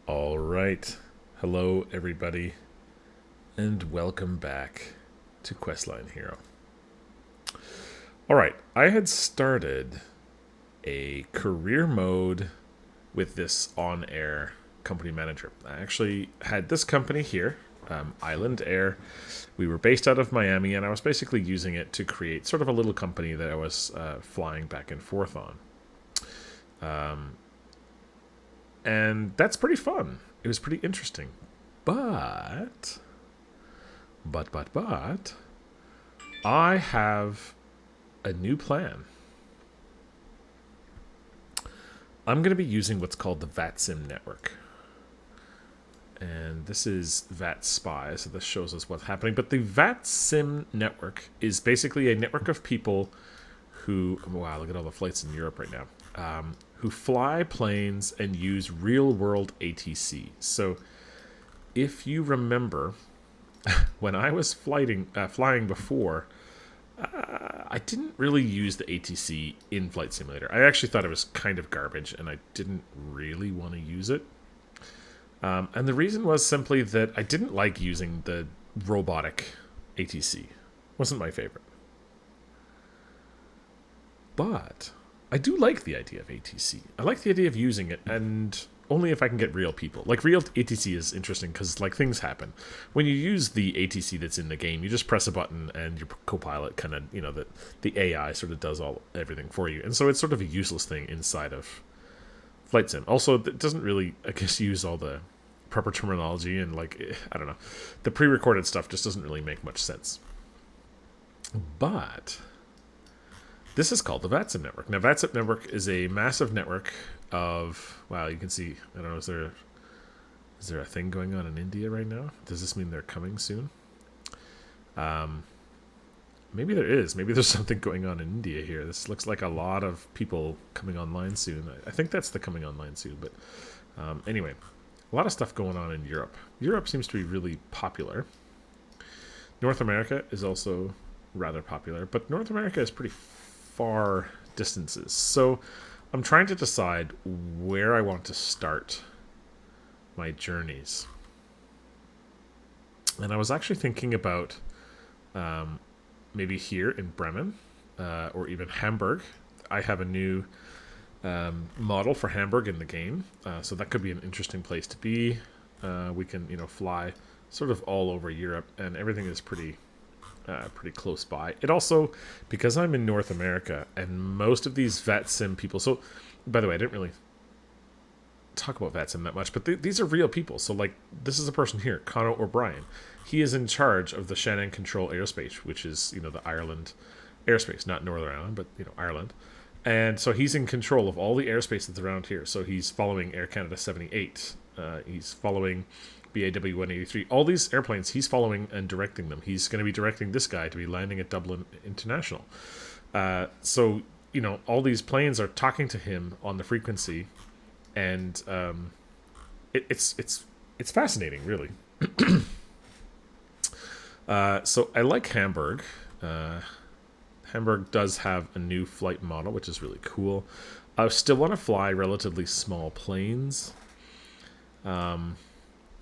All right. Hello, everybody, and welcome back to Questline Hero. All right. I had started a career mode with this on-air company manager. I actually had this company here, Island Air. We were based out of Miami, and I was basically using it to create sort of a little company that I was flying back and forth on. And that's pretty fun. It was pretty interesting. But, but, I have a new plan. I'm going to be using what's called the VATSIM network. And this is VAT Spy, so this shows us what's happening. But the VATSIM network is basically a network of people who, wow, look at all the flights in Europe right now, who fly planes and use real-world ATC. So if you remember, when I was flying before, I didn't really use the ATC in Flight Simulator. I actually thought it was kind of garbage, and I didn't really want to use it. And the reason was simply that I didn't like using the robotic ATC. Wasn't my favorite. But I do like the idea of ATC. I like the idea of using it, and only if I can get real people. Like, real ATC is interesting because, like, things happen. When you use the ATC that's in the game, you just press a button and your co-pilot kind of, the AI sort of does everything for you. And so it's sort of a useless thing inside of Flight Sim. Also, it doesn't really, I guess, use all the proper terminology and, like, I don't know. The pre-recorded stuff just doesn't really make much sense. But this is called the VATSIM network. Now, VATSIM network is a massive network of, wow, you can see, I don't know, is there a thing going on in India right now? Does this mean they're coming soon? Maybe there is. Maybe there's something going on in India here. This looks like a lot of people coming online soon. I think that's the coming online soon. But anyway, a lot of stuff going on in Europe. Europe seems to be really popular. North America is also rather popular, but North America is pretty far distances. So I'm trying to decide where I want to start my journeys. And I was actually thinking about maybe here in Bremen or even Hamburg. I have a new model for Hamburg in the game, so that could be an interesting place to be. We can, fly sort of all over Europe, and everything is pretty close by. It also, because I'm in North America, and most of these VATSIM people, so, by the way, I didn't really talk about VATSIM that much, but these are real people. So, like, this is a person here, Conor O'Brien. He is in charge of the Shannon Control Airspace, which is, the Ireland airspace, not Northern Ireland, but, Ireland. And so he's in control of all the airspace that's around here. So he's following Air Canada 78. He's following BAW 183. All these airplanes, he's following and directing them. He's going to be directing this guy to be landing at Dublin International. So, all these planes are talking to him on the frequency, and it's fascinating, really. So I like Hamburg. Hamburg does have a new flight model, which is really cool. I still want to fly relatively small planes.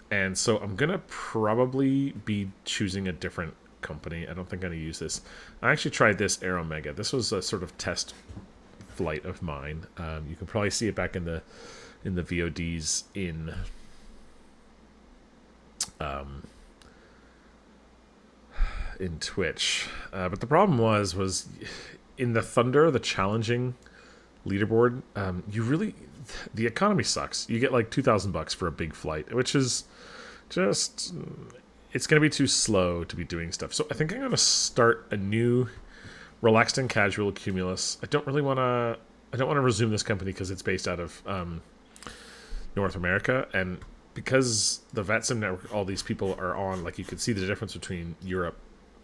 And so I'm going to probably be choosing a different company. I don't think I'm going to use this. I actually tried this Air Omega. This was a sort of test flight of mine. You can probably see it back in the VODs in Twitch. But the problem was in the Thunder, the challenging leaderboard, the economy sucks. You get like $2,000 for a big flight, which is just, it's going to be too slow to be doing stuff. So I think I'm going to start a new relaxed and casual Cumulus. I don't want to resume this company because it's based out of North America, and because the VATSIM network, all these people are on, like, you can see the difference between Europe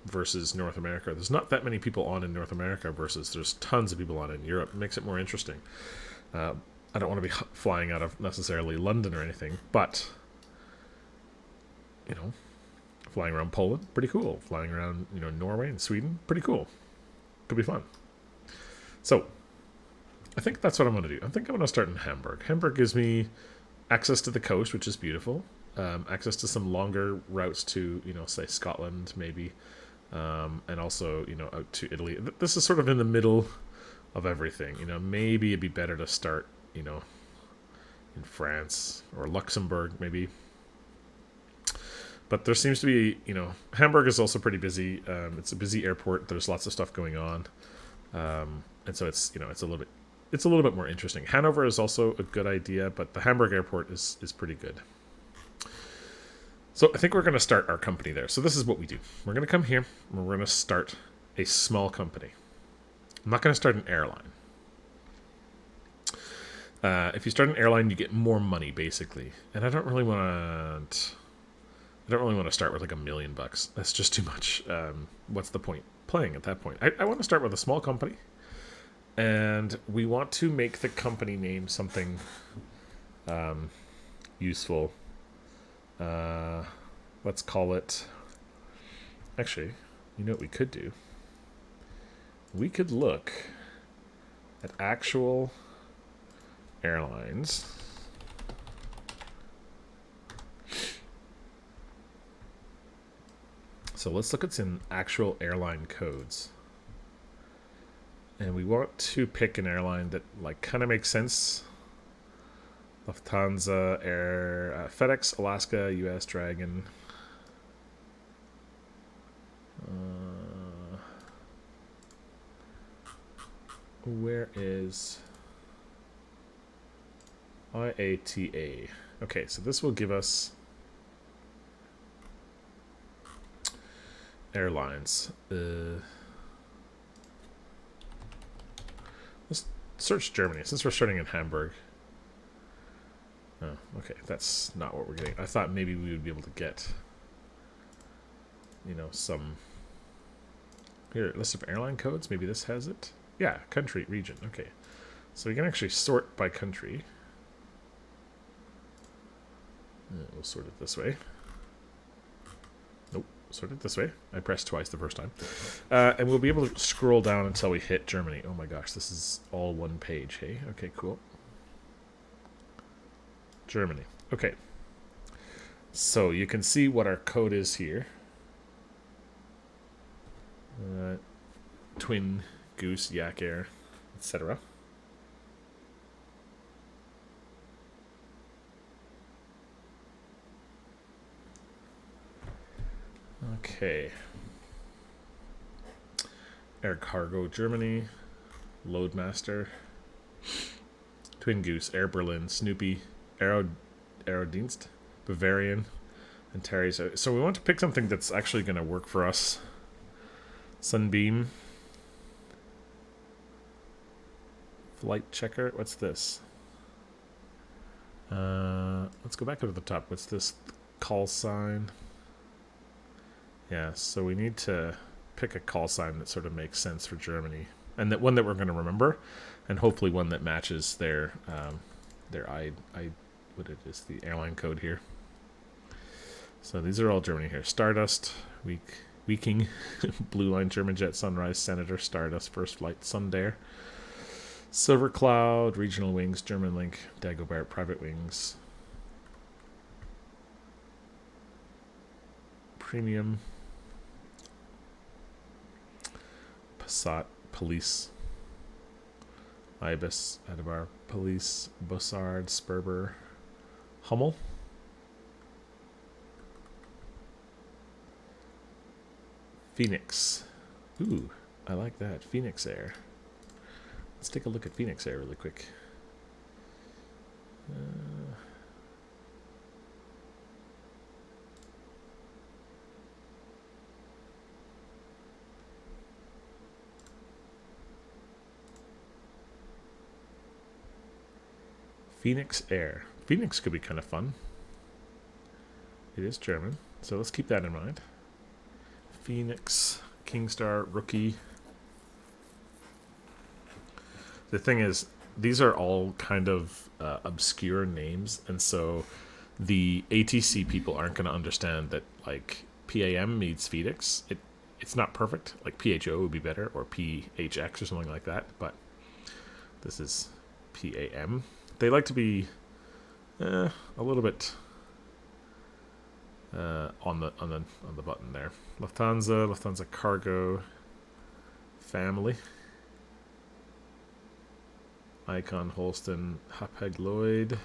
versus North America. There's not that many people on in North America versus there's tons of people on in Europe. It makes it more interesting. I don't want to be flying out of necessarily London or anything, but, flying around Poland, pretty cool. Flying around, Norway and Sweden, pretty cool. Could be fun. So I think that's what I'm going to do. I think I'm going to start in Hamburg. Hamburg gives me access to the coast, which is beautiful. Access to some longer routes to, say Scotland, maybe, and also, out to Italy. This is sort of in the middle of everything. Maybe it'd be better to start, in France or Luxembourg, maybe. But there seems to be, Hamburg is also pretty busy. It's a busy airport. There's lots of stuff going on, and so it's a little bit more interesting. Hanover is also a good idea, but the Hamburg airport is pretty good. So I think we're going to start our company there. So this is what we do. We're going to come here, and we're going to start a small company. I'm not going to start an airline. If you start an airline, you get more money, basically. And I don't really want to start with like $1 million. That's just too much. What's the point playing at that point? I want to start with a small company, and we want to make the company name something useful. Let's call it. Actually, you know what we could do? We could look at actual airlines. So let's look at some actual airline codes. And we want to pick an airline that kind of makes sense. Lufthansa, Air, FedEx, Alaska, US Dragon. Where is IATA? Okay, so this will give us airlines. Let's search Germany since we're starting in Hamburg. Oh, okay, that's not what we're getting. I thought maybe we would be able to get, some. Here, list of airline codes. Maybe this has it. Yeah, country, region. Okay, so we can actually sort by country. We'll sort it this way. Nope, sort it this way. I pressed twice the first time. And we'll be able to scroll down until we hit Germany. Oh my gosh, this is all one page, hey? Okay, cool. Germany. Okay. So you can see what our code is here. Twin, Goose, Yak Air, etc. Okay. Air Cargo Germany, Loadmaster, Twin Goose, Air Berlin, Snoopy, Aerodienst, Bavarian, and Terry. So we want to pick something that's actually going to work for us. Sunbeam. Flight Checker. What's this? Let's go back over the top. What's this? Call sign. Yeah, so we need to pick a call sign that sort of makes sense for Germany, and that one that we're going to remember, and hopefully one that matches their what it is, the airline code here. So these are all Germany here. Stardust, Viking, Blue Line, German Jet, Sunrise, Senator, Stardust, First Flight, Sundair, Silver Cloud, Regional Wings, German Link, Dagobert, Private Wings, Premium, Passat, Police, Ibis, Adabar, Police, Bussard, Sperber, Hummel, Phoenix. Ooh, I like that. Phoenix Air. Let's take a look at Phoenix Air really quick. Phoenix Air. Phoenix could be kind of fun. It is German, so let's keep that in mind. Phoenix, Kingstar, Rookie. The thing is, these are all kind of obscure names, and so the ATC people aren't going to understand that, like, PAM means Phoenix. It's not perfect. Like, PHO would be better, or PHX or something like that, but this is PAM. They like to be A little bit on the button there. Lufthansa Cargo Family, Icon Holston Hapag Lloyd,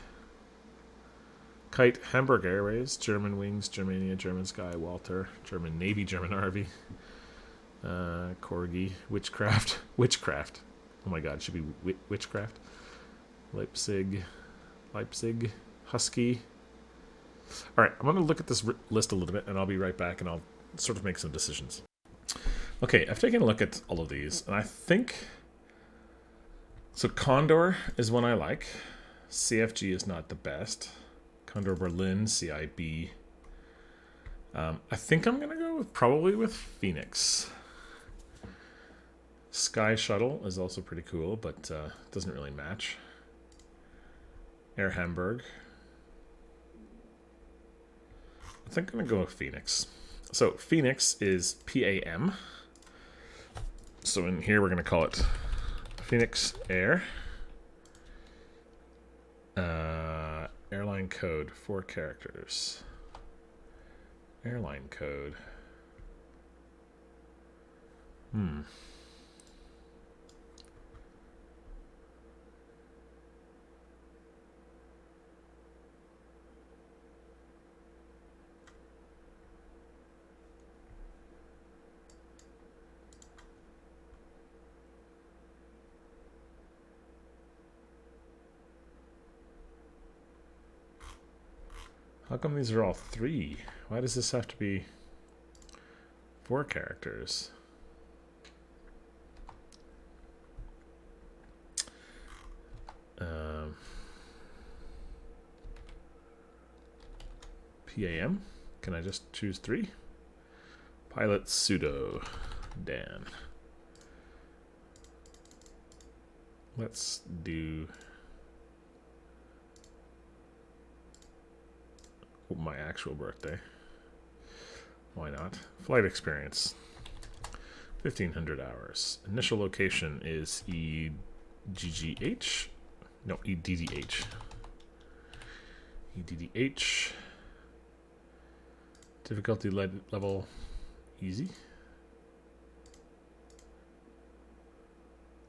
Kite Hamburg Airways, German Wings, Germania, German Sky, Walter, German Navy, German Army, Corgi, Witchcraft. Oh my god, it should be Witchcraft. Leipzig, Husky. Alright, I'm going to look at this list a little bit, and I'll be right back, and I'll sort of make some decisions. Okay, I've taken a look at all of these, and I think... So Condor is one I like. CFG is not the best. Condor Berlin, CIB. I think I'm going to go probably with Phoenix. Sky Shuttle is also pretty cool, but doesn't really match. Air Hamburg. I think I'm going to go with Phoenix. So Phoenix is PAM. So in here we're going to call it Phoenix Air. Airline code, 4 characters. Airline code. How come these are all 3? Why does this have to be 4 characters? PAM? Can I just choose 3? Pilot Pseudo Dan. Let's do my actual birthday. Why not? Flight experience. 1,500 hours. Initial location is EGGH. No, EDDH. EDDH. Difficulty level easy.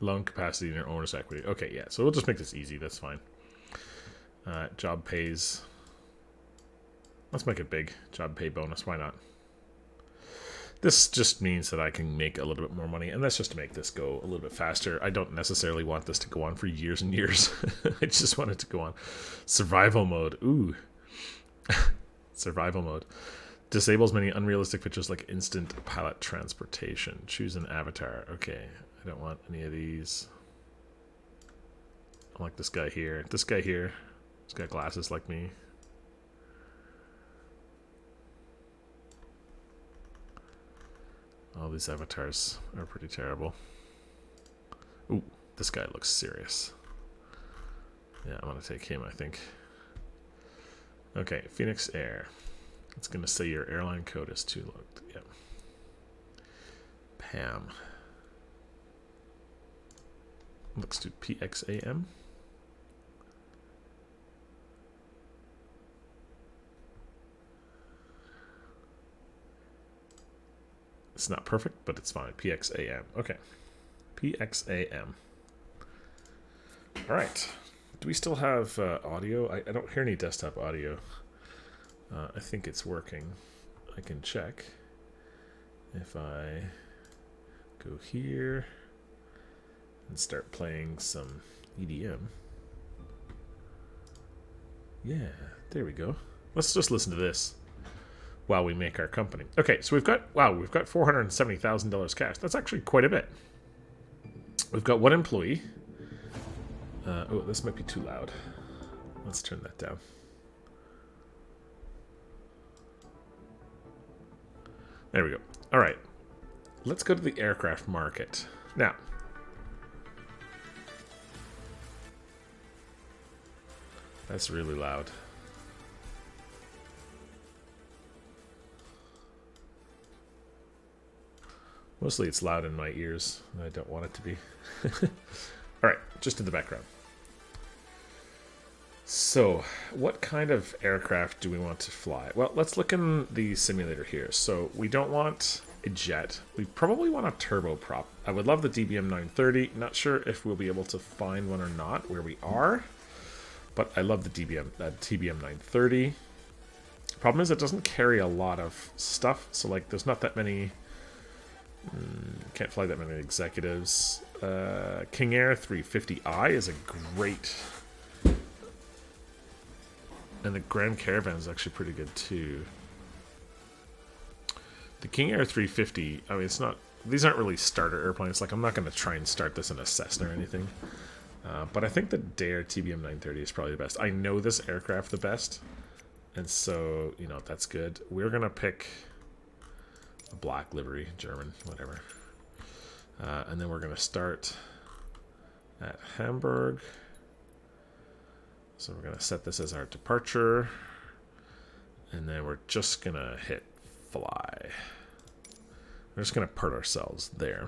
Loan capacity and owner's equity. Okay, yeah, so we'll just make this easy. That's fine. Job pays. Let's make it big. Job pay bonus. Why not? This just means that I can make a little bit more money, and that's just to make this go a little bit faster. I don't necessarily want this to go on for years and years. I just want it to go on. Survival mode. Ooh. Survival mode. Disables many unrealistic features like instant pallet transportation. Choose an avatar. Okay. I don't want any of these. I like this guy here. This guy here. He's got glasses like me. All these avatars are pretty terrible. Ooh, this guy looks serious. Yeah, I'm gonna take him, I think. Okay, Phoenix Air. It's gonna say your airline code is too low. Yep. Pam. Let's do PXAM. It's not perfect, but it's fine. PXAM. Okay. PXAM. All right. Do we still have audio? I don't hear any desktop audio. I think it's working. I can check. If I go here and start playing some EDM. Yeah, there we go. Let's just listen to this while we make our company. Okay, so we've got $470,000 cash. That's actually quite a bit. We've got 1 employee. Oh, this might be too loud. Let's turn that down. There we go. All right. Let's go to the aircraft market. Now, that's really loud. Mostly it's loud in my ears. I don't want it to be. All right, just in the background. So, what kind of aircraft do we want to fly? Well, let's look in the simulator here. So, we don't want a jet. We probably want a turboprop. I would love the DBM 930. Not sure if we'll be able to find one or not where we are, but I love the TBM 930. Problem is, it doesn't carry a lot of stuff. So, like, there's not that many. Can't fly that many executives. King Air 350i is a great. And the Grand Caravan is actually pretty good too. The King Air 350, I mean, it's not, these aren't really starter airplanes. Like, I'm not going to try and start this in a Cessna or anything. But I think the Dare TBM 930 is probably the best. I know this aircraft the best. And so, you know, that's good. We're going to pick a black livery, German, whatever. And then we're going to start at Hamburg. So we're going to set this as our departure. And then we're just going to hit fly. We're just going to put ourselves there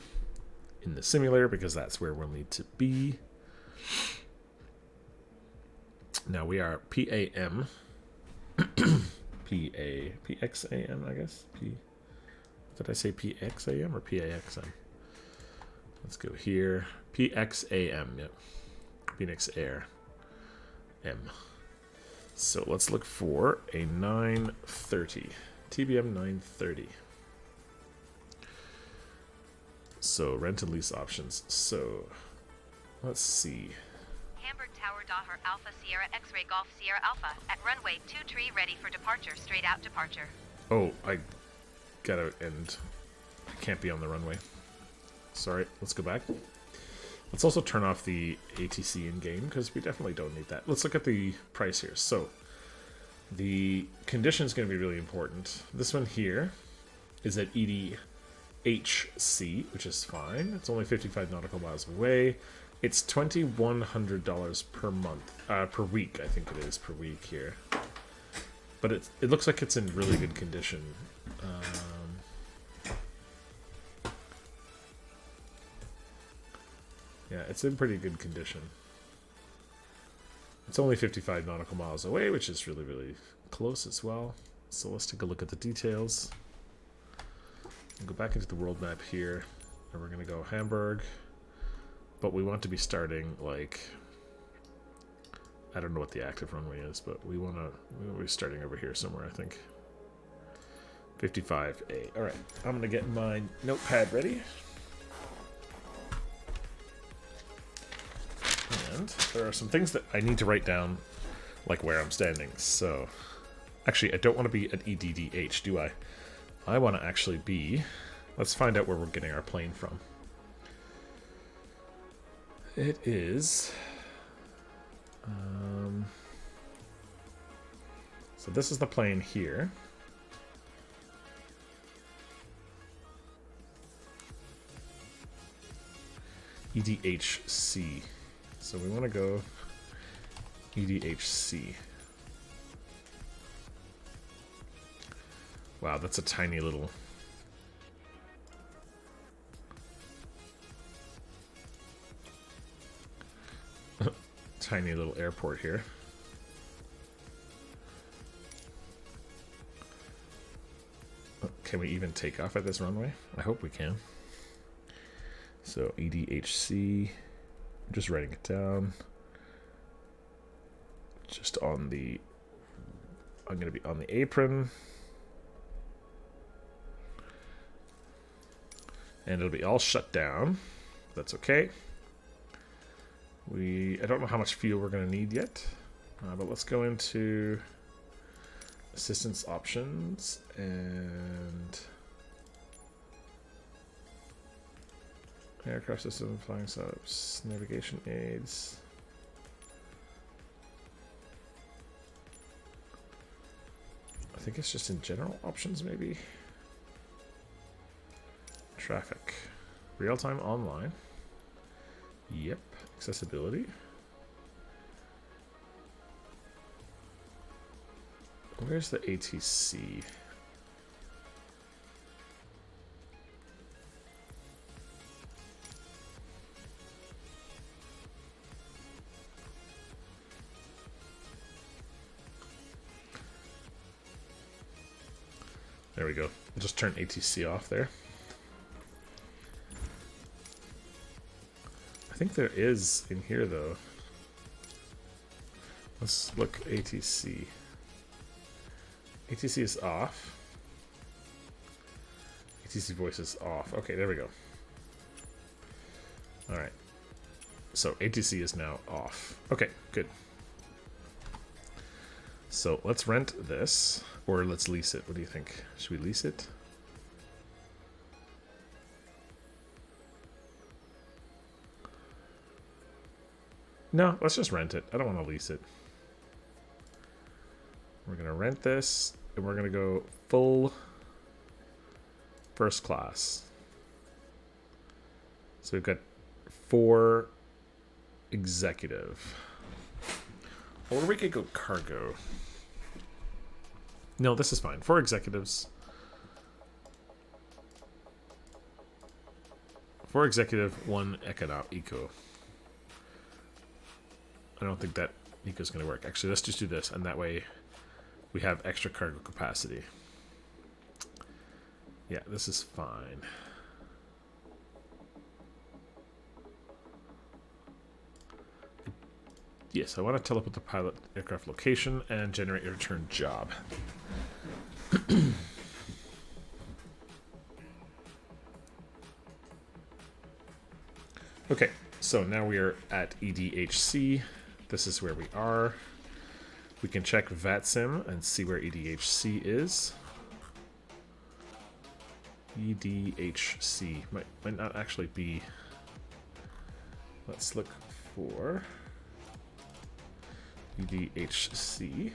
in the simulator because that's where we'll need to be. Now we are PAM. PXAM, I guess. Did I say PXAM or PAXM? Let's go here. PXAM, yep. Phoenix Air. M. So let's look for a 930. TBM 930. So rent and lease options. So let's see. Hamburg Tower Daher Alpha Sierra X-Ray Golf Sierra Alpha at runway 23 ready for departure. Straight out departure. Oh, I gotta end. I can't be on the runway. Sorry, let's go back. Let's also turn off the ATC in-game, because we definitely don't need that. Let's look at the price here. So, the condition is going to be really important. This one here is at EDHC, which is fine. It's only 55 nautical miles away. It's $2,100 per month, per week, I think it is, per week here. But it looks like it's in really good condition. Yeah, it's in pretty good condition. It's only 55 nautical miles away, which is really, really close as well. So let's take a look at the details. We'll go back into the world map here, and we're going to go Hamburg. But we want to be starting, like, I don't know what the active runway is, but we'll be starting over here somewhere, I think. 55A. All right, I'm going to get my notepad ready. And there are some things that I need to write down, like where I'm standing. So, actually, I don't want to be at EDDH, do I? I want to actually be... Let's find out where we're getting our plane from. It is... so this is the plane here. EDHC. So we want to go EDHC. Wow, that's a tiny little... tiny little airport here. Can we even take off at this runway? I hope we can. So EDHC... I'm just writing it down. Just on the... I'm going to be on the apron. And it'll be all shut down. That's okay. I don't know how much fuel we're going to need yet. But let's go into assistance options and... aircraft system, flying setups, navigation aids. I think it's just in general options, maybe. Traffic. Real-time online. Yep. Accessibility. Where's the ATC? There we go. I'll just turn ATC off there. I think there is in here though. Let's look ATC. ATC is off. ATC voice is off. Okay, there we go. Alright. So ATC is now off. Okay, good. So let's rent this, or let's lease it. What do you think? Should we lease it? No, let's just rent it. I don't want to lease it. We're going to rent this, and we're going to go full first class. So we've got 4 executive. Or we could go cargo. No, this is fine. 4 executives. 4 executive, 1 eco. I don't think that eco is going to work. Actually, let's just do this, and that way we have extra cargo capacity. Yeah, this is fine. Yes, I want to teleport the pilot aircraft location and generate a return job. Okay, so now we are at EDHC. This is where we are. We can check VATSIM and see where EDHC is. EDHC might not actually be. Let's look for EDHC.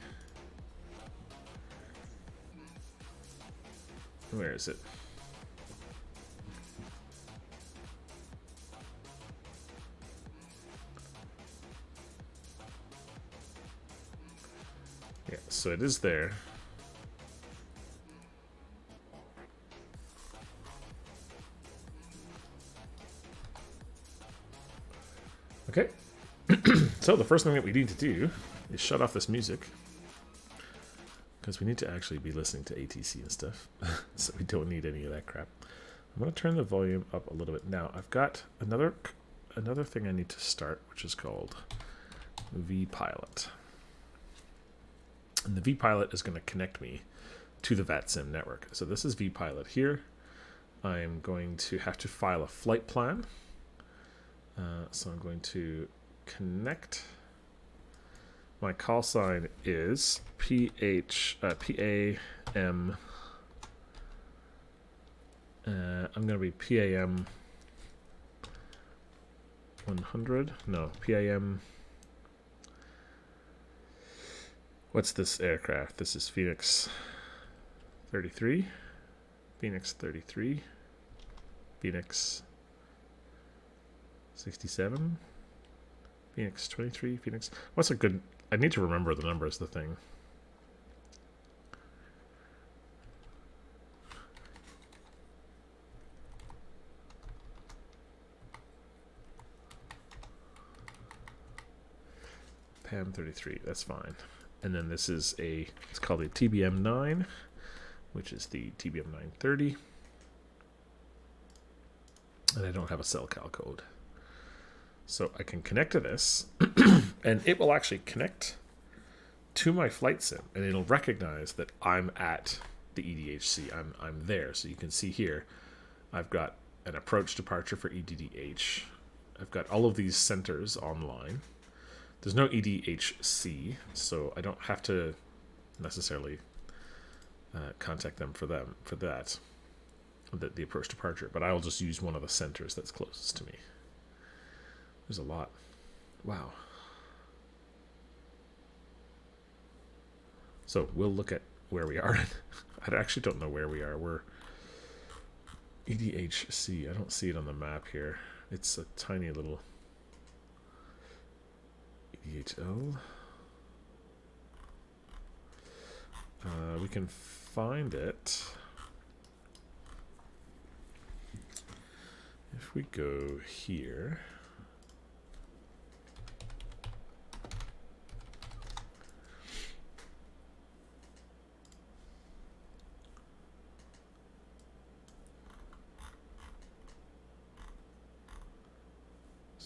Where is it? Yeah, so it is there. Okay. So the first thing that we need to do is shut off this music, because we need to actually be listening to ATC and stuff. So we don't need any of that crap. I'm going to turn the volume up a little bit. Now I've got another thing I need to start, which is called vPilot. And the vPilot is going to connect me to the VATSIM network. So this is vPilot here. I'm going to have to file a flight plan. So I'm going to connect. My call sign is PAM. I'm going to be PAM 100. No, PAM. What's this aircraft? This is Phoenix 33. Phoenix 33. Phoenix 67. Phoenix 23. Phoenix. What's a good... I need to remember the numbers, the thing. PAM 33. That's fine. And then this is it's called a TBM 9, which is the TBM 930. And I don't have a cell-cal code. So I can connect to this, and it will actually connect to my flight sim, and it'll recognize that I'm at the EDHC. I'm there. So you can see here, I've got an approach departure for EDDH. I've got all of these centers online. There's no EDHC, so I don't have to necessarily contact them for that, the approach departure, but I'll just use one of the centers that's closest to me. There's a lot. Wow. So we'll look at where we are. I actually don't know where we are. We're EDHC. I don't see it on the map here. It's a tiny little EDHL. We can find it if we go here.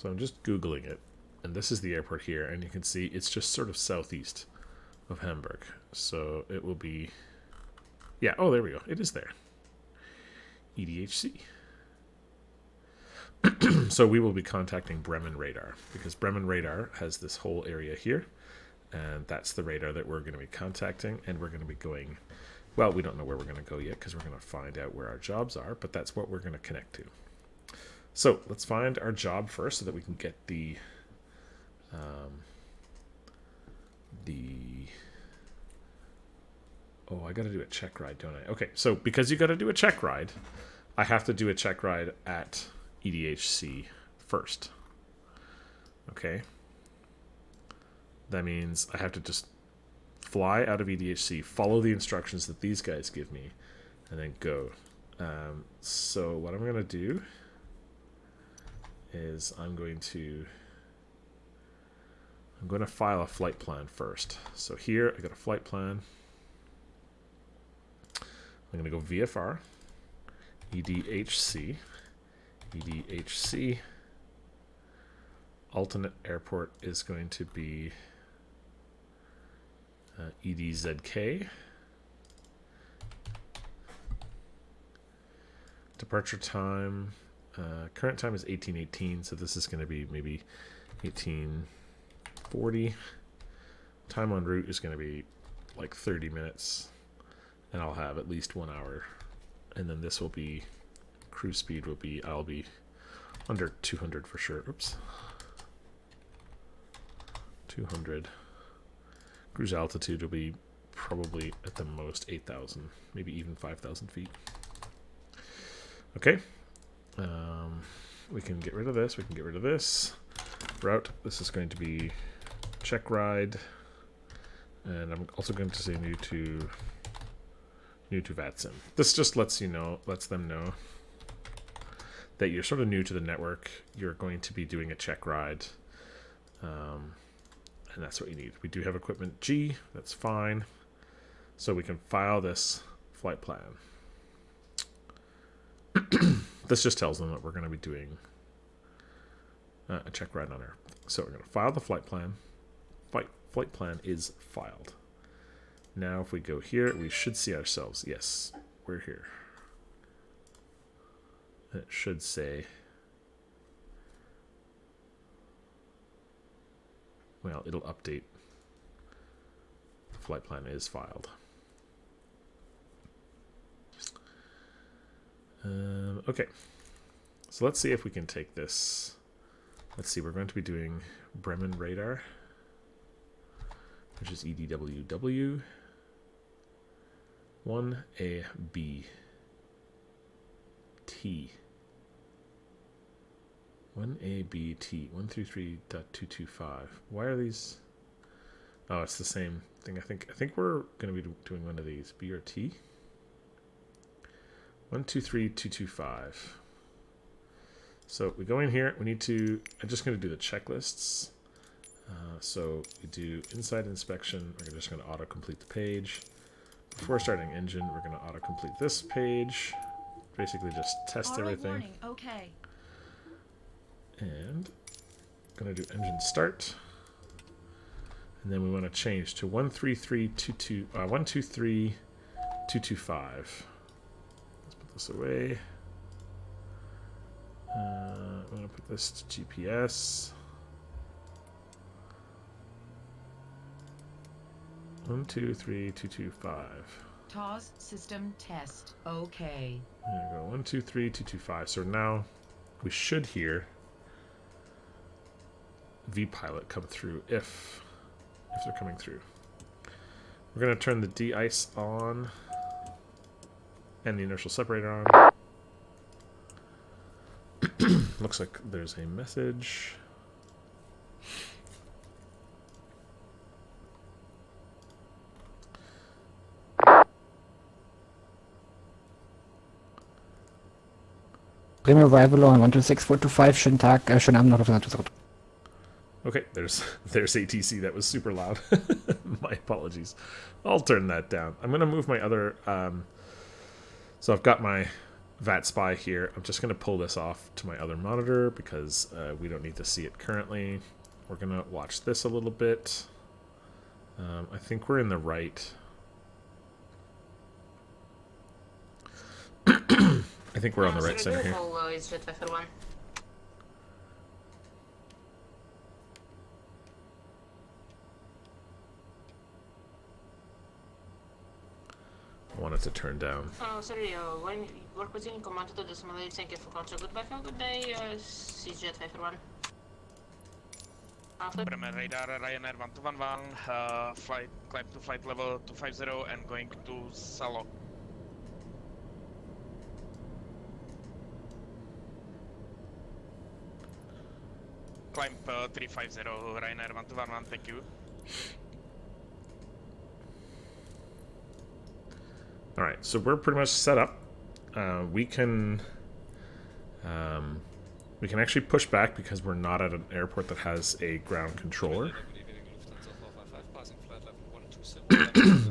So I'm just Googling it. And this is the airport here. And you can see it's just sort of southeast of Hamburg. So it will be... Yeah, oh, there we go. It is there. EDHC. So we will be contacting Bremen Radar, because Bremen Radar has this whole area here, and that's the radar that we're going to be contacting, and we're going to be going, well, we don't know where we're going to go yet, because we're going to find out where our jobs are, but that's what we're going to connect to. So let's find our job first so that we can get the oh, I got to do a check ride, don't I? Okay, so because you got to do a check ride, I have to do a check ride at EDHC first. Okay. That means I have to just fly out of EDHC, follow the instructions that these guys give me, and then go. So what I'm going to do is I'm going to file a flight plan first. So here I got a flight plan. I'm going to go VFR, EDHC, EDHC. Alternate airport is going to be EDZK. Departure time, current time is 1818, so this is going to be maybe 1840. Time en route is going to be like 30 minutes, and I'll have at least 1 hour. And then this will be, cruise speed will be, I'll be under 200 for sure. Oops. 200. Cruise altitude will be probably at the most 8,000, maybe even 5,000 feet. Okay. We can get rid of this. We can get rid of this. Route. This is going to be check ride. And I'm also going to say new to VATSIM. This just lets them know that you're sort of new to the network. You're going to be doing a check ride. And that's what you need. We do have equipment G. That's fine. So we can file this flight plan. This just tells them that we're going to be doing a check ride on Earth. So we're going to file the flight plan. Flight plan is filed. Now if we go here, we should see ourselves. Yes, we're here. It should say, well, it'll update. The flight plan is filed. Okay, so let's see if we can take this. Let's see, we're going to be doing Bremen Radar, which is EDWW 1AB T 1ABT 133.225. Why are these? Oh, it's the same thing. I think we're going to be doing one of these. BRT 123225. So we go in here. We need to. I'm just going to do the checklists. So we do inside inspection. We're just going to auto-complete the page. Before starting engine, we're going to auto-complete this page. Basically, just test everything. Warning. Okay. And I'm going to do engine start. And then we want to change to 123225. Let's put this away. I'm going to put this to GPS. 123225. TOS system test. Okay. There we go. 123225. So now we should hear VPilot come through if they're coming through. We're going to turn the de-ice on and the inertial separator on. Looks like there's a message. Bremen Arrival on 126425. Schönen Tag, schönen Abend noch. Okay, there's ATC. That was super loud. My apologies. I'll turn that down. I'm going to move my other... so I've got my VAT Spy here. I'm just going to pull this off to my other monitor because we don't need to see it currently. We're going to watch this a little bit. I think we're in the right. I think we're on the right center here. I want it to turn down. Sorry, when work was in command to the simulator, thank you for culture. Goodbye, have a good day. CJ 541. Bremen radar, Ryanair 1211, flight, climb to flight level 250 and going to Salo. Climb 350, Ryanair 1211, thank you. Alright, so we're pretty much set up. We can actually push back because we're not at an airport that has a ground controller.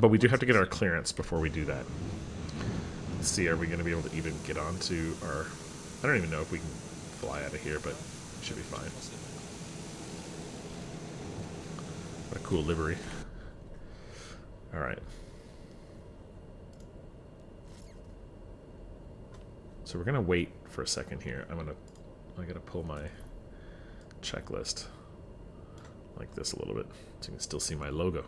But we do have to get our clearance before we do that. Let's see, are we going to be able to even get onto our... I don't even know if we can fly out of here, but it should be fine. What a cool livery. Alright. So we're gonna wait for a second here. I gotta pull my checklist like this a little bit so you can still see my logo.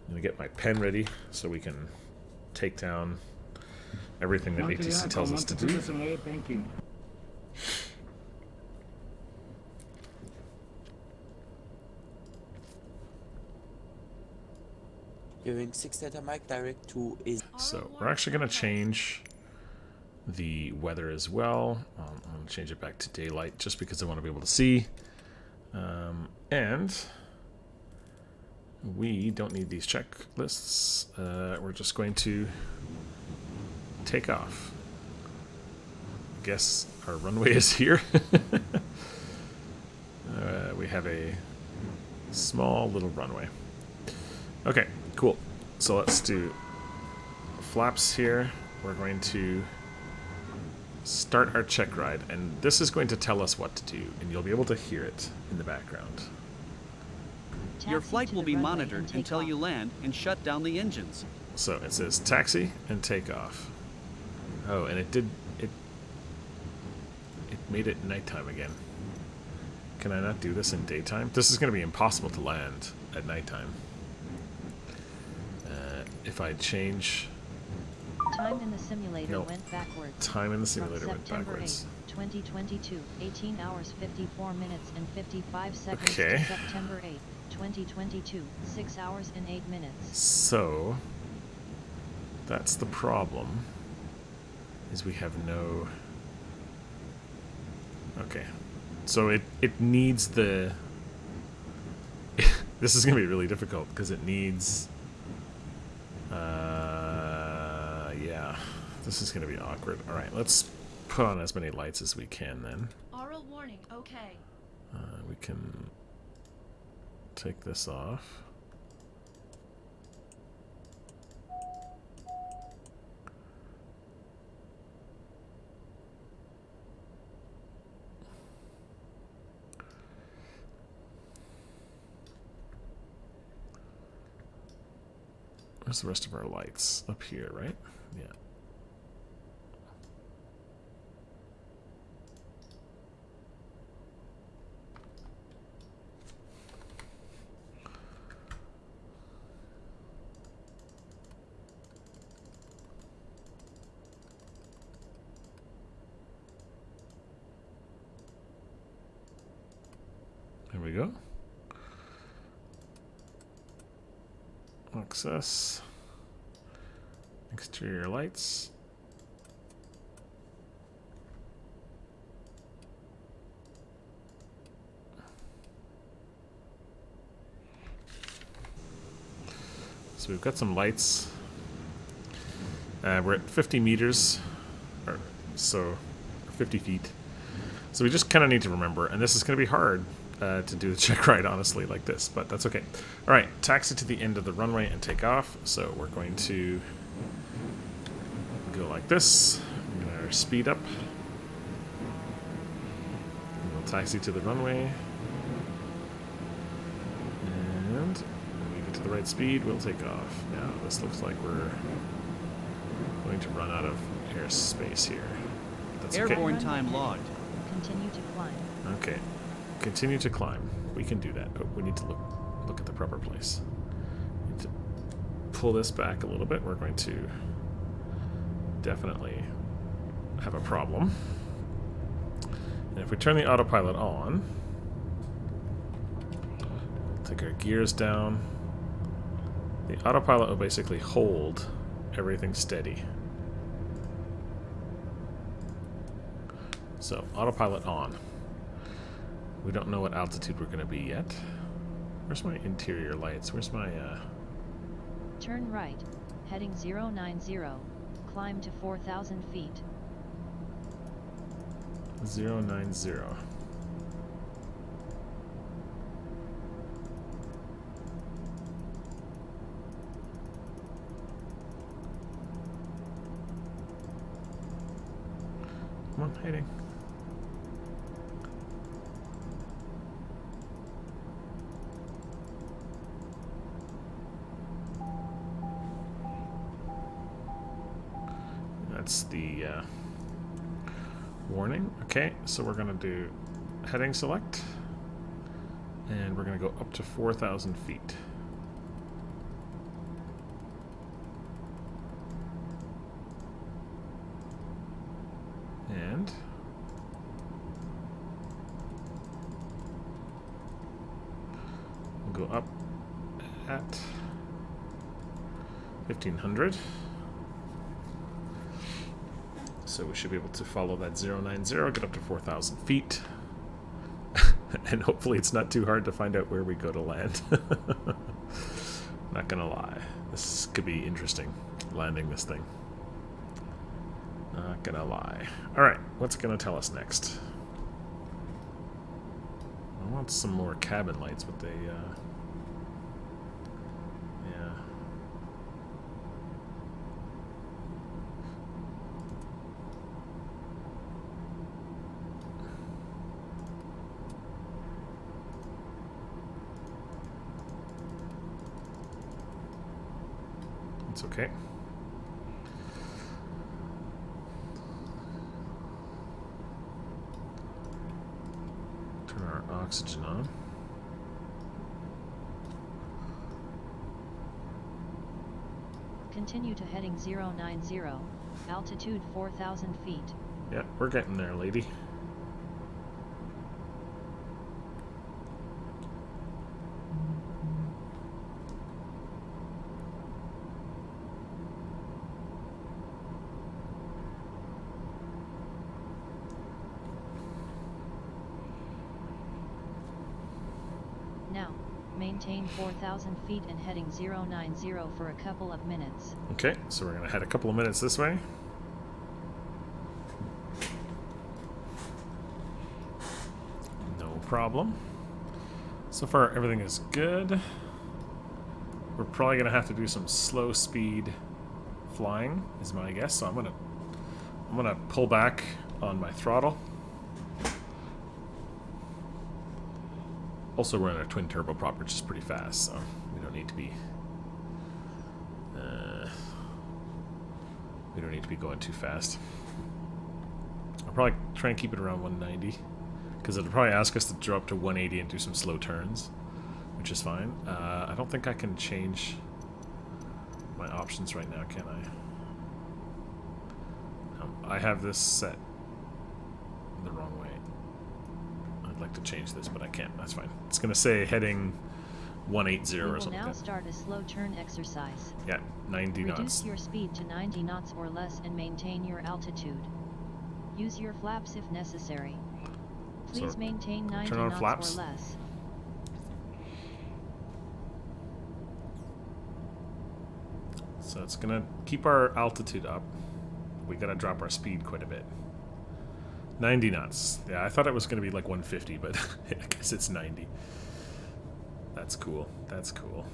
I'm gonna get my pen ready so we can take down everything that ATC tells us to do. Giving 6 data mic direct to is. So we're actually going to change the weather as well. I'm going to change it back to daylight just because I want to be able to see. And we don't need these checklists. We're just going to take off. I guess our runway is here. We have a small little runway. Okay. Cool. So let's do flaps here. We're going to start our check ride, and this is going to tell us what to do, and you'll be able to hear it in the background. Your flight will be monitored until you land and shut down the engines. So it says taxi and takeoff. Oh, and it made it nighttime again. Can I not do this in daytime? This is going to be impossible to land at nighttime. If I change... Time in the simulator went backwards. Time in the simulator went September backwards. 8, 2022, 18 hours 54 minutes and 55 seconds Okay. to September 8, 2022, 6 hours and 8 minutes. So, that's the problem, is we have no... Okay. So it needs the... This is going to be really difficult, because it needs... yeah, this is going to be awkward. Alright, let's put on as many lights as we can then. Oral warning, okay. We can take this off. Where's the rest of our lights? Up here, right? Yeah. There we go. Access. Exterior lights. So we've got some lights. We're at 50 meters, or so 50 feet. So we just kind of need to remember, and this is going to be hard to do the check ride, honestly, like this, but that's okay. All right, taxi to the end of the runway and take off. So we're going to go like this. We're going to speed up. And we'll taxi to the runway. And when we get to the right speed, we'll take off. Now, this looks like we're going to run out of airspace here. That's okay. Airborne time logged. Continue to climb. Okay. Continue to climb. We can do that. Oh, we need to look at the proper place. We need to pull this back a little bit. We're going to definitely have a problem. And if we turn the autopilot on, we'll take our gears down. The autopilot will basically hold everything steady. So, autopilot on. We don't know what altitude we're going to be yet. Where's my interior lights? Where's my, Turn right, heading 090, climb to 4,000 feet. 090. Come on, heading. That's the warning. Okay, so we're going to do heading select, and we're going to go up to 4,000 feet. And we'll go up at 1,500. So we should be able to follow that 090, get up to 4,000 feet. And hopefully it's not too hard to find out where we go to land. Not gonna lie. This could be interesting, landing this thing. Not gonna lie. Alright, what's it gonna tell us next? I want some more cabin lights, but they, yeah. It's okay. Turn our oxygen on. Continue to heading 090, altitude 4,000 feet. Yeah, we're getting there, lady. Now, maintain 4,000 feet and heading 090 for a couple of minutes. Okay, so we're going to head a couple of minutes this way. No problem. So far, everything is good. We're probably going to have to do some slow speed flying, is my guess. So I'm gonna pull back on my throttle. Also, we're in a twin turboprop, which is pretty fast, so we don't need to be going too fast. I'll probably try and keep it around 190, because it'll probably ask us to drop to 180 and do some slow turns, which is fine. I don't think I can change my options right now, can I? I have this set the wrong way. I'd like to change this, but I can't. That's fine. It's going to say heading 180 or something. We will now like that. start a slow turn exercise. Yeah, 90 knots. Reduce your speed to 90 knots or less and maintain your altitude. Use your flaps if necessary. Please So, maintain 90 turn on knots flaps. or less. So it's going to keep our altitude up. We got to drop our speed quite a bit. 90 knots. Yeah, I thought it was going to be like 150, but I guess it's 90. That's cool. That's cool.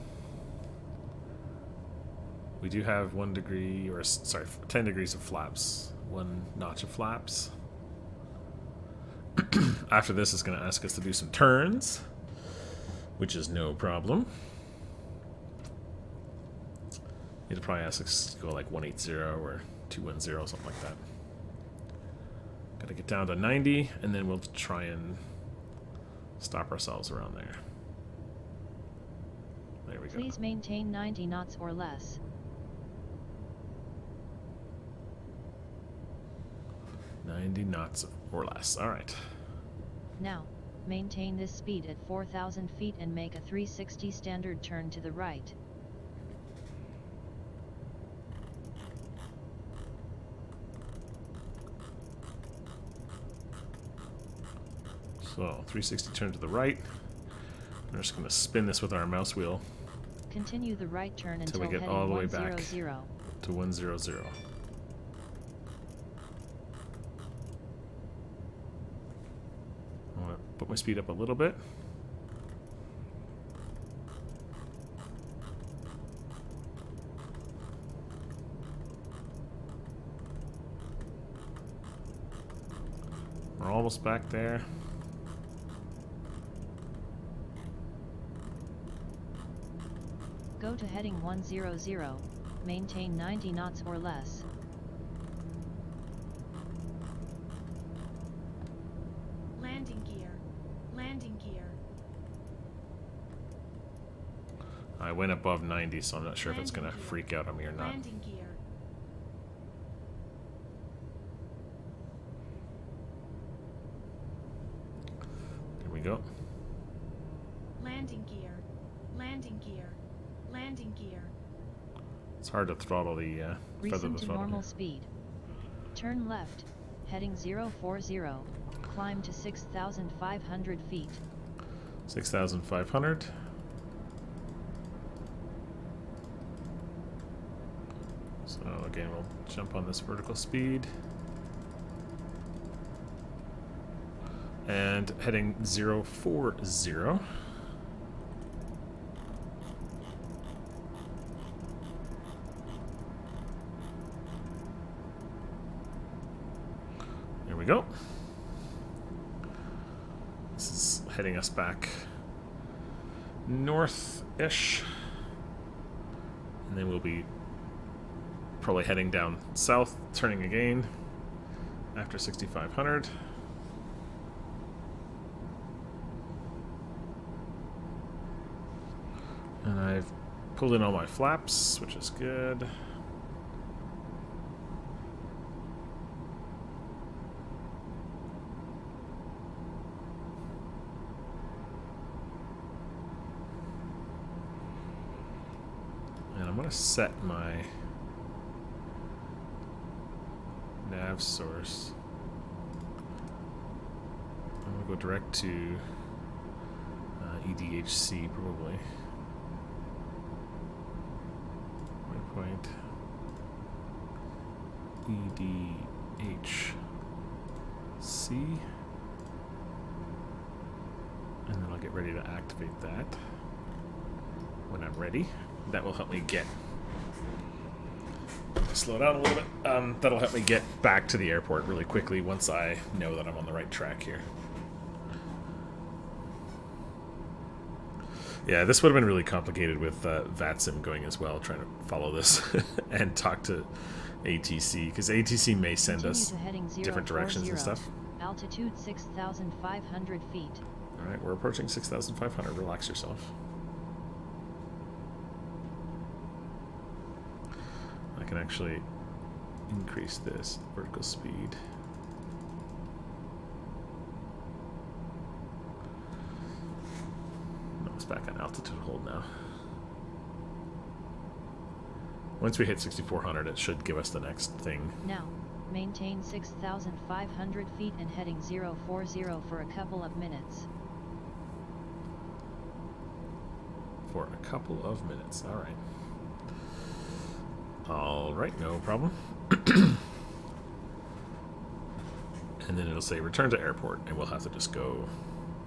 We do have 1 degree, or sorry, 10 degrees of flaps. 1 notch of flaps. After this, it's going to ask us to do some turns, which is no problem. It'll probably ask us to go like 180 or 210, something like that. Got to get down to 90, and then we'll try and stop ourselves around there. There we go. Please maintain 90 knots or less. 90 knots or less. All right. Now, maintain this speed at 4,000 feet and make a 360 standard turn to the right. So, 360 turn to the right. We're just going to spin this with our mouse wheel Continue the right turn until until we get heading all the way 100. back to 100. I want to put my speed up a little bit. We're almost back there. Go to heading 100, maintain 90 knots or less. Landing gear. Landing gear. I went above 90, so I'm not sure if it's going to freak out on me or not. Landing gear. There we go. Landing gear. Landing gear. Landing gear. It's hard to throttle the feather Resume the to throttle normal here. speed. Turn left, heading 040, climb to 6,500 feet. 6,500. So again, we'll jump on this vertical speed. And heading 040. There we go. This is heading us back north-ish. And then we'll be probably heading down south, turning again after 6,500. And I've pulled in all my flaps, which is good. And I'm going to set my nav source. I'm going to go direct to EDHC probably. Waypoint EDHC, and then I'll get ready to activate that when I'm ready. That will help me get, slow down a little bit, that'll help me get back to the airport really quickly once I know that I'm on the right track here. Yeah, this would have been really complicated with VATSIM going as well, trying to follow this and talk to ATC, because ATC may send us different directions and stuff. Altitude 6,500 feet. Alright, we're approaching 6,500. Relax yourself. I can actually increase this vertical speed. Back on altitude hold now. Once we hit 6,400, it should give us the next thing. Now, maintain 6,500 feet and heading 040 for a couple of minutes. For a couple of minutes, alright. Alright, no problem. And then it'll say return to airport, and we'll have to just go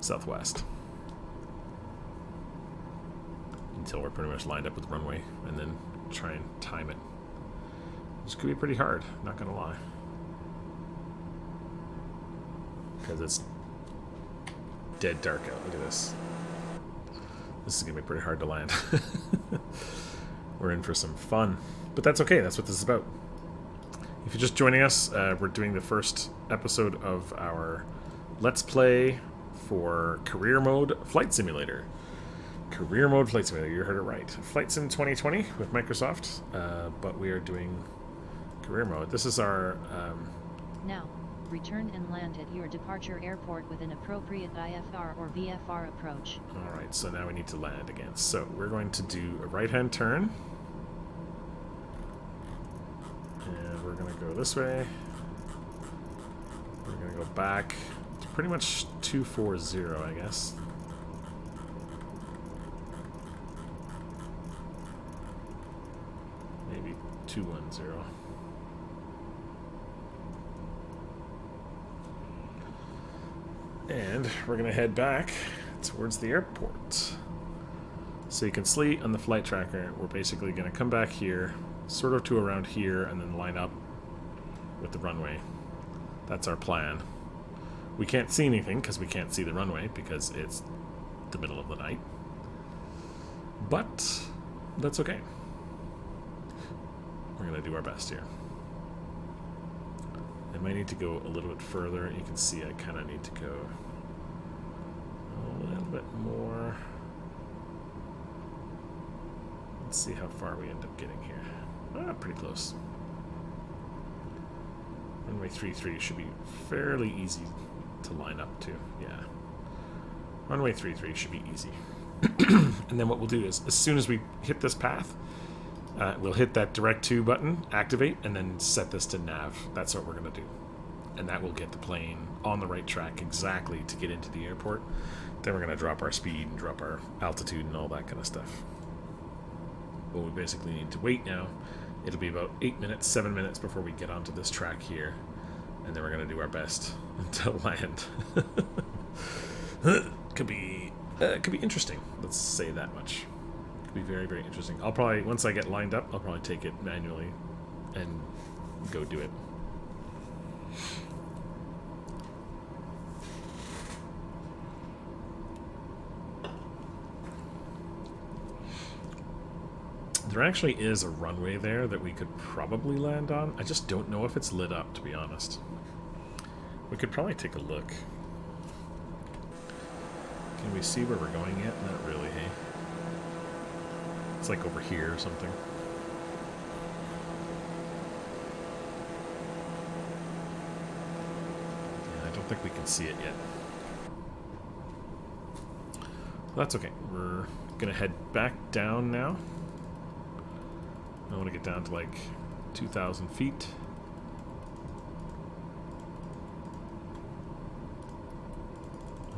southwest until we're pretty much lined up with the runway, and then try and time it. This could be pretty hard, not gonna lie, because it's dead dark out. Look at this. This is gonna be pretty hard to land. We're in for some fun, but that's okay. That's what this is about. If you're just joining us, we're doing the first episode of our Let's Play for Career Mode Flight Simulator. Career Mode Flight Simulator, you heard it right. Flight Sim 2020 with Microsoft, but we are doing Career Mode. This is our... Now, return and land at your departure airport with an appropriate IFR or VFR approach. Alright, so now we need to land again. So we're going to do a right-hand turn. And we're going to go this way. We're going to go back to pretty much 240, I guess. Maybe 210. And we're going to head back towards the airport. So you can see on the flight tracker, we're basically going to come back here, sort of to around here, and then line up with the runway. That's our plan. We can't see anything because we can't see the runway because it's the middle of the night. But that's okay. We're going to do our best here. I might need to go a little bit further. You can see I kind of need to go a little bit more. Let's see how far we end up getting here. Ah, pretty close. Runway 33 should be fairly easy to line up to. Yeah. Runway 33 should be easy. And then what we'll do is, as soon as we hit this path, we'll hit that direct to button, activate, and then set this to nav. That's what we're going to do. And that will get the plane on the right track exactly to get into the airport. Then we're going to drop our speed and drop our altitude and all that kind of stuff. But we basically need to wait now. It'll be about 8 minutes, 7 minutes before we get onto this track here. And then we're going to do our best to land. Could be interesting. Let's say that much. Could be very, very interesting. I'll probably, once I get lined up, I'll probably take it manually and go do it. There actually is a runway there that we could probably land on. I just don't know if it's lit up, to be honest. We could probably take a look. Can we see where we're going yet? Not really, hey? It's like over here or something. Yeah, I don't think we can see it yet. That's okay. We're gonna head back down now. I want to get down to like 2,000 feet.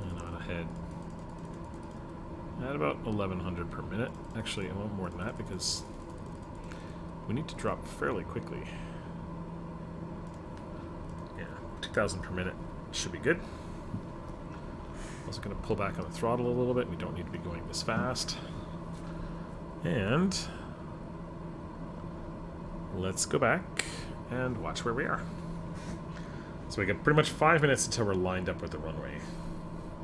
And I want to head at about 1,100 per minute. Actually, a little more than that because we need to drop fairly quickly. Yeah, 2,000 per minute should be good. Also going to pull back on the throttle a little bit. We don't need to be going this fast. And let's go back and watch where we are. So we got pretty much 5 minutes until we're lined up with the runway.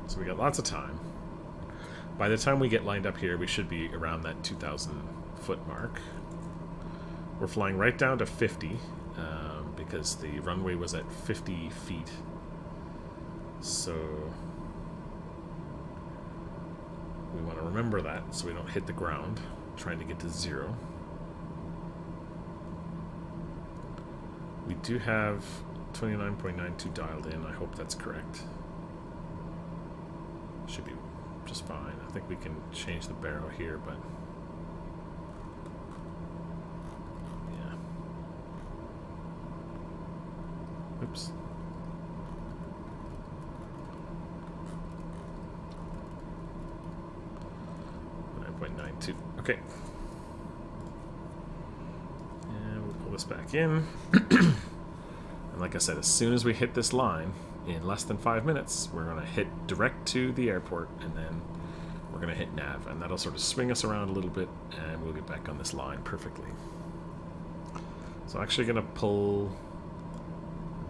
So we got lots of time. By the time we get lined up here, we should be around that 2,000 foot mark. We're flying right down to 50 because the runway was at 50 feet. So we want to remember that so we don't hit the ground trying to get to 0. We do have 29.92 dialed in. I hope that's correct. Should be just fine. I think we can change the barrel here, but yeah. Oops. 9.92. Okay. And we'll pull this back in. And like I said, as soon as we hit this line, in less than 5 minutes, we're going to hit direct to the airport, and then we're going to hit nav, and that'll sort of swing us around a little bit, and we'll get back on this line perfectly. So I'm actually going to pull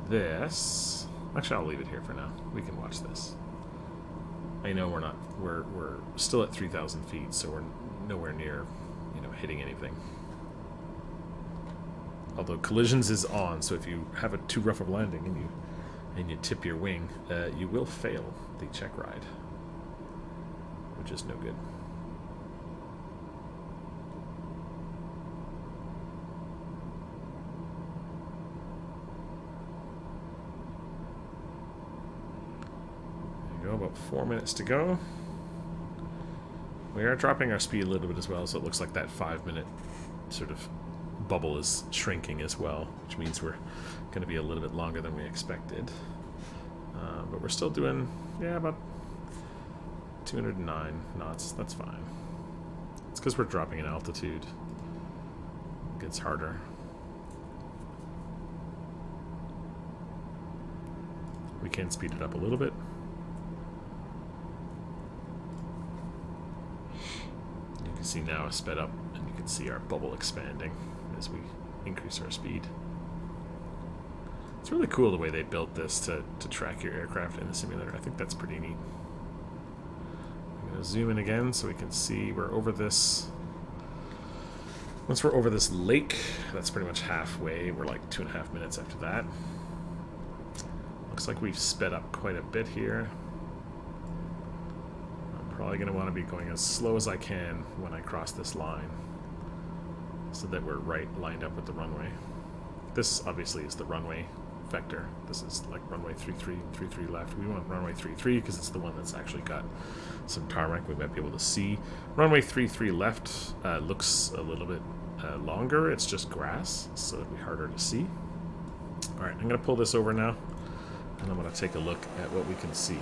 this. Actually, I'll leave it here for now. We can watch this. I know we're still at 3,000 feet, so we're nowhere near, you know, hitting anything. Although collisions is on, so if you have a too rough of landing and you tip your wing, you will fail the check ride, which is no good. There you go, about 4 minutes to go. We are dropping our speed a little bit as well, so it looks like that 5-minute sort of bubble is shrinking as well, which means we're going to be a little bit longer than we expected. But we're still doing, yeah, about 209 knots. That's fine. It's because we're dropping in altitude. It gets harder. We can speed it up a little bit. You can see now it's sped up, and you can see our bubble expanding as we increase our speed. It's really cool the way they built this to track your aircraft in the simulator. I think that's pretty neat. I'm going to zoom in again so we can see we're over this. Once we're over this lake, that's pretty much halfway. We're like 2.5 minutes after that. Looks like we've sped up quite a bit here. I'm probably going to want to be going as slow as I can when I cross this line, so that we're lined up with the runway. This obviously is the runway vector. This is like runway 33 and 33 left. We want runway 33 because it's the one that's actually got some tarmac we might be able to see. Runway 33 left looks a little bit longer. It's just grass, so it'll be harder to see. Alright, I'm going to pull this over now, and I'm going to take a look at what we can see.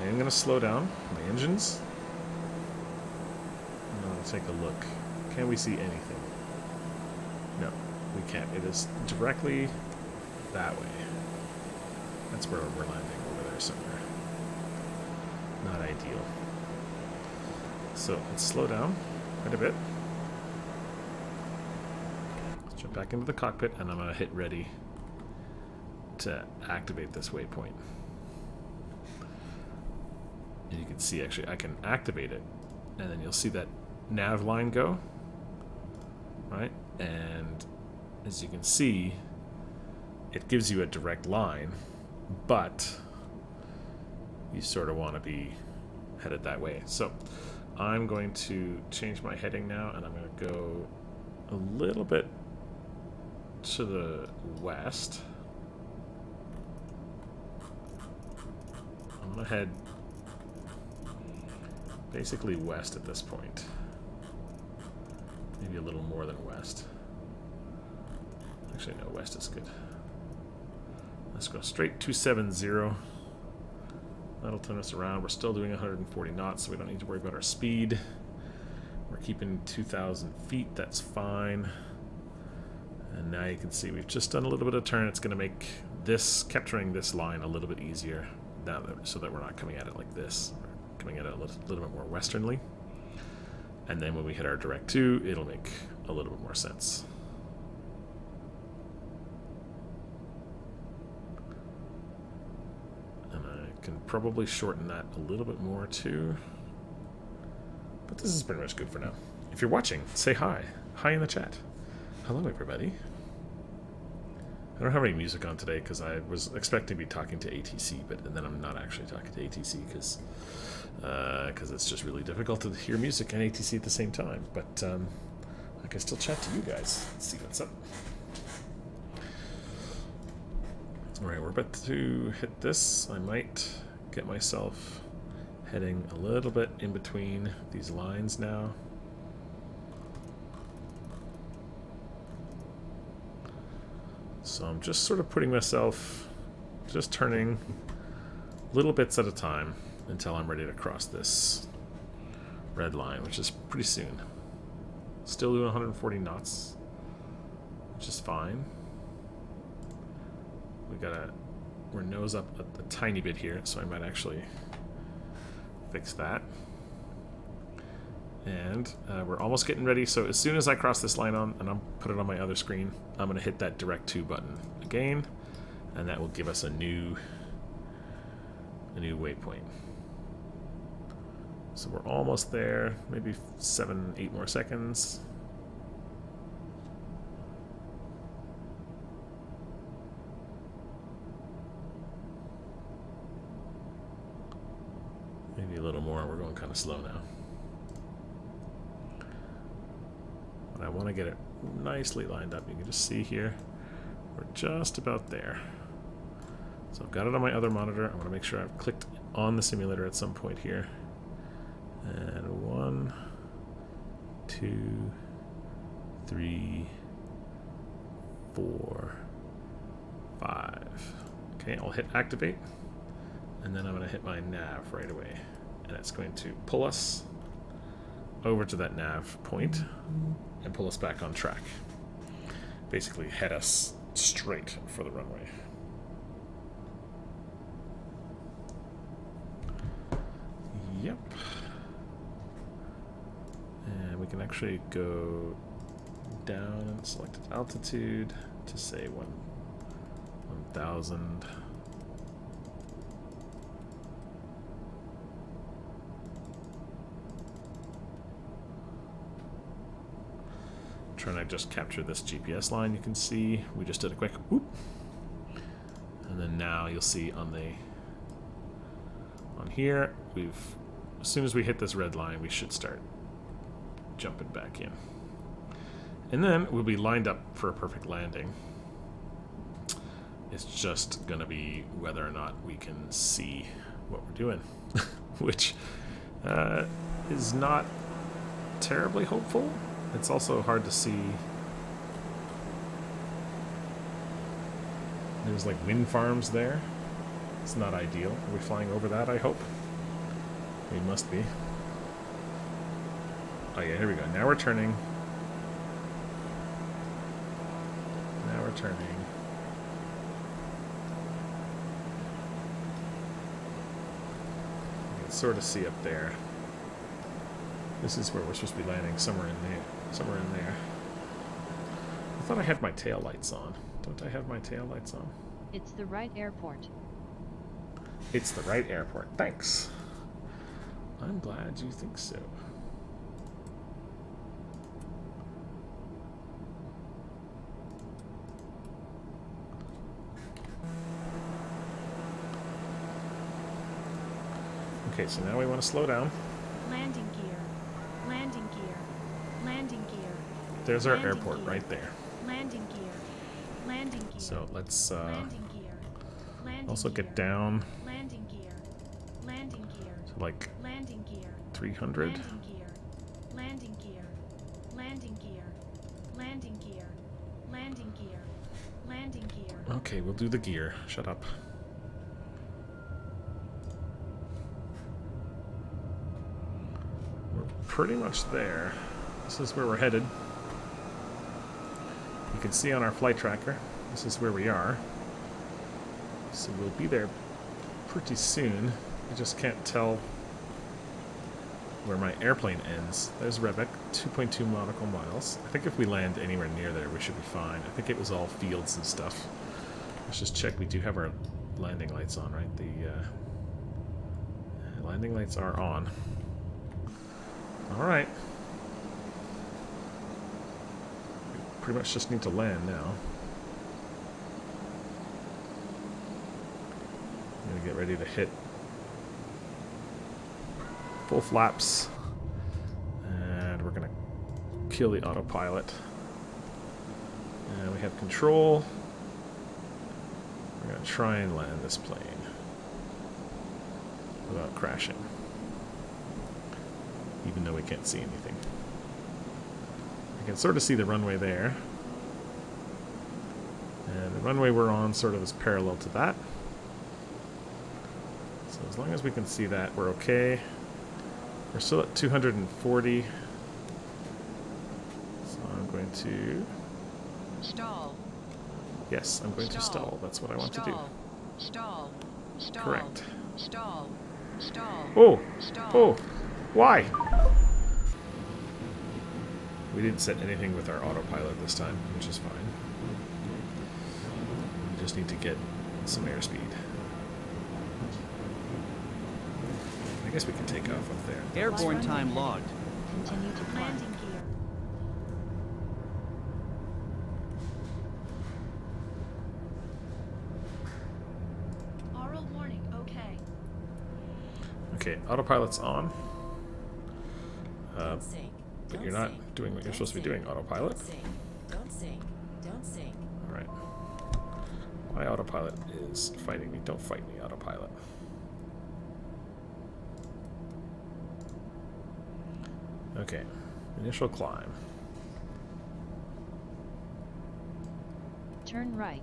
I'm going to slow down my engines. And I'm going to take a look. Can we see anything? No, we can't. It is directly that way. That's where we're landing, over there somewhere. Not ideal. So let's slow down quite a bit. Let's jump back into the cockpit, and I'm going to hit ready to activate this waypoint. And you can see, actually, I can activate it, and then you'll see that nav line go. Right, and as you can see, it gives you a direct line, but you sort of want to be headed that way. So I'm going to change my heading now, and I'm going to go a little bit to the west. I'm going to head basically west at this point. Maybe a little more than west. Actually, no, west is good. Let's go straight 270. That'll turn us around. We're still doing 140 knots, so we don't need to worry about our speed. We're keeping 2,000 feet. That's fine. And now you can see we've just done a little bit of turn. It's going to make this, capturing this line a little bit easier now so that we're not coming at it like this. We're coming at it a little bit more westernly. And then when we hit our direct 2, it'll make a little bit more sense. And I can probably shorten that a little bit more too. But this is pretty much good for now. If you're watching, say hi. Hi in the chat. Hello, everybody. I don't have any music on today because I was expecting to be talking to ATC, and then I'm not actually talking to ATC because it's just really difficult to hear music and ATC at the same time. But I can still chat to you guys. Let's see what's up. Alright, we're about to hit this. I might get myself heading a little bit in between these lines now. So I'm just sort of putting myself, just turning little bits at a time until I'm ready to cross this red line, which is pretty soon. Still doing 140 knots, which is fine. We gotta we're nose up a tiny bit here, so I might actually fix that. And we're almost getting ready, so as soon as I cross this line on, and I'll put it on my other screen, I'm going to hit that direct to button again, and that will give us a new waypoint. So we're almost there, maybe 7-8 more seconds. Maybe a little more, we're going kind of slow now. But I want to get it nicely lined up. You can just see here, we're just about there. So I've got it on my other monitor. I want to make sure I've clicked on the simulator at some point here. And 1, 2, 3, 4, 5. Okay, I'll hit activate. And then I'm going to hit my nav right away. And it's going to pull us over to that nav point and pull us back on track. Basically head us straight for the runway. Yep. And we can actually go down and select altitude to say 1,000. Trying to just capture this GPS line. You can see we just did a quick whoop, and then now you'll see on here as soon as we hit this red line, we should start jumping back in, and then we'll be lined up for a perfect landing. It's just gonna be whether or not we can see what we're doing, which is not terribly hopeful. It's also hard to see. There's like wind farms there. It's not ideal. Are we flying over that, I hope? We must be. Oh yeah, here we go. Now we're turning. Now we're turning. You can sort of see up there. This is where we're supposed to be landing, somewhere in there. Somewhere in there. I thought I had my tail lights on. Don't I have my tail lights on? It's the right airport. It's the right airport. Thanks. I'm glad you think so. Okay, so now we want to slow down. Landing gear. Landing gear. Landing gear. There's our Landing airport gear. right there. Landing gear. Landing gear. So let's Landing gear. Landing also gear. get down Landing gear. Landing gear. to like Landing gear. 300. Landing gear. Landing gear. Landing gear. Landing gear. Landing gear. Landing gear. Okay, we'll do the gear. Shut up. We're pretty much there. This is where we're headed. You can see on our flight tracker, this is where we are. So we'll be there pretty soon. I just can't tell where my airplane ends. There's Rebek, 2.2 nautical miles. I think if we land anywhere near there, we should be fine. I think it was all fields and stuff. Let's just check. We do have our landing lights on, right? The landing lights are on. All right. We pretty much just need to land now. I'm gonna get ready to hit full flaps, and we're gonna kill the autopilot. And we have control. We're gonna try and land this plane without crashing, even though we can't see anything. I can sort of see the runway there, and the runway we're on sort of is parallel to that. So as long as we can see that, we're okay. We're still at 240. So I'm going to... Stall. Yes, I'm going to stall. That's what I want to do. Stall. Stall. Correct. Stall. Stall. Oh! Stall. Oh! Why? We didn't set anything with our autopilot this time, which is fine. We just need to get some airspeed. I guess we can take off up there. Airborne time logged. Continue to climb. Landing gear. Aural warning, okay. Okay, autopilot's on. Don't sink. But Don't you're not sink. doing what you're Don't supposed to be sink. doing, autopilot. Don't sink. Don't sink. Don't sink. Alright. My autopilot is fighting me. Don't fight me, autopilot. Okay. Initial climb. Turn right,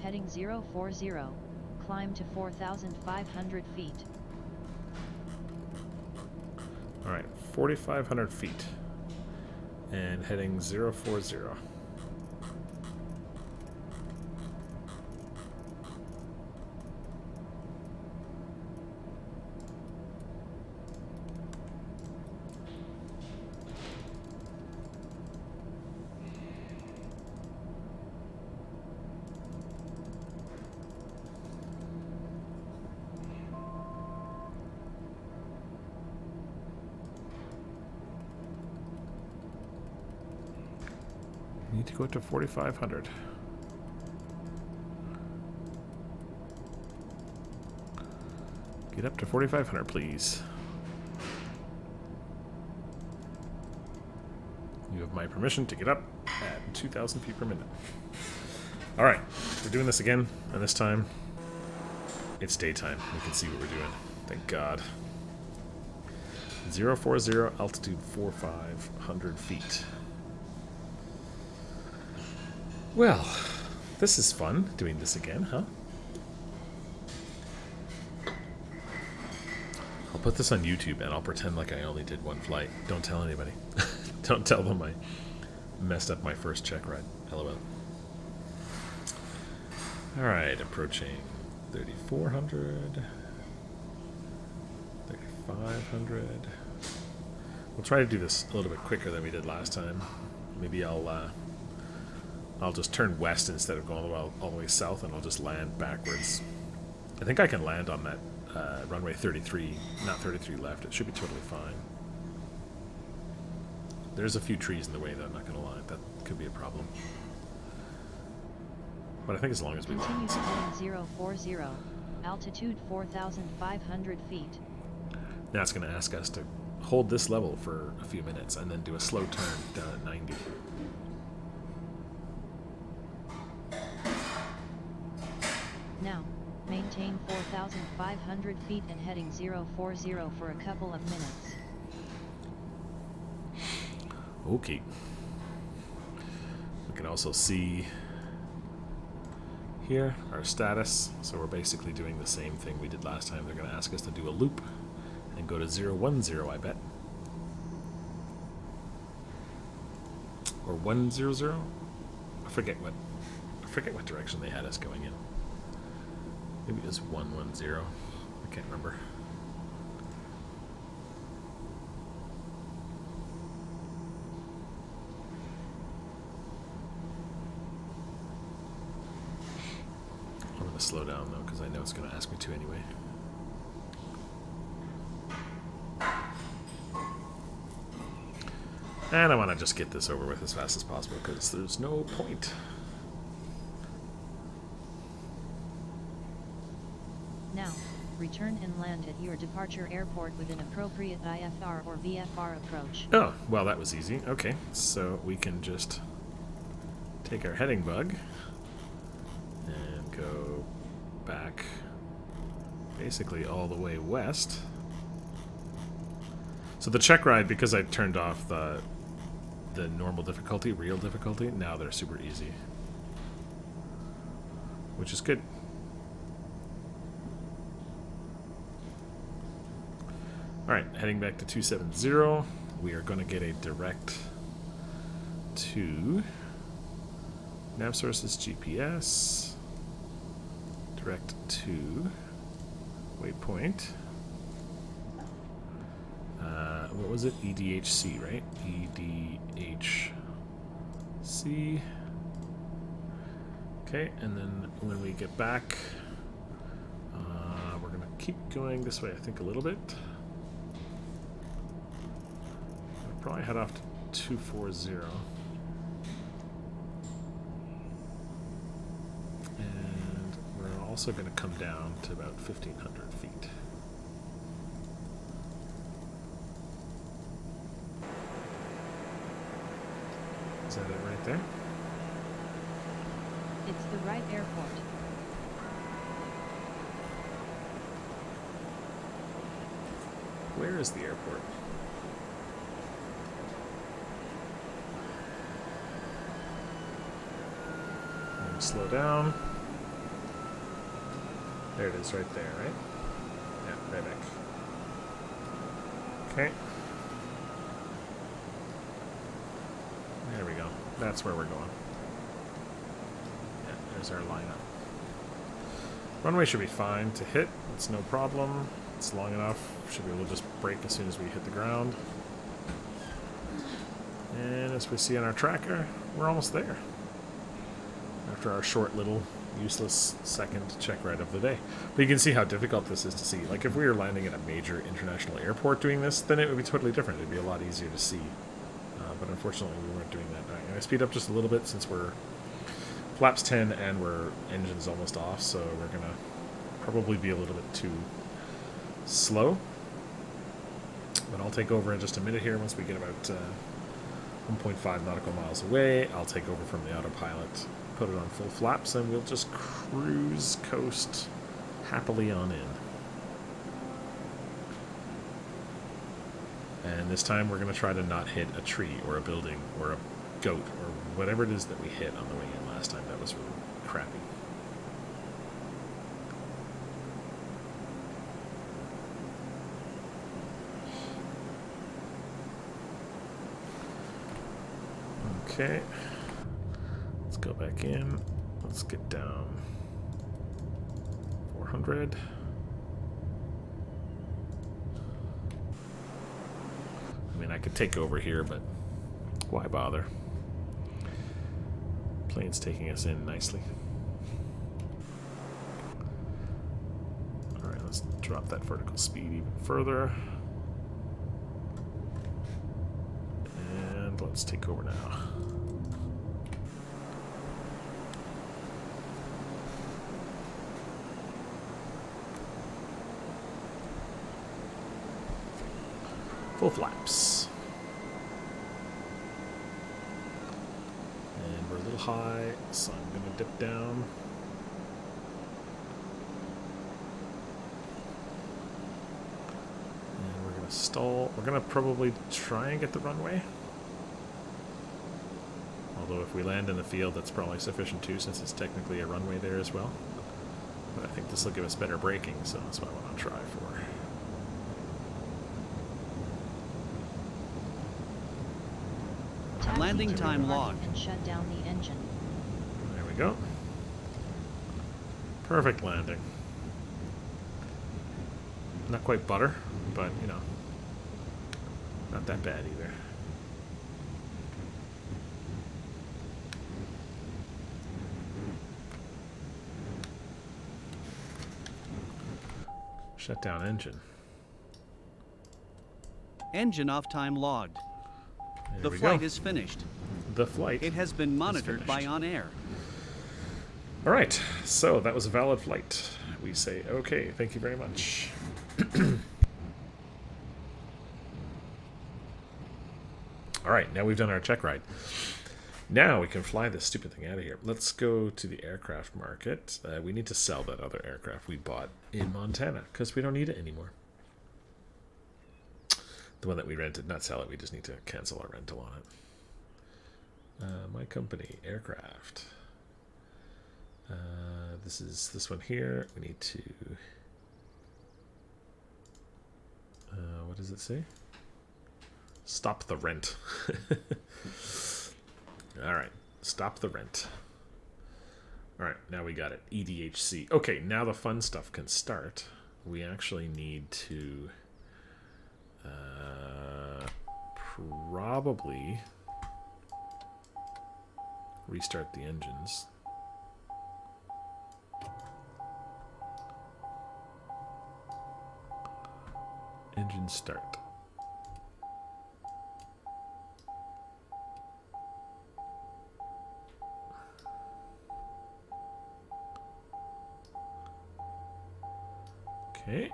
heading 040. Climb to 4,500 feet. Alright, 4,500 feet. And heading 040. Need to go to 4,500. Get up to 4,500, please. You have my permission to get up at 2,000 feet per minute. Alright, we're doing this again, and this time it's daytime. We can see what we're doing. Thank God. 040, altitude 4,500 feet. Well, this is fun, doing this again, huh? I'll put this on YouTube and I'll pretend like I only did one flight. Don't tell anybody. Don't tell them I messed up my first check ride. LOL. Alright, approaching 3,400. 3,500. We'll try to do this a little bit quicker than we did last time. Maybe I'll just turn west instead of going all the way south, and I'll just land backwards. I think I can land on that runway 33, not 33 left. It should be totally fine. There's a few trees in the way, though, I'm not going to lie. That could be a problem. But I think as long as we Continue land. to heading 040. Altitude 4,500 feet. Now it's going to ask us to hold this level for a few minutes and then do a slow turn down at 90. Now, maintain 4,500 feet and heading 040 for a couple of minutes. Okay. We can also see here our status. So we're basically doing the same thing we did last time. They're going to ask us to do a loop and go to 010, I bet. Or 100? I forget what direction they had us going in. Maybe it was 110. I can't remember. I'm going to slow down, though, because I know it's going to ask me to anyway. And I want to just get this over with as fast as possible, because there's no point. Now, return and land at your departure airport with an appropriate IFR or VFR approach. Oh, well, that was easy. Okay, so we can just take our heading bug and go back basically all the way west. So the check ride, because I turned off the normal difficulty, real difficulty, now they're super easy, which is good. Alright, heading back to 270. We are going to get a direct to nav sources GPS. Direct to waypoint. What was it? EDHC, right? EDHC. Okay, and then when we get back, we're going to keep going this way, I think, a little bit. We'll probably head off to 240. And we're also going to come down to about 1,500 feet. Is that it right there? It's the right airport. Where is the airport? And slow down. There it is right there, right? Yeah, right back. Okay. There we go. That's where we're going. Yeah, there's our lineup. Runway should be fine to hit. It's no problem. It's long enough. Should be able to just brake as soon as we hit the ground. And as we see on our tracker, we're almost there. After our short little useless second check ride of the day. But you can see how difficult this is to see. Like if we were landing at a major international airport doing this, then it would be totally different. It'd be a lot easier to see. But unfortunately we weren't doing that. I'm going to speed up just a little bit since we're flaps 10 and we're engine's almost off, so we're going to probably be a little bit too slow. But I'll take over in just a minute here once we get about 1.5 nautical miles away. I'll take over from the autopilot, put it on full flaps, and we'll just cruise coast happily on in. And this time we're going to try to not hit a tree or a building or a goat or whatever it is that we hit on the way in last time. That was really crappy. Okay. Let's go back in. Let's get down 400. I mean, I could take over here, but why bother? Plane's taking us in nicely. Alright, let's drop that vertical speed even further. And let's take over now. Full flaps. And we're a little high, so I'm going to dip down. And we're going to stall. We're going to probably try and get the runway. Although if we land in the field, that's probably sufficient too, since it's technically a runway there as well. But I think this will give us better braking, so that's what I want to try for. Landing time logged. And shut down the engine. There we go. Perfect landing. Not quite butter, but you know, not that bad either. Shut down engine. Engine off time logged. There The we flight go. is finished. The flight. It has been monitored finished. by On Air. All right, so that was a valid flight. We say, okay, thank you very much. All right, now we've done our check ride. Now we can fly this stupid thing out of here. Let's go to the aircraft market. We need to sell that other aircraft we bought in Montana because we don't need it anymore. The one that we rented, not sell it, we just need to cancel our rental on it. My company, aircraft. This is this one here. We need to... what does it say? Stop the rent. Alright, stop the rent. Alright, now we got it. EDHC. Okay, now the fun stuff can start. We actually need to probably restart the engines. Engine start. Okay.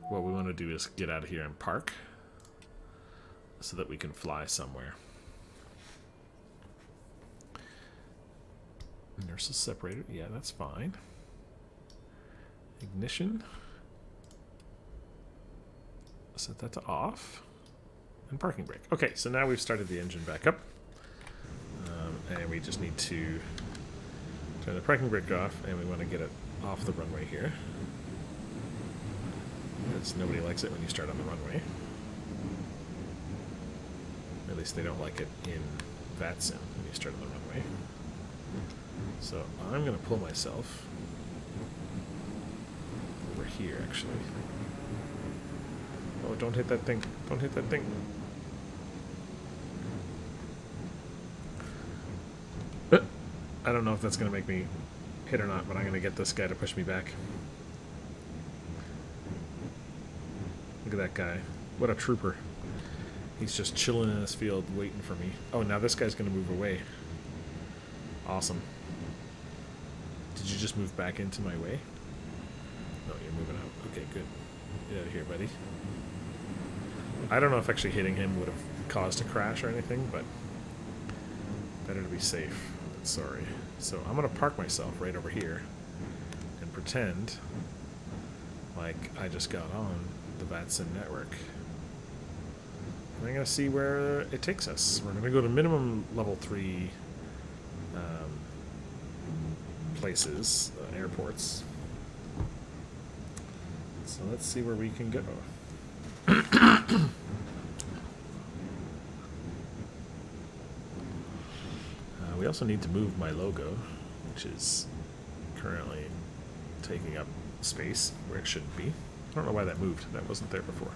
What we want to do is get out of here and park so that we can fly somewhere. Nurses separated. Yeah, that's fine. Ignition. Set that to off. And parking brake. Okay, so now we've started the engine back up. And we just need to turn the parking brake off, and we want to get it off the runway here. Because nobody likes it when you start on the runway. At least they don't like it in VATSIM when you start on the runway. So I'm going to pull myself over here, actually. Oh, don't hit that thing. Don't hit that thing. I don't know if that's going to make me hit or not, but I'm going to get this guy to push me back. Look at that guy. What a trooper. He's just chilling in his field waiting for me. Oh, now this guy's going to move away. Awesome. Did you just move back into my way? No, you're moving out. Okay, good. Get out of here, buddy. I don't know if actually hitting him would have caused a crash or anything, but better to be safe. Sorry. So I'm going to park myself right over here and pretend like I just got on the VATSIM network. And I'm going to see where it takes us. We're going to go to minimum level 3 places, airports. So let's see where we can go. We also need to move my logo, which is currently taking up space where it shouldn't be. I don't know why that moved. That wasn't there before.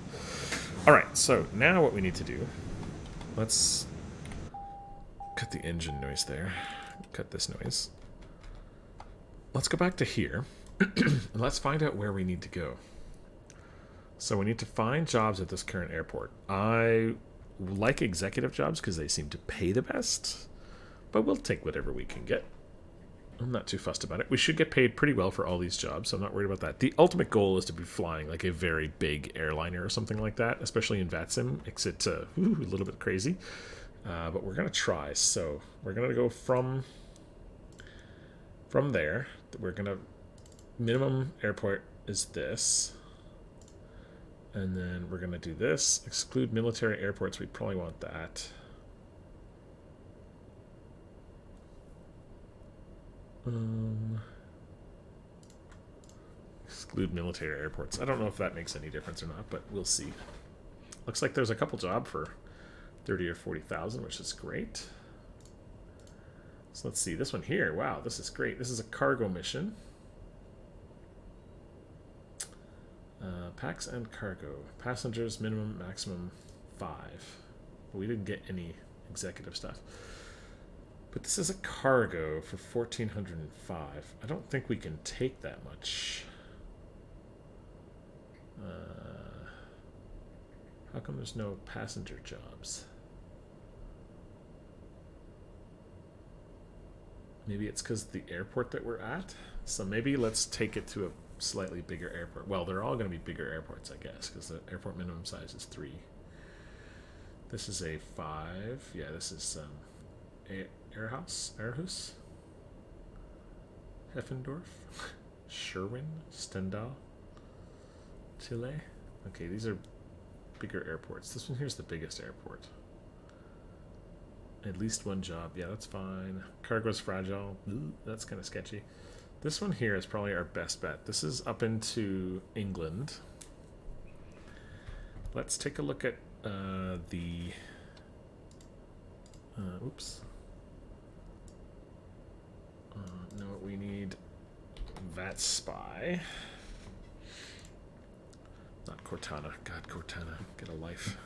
Alright, so now what we need to do, let's cut the engine noise there. Cut this noise. Let's go back to here, and let's find out where we need to go. So we need to find jobs at this current airport. I like executive jobs because they seem to pay the best. But we'll take whatever we can get. I'm not too fussed about it. We should get paid pretty well for all these jobs, so I'm not worried about that. The ultimate goal is to be flying like a very big airliner or something like that, especially in VATSIM. It's a little bit crazy. But we're going to try. So we're going to go from there. We're going to... Minimum airport is this. And then we're going to do this. Exclude military airports. We probably want that. Exclude military airports. I don't know if that makes any difference or not, but we'll see. Looks like there's a couple job for 30 or 40,000, which is great. So let's see this one here. Wow, this is great. This is a cargo mission. Packs and cargo. Passengers minimum, maximum 5. But we didn't get any executive stuff. But this is a cargo for 1,405. I don't think we can take that much. How come there's no passenger jobs? Maybe it's because of the airport that we're at? So maybe let's take it to a slightly bigger airport. Well, they're all going to be bigger airports, I guess, because the airport minimum size is 3. This is a 5. Yeah, this is... Airhus, Heffendorf, Sherwin, Stendal, Chile. Okay, these are bigger airports. This one here's the biggest airport. At least one job. Yeah, that's fine. Cargo's fragile. Ooh, that's kind of sketchy. This one here is probably our best bet. This is up into England. Let's take a look at the oops. No, we need VAT Spy. Not Cortana. God, Cortana, get a life.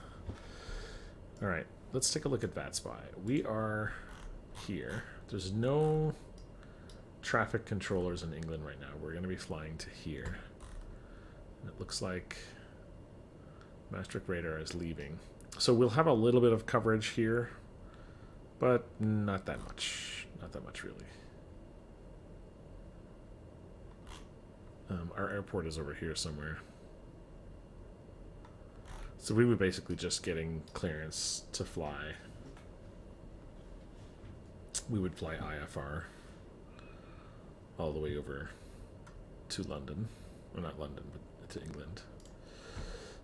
All right, let's take a look at VAT Spy. We are here. There's no traffic controllers in England right now. We're going to be flying to here. And it looks like Maastricht radar is leaving. So we'll have a little bit of coverage here, but not that much. Not that much, really. Our airport is over here somewhere. So we were basically just getting clearance to fly. We would fly IFR all the way over to London. Well, not London, but to England.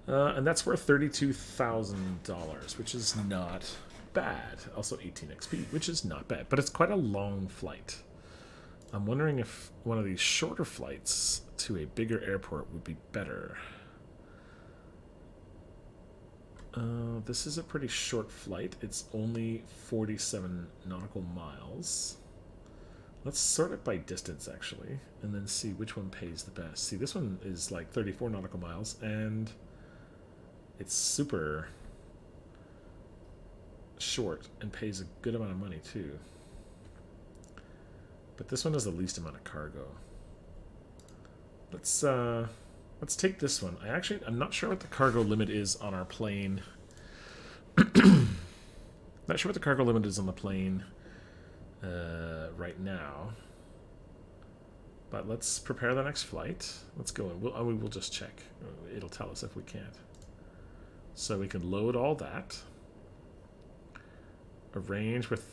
And that's worth $32,000, which is not bad. Also 18 XP, which is not bad. But it's quite a long flight. I'm wondering if one of these shorter flights to a bigger airport would be better. This is a pretty short flight. It's only 47 nautical miles. Let's sort it by distance, actually, and then see which one pays the best. See, this one is like 34 nautical miles, and it's super short and pays a good amount of money, too. But this one has the least amount of cargo. Let's take this one. I'm not sure what the cargo limit is on our plane. Not sure what the cargo limit is on the plane right now. But let's prepare the next flight. Let's go in. We'll just check. It'll tell us if we can't. So we can load all that. Range with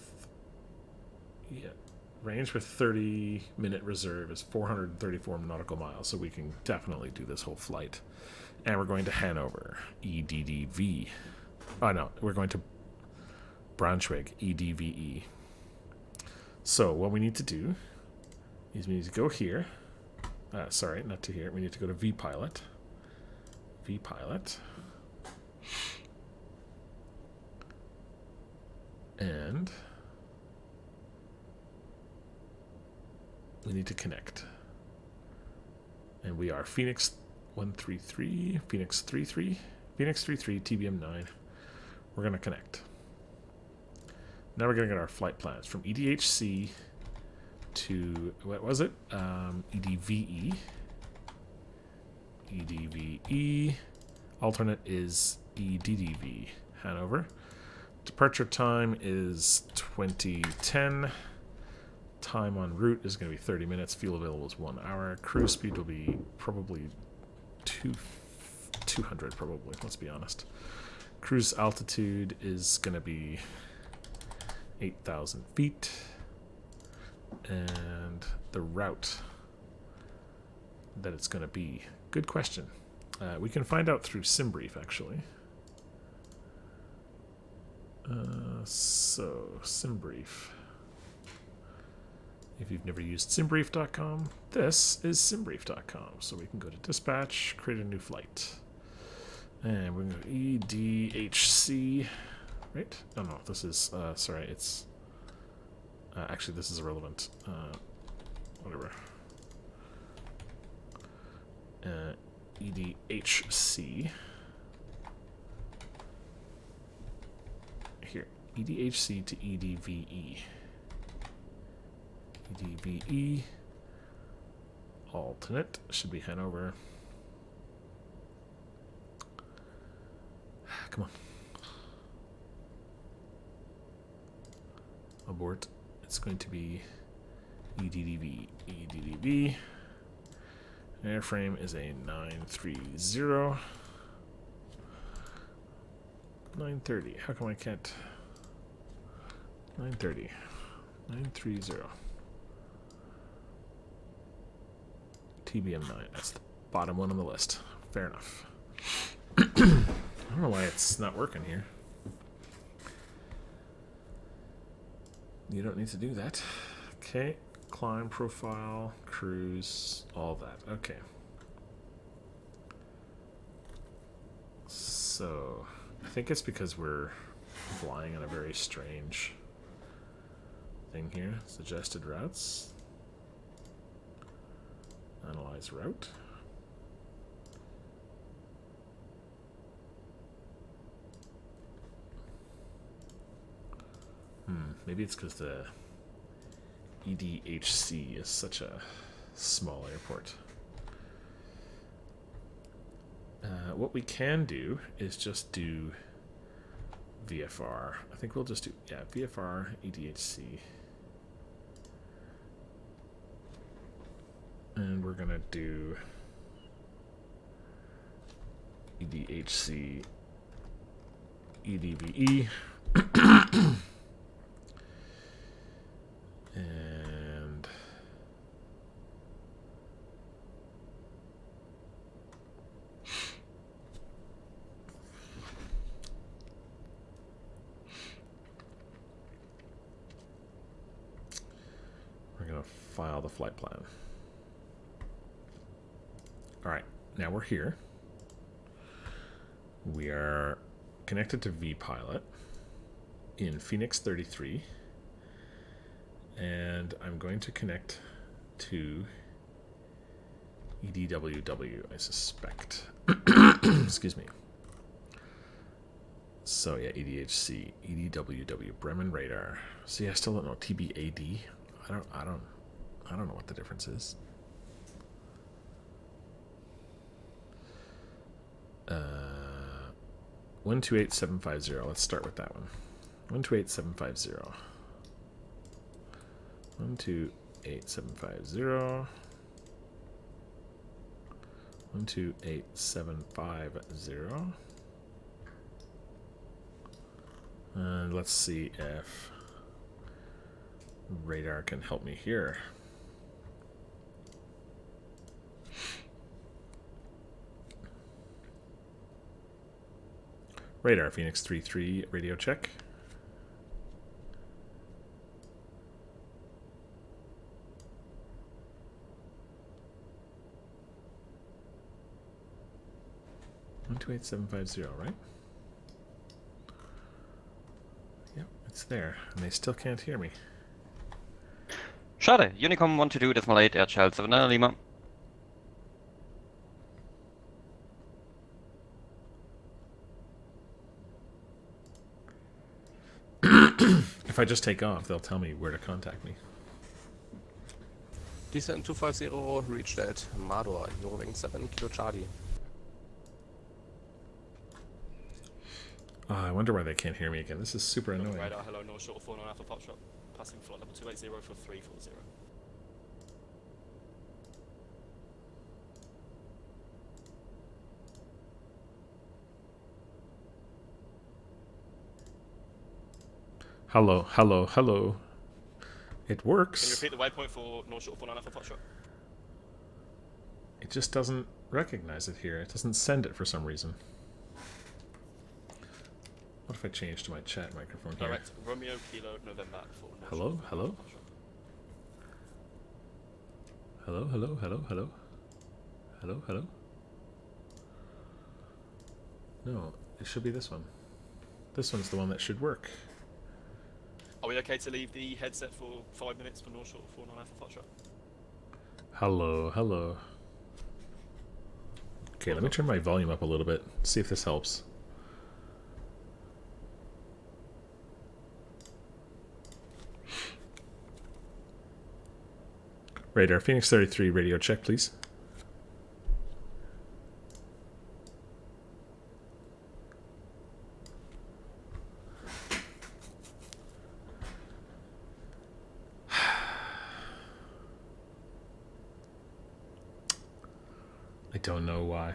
30-minute reserve is 434 nautical miles, so we can definitely do this whole flight. And we're going to Hanover, EDDV. Oh no, we're going to Braunschweig, EDVE. So what we need to do is we need to go here. Sorry, not to here. We need to go to VPilot. VPilot. And we need to connect. And we are Phoenix 133, Phoenix 33, Phoenix 33, TBM9. We're going to connect. Now we're going to get our flight plans from EDHC to, what was it? EDVE. EDVE. Alternate is EDDV, Hanover. Departure time is 2010. Time en route is going to be 30 minutes. Fuel available is 1 hour. Cruise speed will be probably 200, probably. Let's be honest. Cruise altitude is going to be 8,000 feet. And the route that it's going to be. Good question. We can find out through SimBrief, actually. So, SimBrief. If you've never used simbrief.com, this is simbrief.com. So we can go to dispatch, create a new flight. And we're going to go EDHC, right? Oh no, this is, sorry, it's, actually this is irrelevant. Whatever. EDHC. Here, EDHC to EDVE. EDVE. Alternate should be Hanover. Come on. Abort. It's going to be EDDV. EDDV. Airframe is a 930. 930. How come I can't? 930. 930. TBM9. That's the bottom one on the list. Fair enough. I don't know why it's not working here. You don't need to do that. Okay. Climb profile, cruise, all that. Okay. So, I think it's because we're flying on a very strange thing here. Suggested routes. Analyze route. Maybe it's because the EDHC is such a small airport. What we can do is just do VFR. I think we'll just do, VFR, EDHC. And we're going to do EDHC, EDVE. And we're going to file the flight plan. All right, now we're here. We are connected to vPilot in Phoenix 33. And I'm going to connect to EDWW, I suspect. Excuse me. So yeah, EDHC, EDWW, Bremen radar. See, I still don't know TBAD. I don't know what the difference is. 128750. Let's start with that one. 128750. 128750. 128750. And let's see if radar can help me here. Radar, Phoenix 33, radio check. One two eight seven five zero, right? Yep, it's there, and they still can't hear me. Schade. Unicom 122.8, Air Child 7 Lima. If I just take off, they'll tell me where to contact me. Descent 250, reached at Mador, Eurowing 7, Kilo Charlie. Oh, I wonder why they can't hear me again. This is super annoying. Radar, hello, North Short 49 Alpha Foxtrot, passing flight level 280 for 340. Hello, hello, hello. It works. Can you repeat the waypoint for North Short 49 Alpha Foxtrot? It just doesn't recognize it here. It doesn't send it for some reason. What if I change to my chat microphone here? Direct Romeo Kilo November for North Hello, hello? Hello, hello, hello, hello? Hello, hello? No, it should be this one. This one's the one that should work. Are we okay to leave the headset for 5 minutes for North Short 49 Alpha Foxtrot? Hello, hello. Okay, let me turn my volume up a little bit, see if this helps. Radar, Phoenix 33, radio check, please. I don't know why.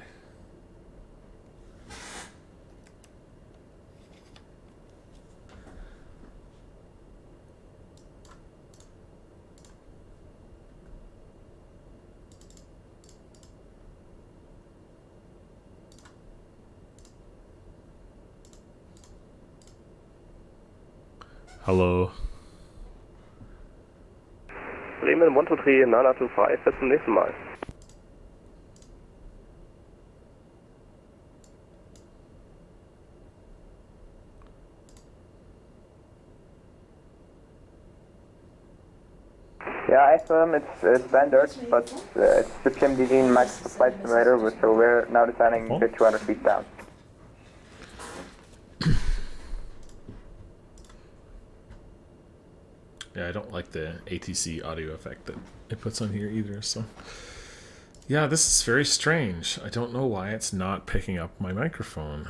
Hello. Bremen 123, Nana 25, bis zum nächsten Mal. it's standard, but it's the PMDD Max Flight Simulator, so we're now designing to 200 feet down. Yeah, I don't like the ATC audio effect that it puts on here either, so... Yeah, this is very strange. I don't know why it's not picking up my microphone.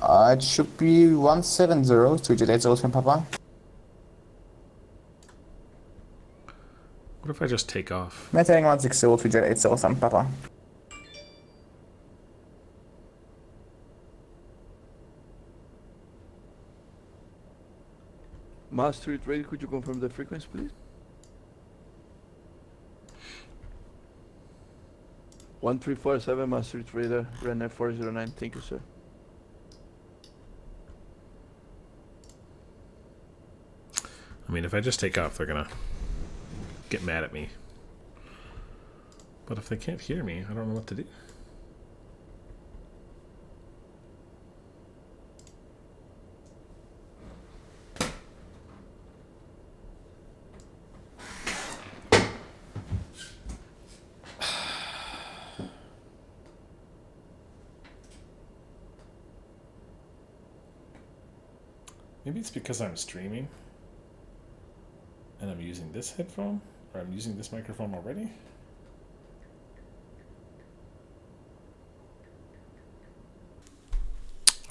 It should be 170 to Jet 80 Papa. What if I just take off? Maintaining 160 to Jet 80 Papa. Master Street Radio, could you confirm the frequency, please? 1347 Master Street Radar, Renner 409, thank you, sir. I mean, if I just take off, they're gonna get mad at me. But if they can't hear me, I don't know what to do. Maybe it's because I'm streaming and I'm using this headphone, or I'm using this microphone already.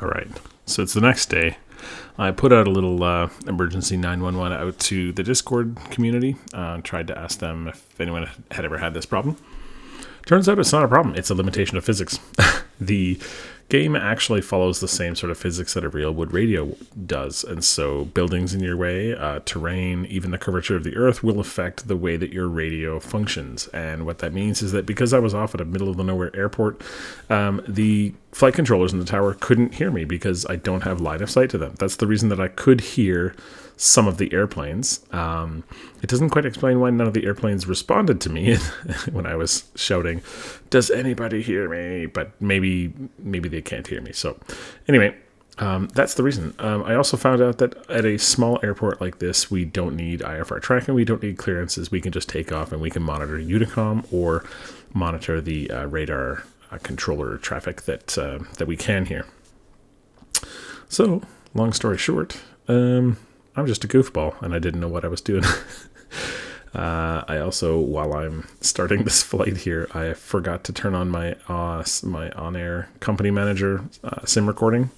All right, so it's the next day. I put out a little emergency 911 out to the Discord community. Tried to ask them if anyone had ever had this problem. Turns out it's not a problem. It's a limitation of physics. The game actually follows the same sort of physics that a real wood radio does. And so buildings in your way, terrain, even the curvature of the earth will affect the way that your radio functions. And what that means is that because I was off at a middle of the nowhere airport, the flight controllers in the tower couldn't hear me because I don't have line of sight to them. That's the reason that I could hear some of the airplanes. It doesn't quite explain why none of the airplanes responded to me when I was shouting, "Does anybody hear me?" But maybe they can't hear me. So anyway, that's the reason. I also found out that at a small airport like this, we don't need IFR tracking. We don't need clearances. We can just take off and we can monitor Unicom or monitor the radar controller traffic that we can hear. So long story short, I'm just a goofball, and I didn't know what I was doing. I also, while I'm starting this flight here, I forgot to turn on my on-air company manager sim recording,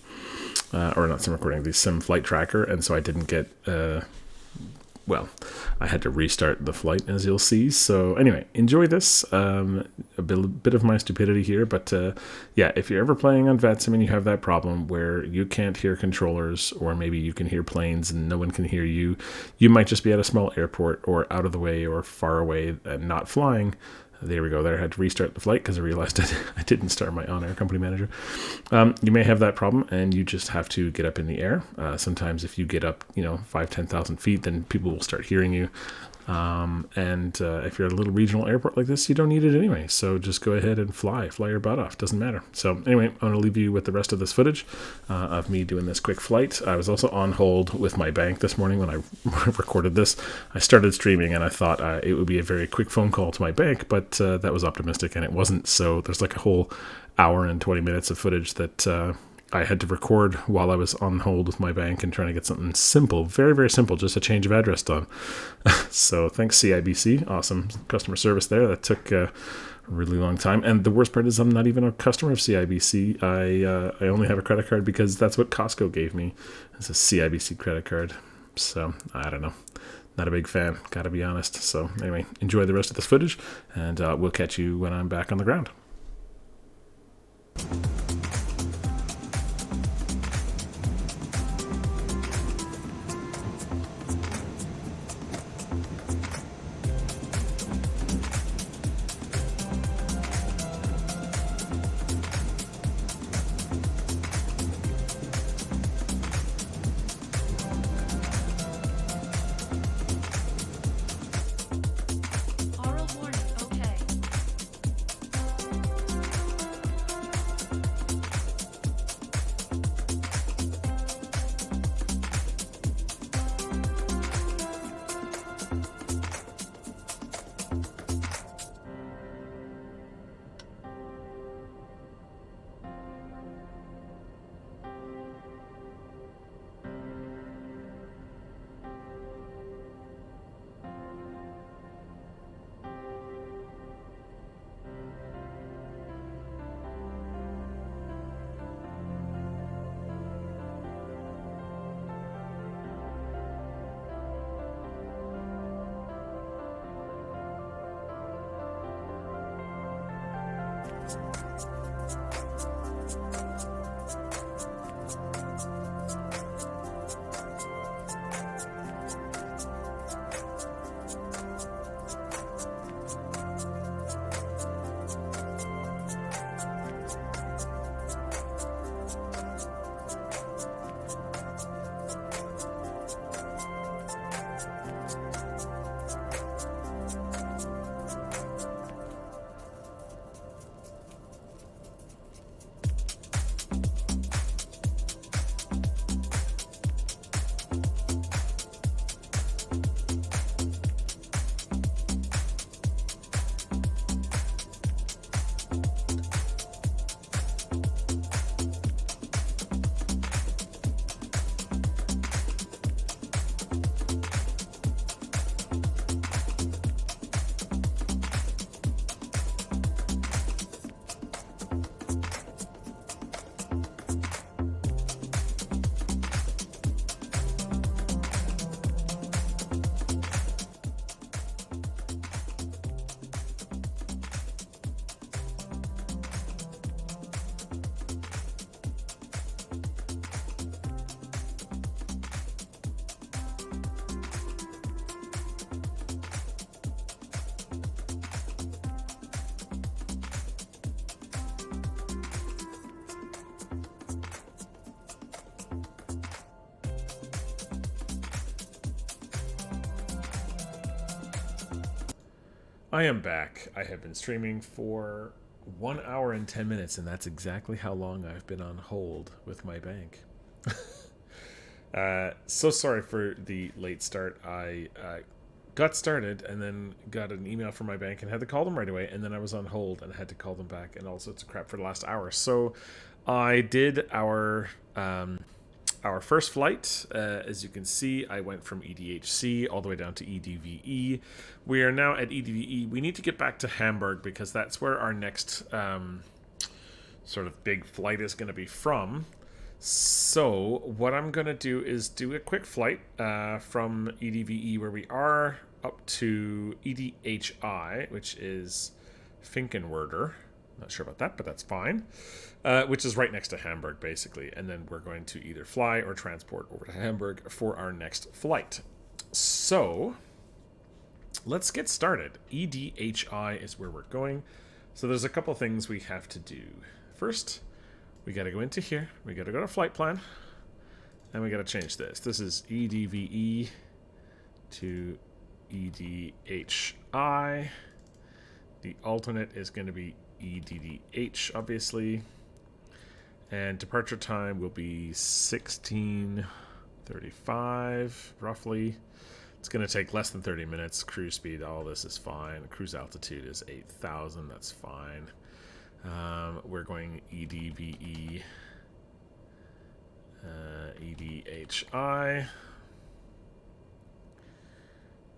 or not sim recording, the sim flight tracker, and so I didn't get, I had to restart the flight, as you'll see. So anyway, enjoy this. A bit of my stupidity here, but yeah, if you're ever playing on VATSIM and you have that problem where you can't hear controllers, or maybe you can hear planes and no one can hear you, you might just be at a small airport or out of the way or far away and not flying. There we go. There, I had to restart the flight because I realized I didn't start my on-air company manager. You may have that problem, and you just have to get up in the air. Sometimes if you get up, 5,000-10,000 feet, then people will start hearing you. If you're at a little regional airport like this, you don't need it anyway. So just go ahead and fly your butt off. Doesn't matter. So anyway, I'm going to leave you with the rest of this footage of me doing this quick flight. I was also on hold with my bank this morning when I recorded this. I started streaming and I thought it would be a very quick phone call to my bank, but that was optimistic and it wasn't. So there's like a whole hour and 20 minutes of footage that I had to record while I was on hold with my bank and trying to get something simple, very, very simple, just a change of address done. So thanks CIBC, awesome customer service there. That took a really long time. And the worst part is I'm not even a customer of CIBC. I only have a credit card because that's what Costco gave me. It's a CIBC credit card. So I don't know. Not a big fan, gotta be honest. So anyway, enjoy the rest of this footage and we'll catch you when I'm back on the ground. Oral warning, okay. I am back. I have been streaming for 1 hour and 10 minutes, and that's exactly how long I've been on hold with my bank. So sorry for the late start. I got started and then got an email from my bank and had to call them right away, and then I was on hold and had to call them back and all sorts of crap for the last hour. So I did our first flight. As you can see, I went from EDHC all the way down to EDVE. We are now at EDVE. We need to get back to Hamburg because that's where our next sort of big flight is going to be from. So what I'm going to do is do a quick flight from EDVE where we are up to EDHI, which is Finkenwerder. Not sure about that, but that's fine. Which is right next to Hamburg, basically. And then we're going to either fly or transport over to Hamburg for our next flight. So let's get started. EDHI is where we're going. So there's a couple things we have to do. First, we got to go into here. We got to go to flight plan. And we got to change this. This is EDVE to EDHI. The alternate is going to be EDDH, obviously. And departure time will be 16:35, roughly. It's going to take less than 30 minutes. Cruise speed, all this is fine. Cruise altitude is 8,000, that's fine. We're going EDVE, EDHI.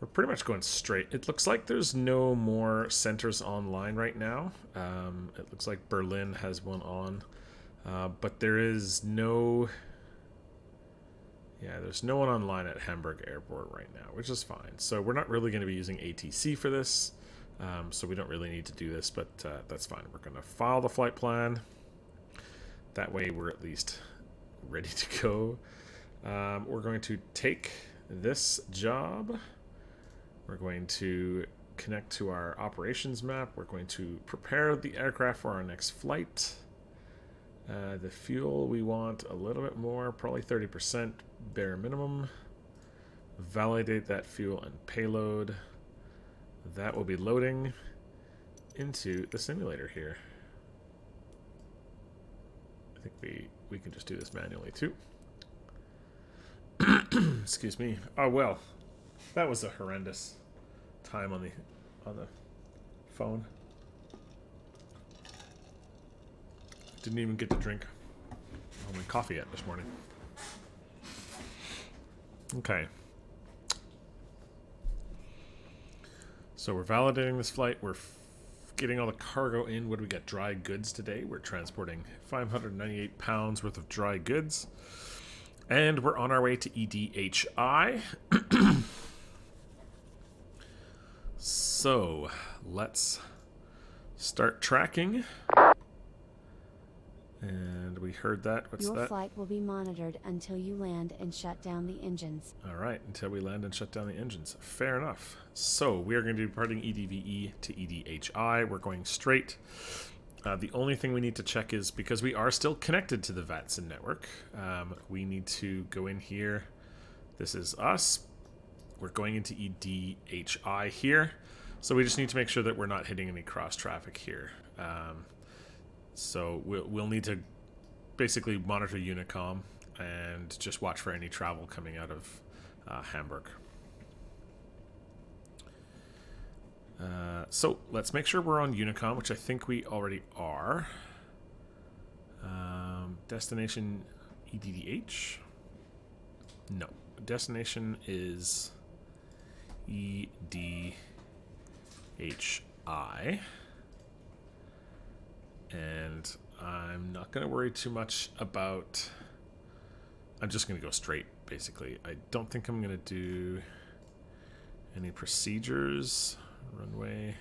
We're pretty much going straight. It looks like there's no more centers online right now. It looks like Berlin has one on. But there is no... Yeah, there's no one online at Hamburg Airport right now, which is fine. So we're not really going to be using ATC for this. So we don't really need to do this, but that's fine. We're going to file the flight plan. That way we're at least ready to go. We're going to take this job. We're going to connect to our operations map. We're going to prepare the aircraft for our next flight. The fuel, we want a little bit more, probably 30% bare minimum. Validate that fuel and payload. That will be loading into the simulator here. I think we can just do this manually too. Excuse me. Oh well, that was a horrendous time on the phone. Didn't even get to drink all my coffee yet this morning. Okay. So we're validating this flight. We're getting all the cargo in. What do we got? Dry goods today. We're transporting 598 pounds worth of dry goods. And we're on our way to EDHI. So let's Start tracking. And we heard that. What's Your that? flight will be monitored until you land and shut down the engines. All right, until we land and shut down the engines. Fair enough. So we are going to be departing EDVE to EDHI. We're going straight. The only thing we need to check is, because we are still connected to the VATSIM network, we need to go in here. This is us. We're going into EDHI here. So we just need to make sure that we're not hitting any cross traffic here. So we'll need to basically monitor Unicom and just watch for any travel coming out of Hamburg. So let's make sure we're on Unicom, which I think we already are. Destination EDDH? No. Destination is EDHI. And I'm not going to worry too much about... I'm just going to go straight, basically. I don't think I'm going to do any procedures. Runway.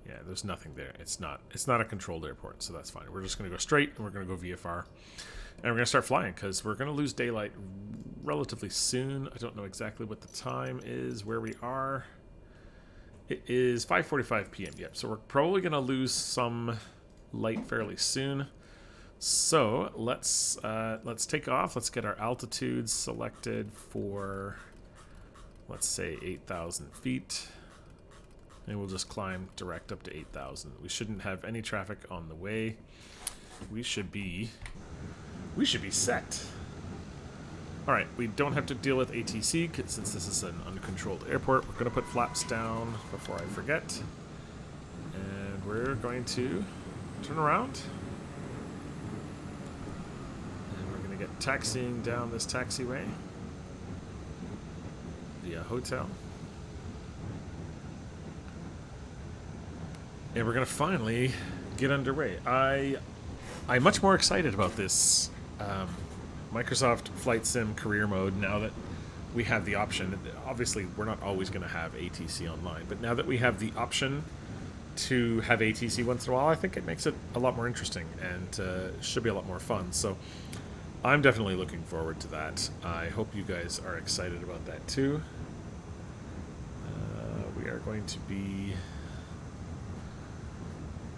Yeah, there's nothing there. It's not a controlled airport, so that's fine. We're just going to go straight, and we're going to go VFR. And we're going to start flying, because we're going to lose daylight relatively soon. I don't know exactly what the time is, where we are. It is 5:45 p.m. Yep, so we're probably going to lose some light fairly soon. So let's take off. Let's get our altitudes selected for, let's say, 8,000 feet. And we'll just climb direct up to 8,000. We shouldn't have any traffic on the way. We should be set. All right, we don't have to deal with ATC since this is an uncontrolled airport. We're going to put flaps down before I forget. And we're going to turn around. And we're going to get taxiing down this taxiway via hotel. And we're going to finally get underway. I'm much more excited about this Microsoft Flight Sim career mode now that we have the option. Obviously, we're not always going to have ATC online, but now that we have the option to have ATC once in a while, I think it makes it a lot more interesting and should be a lot more fun. So I'm definitely looking forward to that. I hope you guys are excited about that too. We are going to be,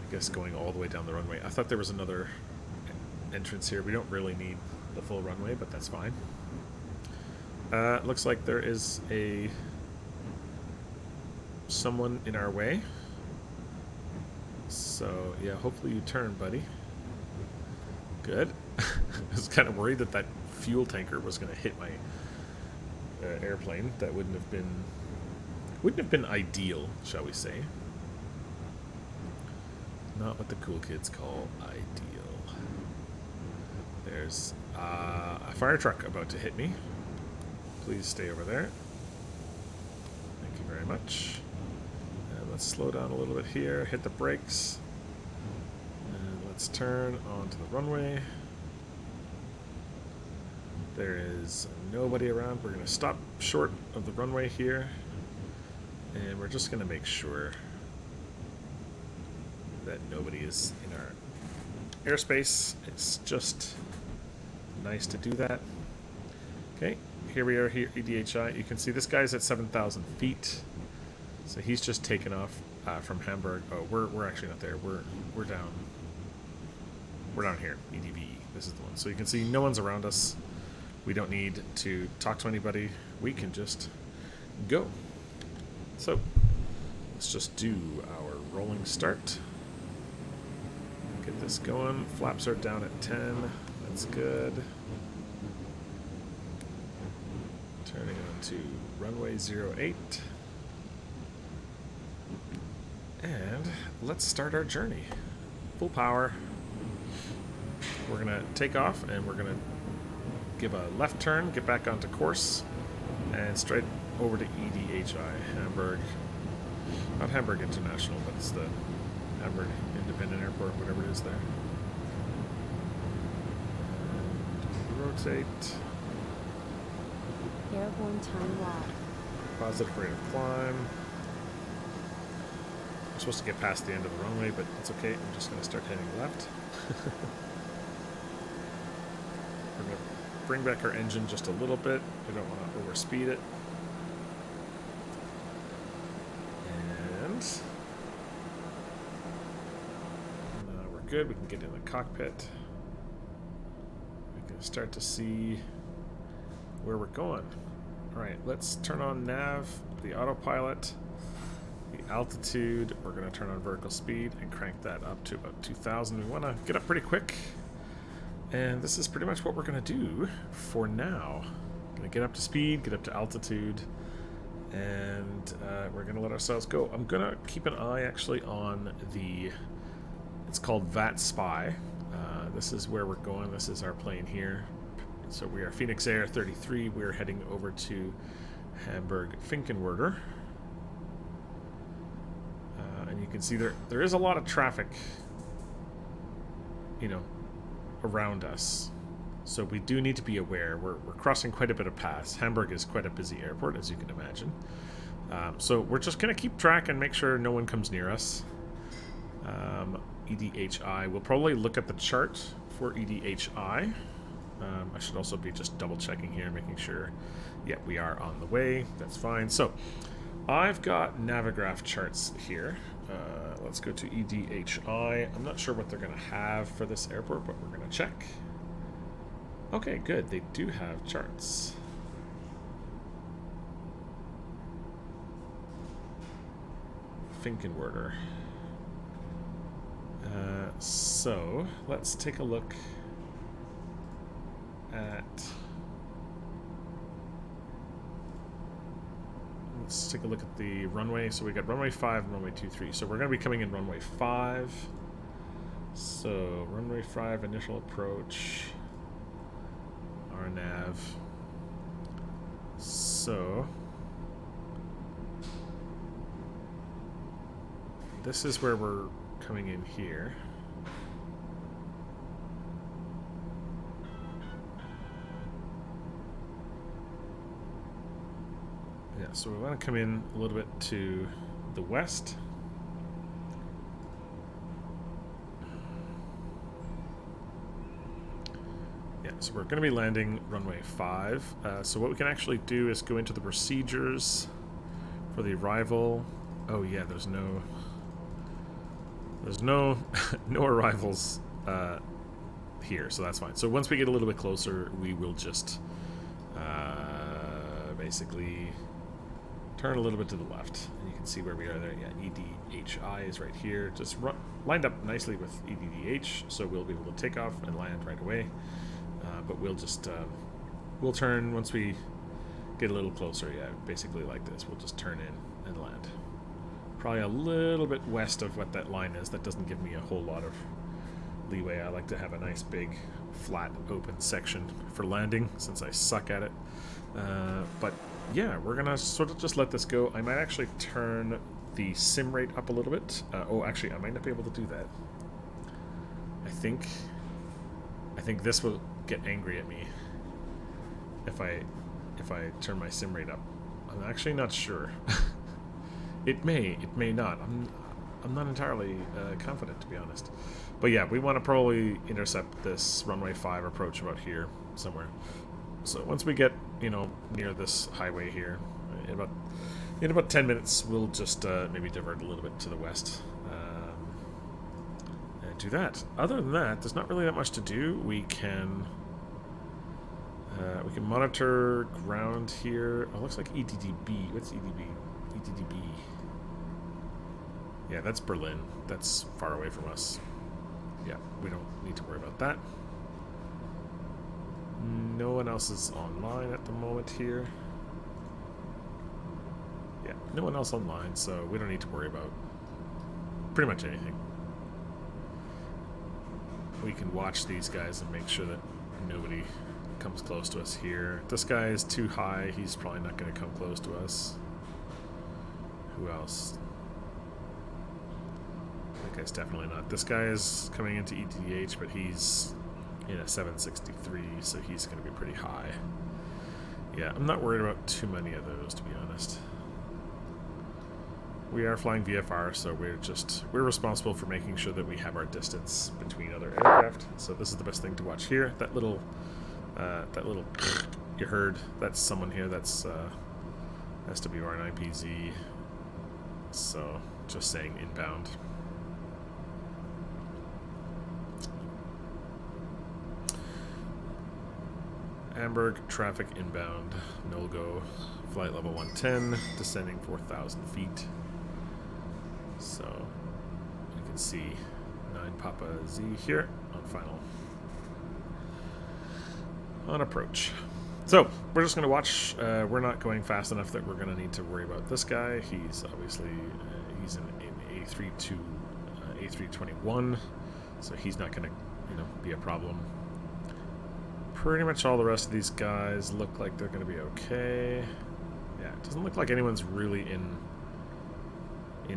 I guess, going all the way down the runway. I thought there was another entrance here. We don't really need the full runway, but that's fine. Looks like there is someone in our way. So yeah, hopefully you turn, buddy. Good. I was kind of worried that fuel tanker was going to hit my airplane. That wouldn't have been ideal, shall we say. Not what the cool kids call ideal. There's a fire truck about to hit me. Please stay over there. Thank you very much. And let's slow down a little bit here, hit the brakes. And let's turn onto the runway. There is nobody around. We're going to stop short of the runway here. And we're just going to make sure that nobody is in our airspace. It's just nice to do that. Okay, here we are here, EDHI. You can see this guy's at 7,000 feet. So he's just taken off from Hamburg. Oh, we're actually not there. We're down. We're down here, EDVE. This is the one. So you can see no one's around us. We don't need to talk to anybody. We can just go. So let's just do our rolling start. Get this going. Flaps are down at 10. That's good. Turning on to runway 08. And let's start our journey. Full power. We're going to take off and we're going to give a left turn, get back onto course, and straight over to EDHI, Hamburg. Not Hamburg International, but it's the Hamburg Independent Airport, whatever it is there. And rotate. Airborne time log. Positive rate of climb. supposed to get past the end of the runway, but it's okay. I'm just going to start heading left. We're going to bring back our engine just a little bit. We don't want to overspeed it. And we're good. We can get in the cockpit. We can start to see where we're going. Alright, let's turn on nav, the autopilot, the altitude. We're going to turn on vertical speed and crank that up to about 2,000. We want to get up pretty quick. And this is pretty much what we're going to do for now. Going to get up to speed, get up to altitude, and we're going to let ourselves go. I'm going to keep an eye actually on the, it's called VATSIM. This is where we're going. This is our plane here. So we are Phoenix Air 33. We're heading over to Hamburg-Finkenwerder. And you can see there is a lot of traffic, you know, around us. So we do need to be aware. We're crossing quite a bit of paths. Hamburg is quite a busy airport, as you can imagine. So we're just going to keep track and make sure no one comes near us. EDHI. We'll probably look at the chart for EDHI. I should also be just double checking here, making sure, yeah, we are on the way. That's fine. So I've got Navigraph charts here. Let's go to EDHI. I'm not sure what they're going to have for this airport, but we're going to check. Okay, good. They do have charts. Finkenwerder. So let's take a look at, let's take a look at the runway. So we got runway 5 and runway 23. So we're going to be coming in runway 5. So runway 5 initial approach, our nav. So this is where we're coming in here. Yeah, so we want to come in a little bit to the west. Yeah, so we're going to be landing runway 5. So what we can actually do is go into the procedures for the arrival. Oh yeah, there's no no arrivals here, so that's fine. So once we get a little bit closer, we will just basically turn a little bit to the left, and you can see where we are there. Yeah, EDHI is right here, just lined up nicely with EDDH, so we'll be able to take off and land right away. But we'll just we'll turn once we get a little closer. Yeah, basically like this. We'll just turn in and land. Probably a little bit west of what that line is. That doesn't give me a whole lot of leeway. I like to have a nice big flat open section for landing since I suck at it. But yeah, we're gonna sort of just let this go. I might actually turn the sim rate up a little bit. Oh, actually, I might not be able to do that. I think this will get angry at me if I turn my sim rate up. I'm actually not sure. It may not. I'm not entirely confident, to be honest. But yeah, we want to probably intercept this runway 5 approach about here somewhere. So once we get, you know, near this highway here, in about 10 minutes, we'll just maybe divert a little bit to the west and do that. Other than that, there's not really that much to do. We can monitor ground here. Oh, it looks like EDDB. What's EDB? EDDB. Yeah, that's Berlin. That's far away from us. Yeah, we don't need to worry about that. No one else is online at the moment here. Yeah, no one else online, so we don't need to worry about pretty much anything. We can watch these guys and make sure that nobody comes close to us here. This guy is too high. He's probably not going to come close to us. Who else? That guy's definitely not. This guy is coming into ETH, but he's in a 763, so he's going to be pretty high. Yeah, I'm not worried about too many of those, to be honest. We are flying VFR, so we're responsible for making sure that we have our distance between other aircraft. So this is the best thing to watch here. That little you heard, that's someone here. That's SWR9PZ. So just saying inbound. Hamburg traffic inbound, no go, flight level 110, descending 4,000 feet. So you can see 9 Papa Z here on final, on approach. So we're just going to watch. We're not going fast enough that we're going to need to worry about this guy. He's obviously he's in A321, so he's not going to be a problem. Pretty much all the rest of these guys look like they're going to be okay. Yeah, it doesn't look like anyone's really in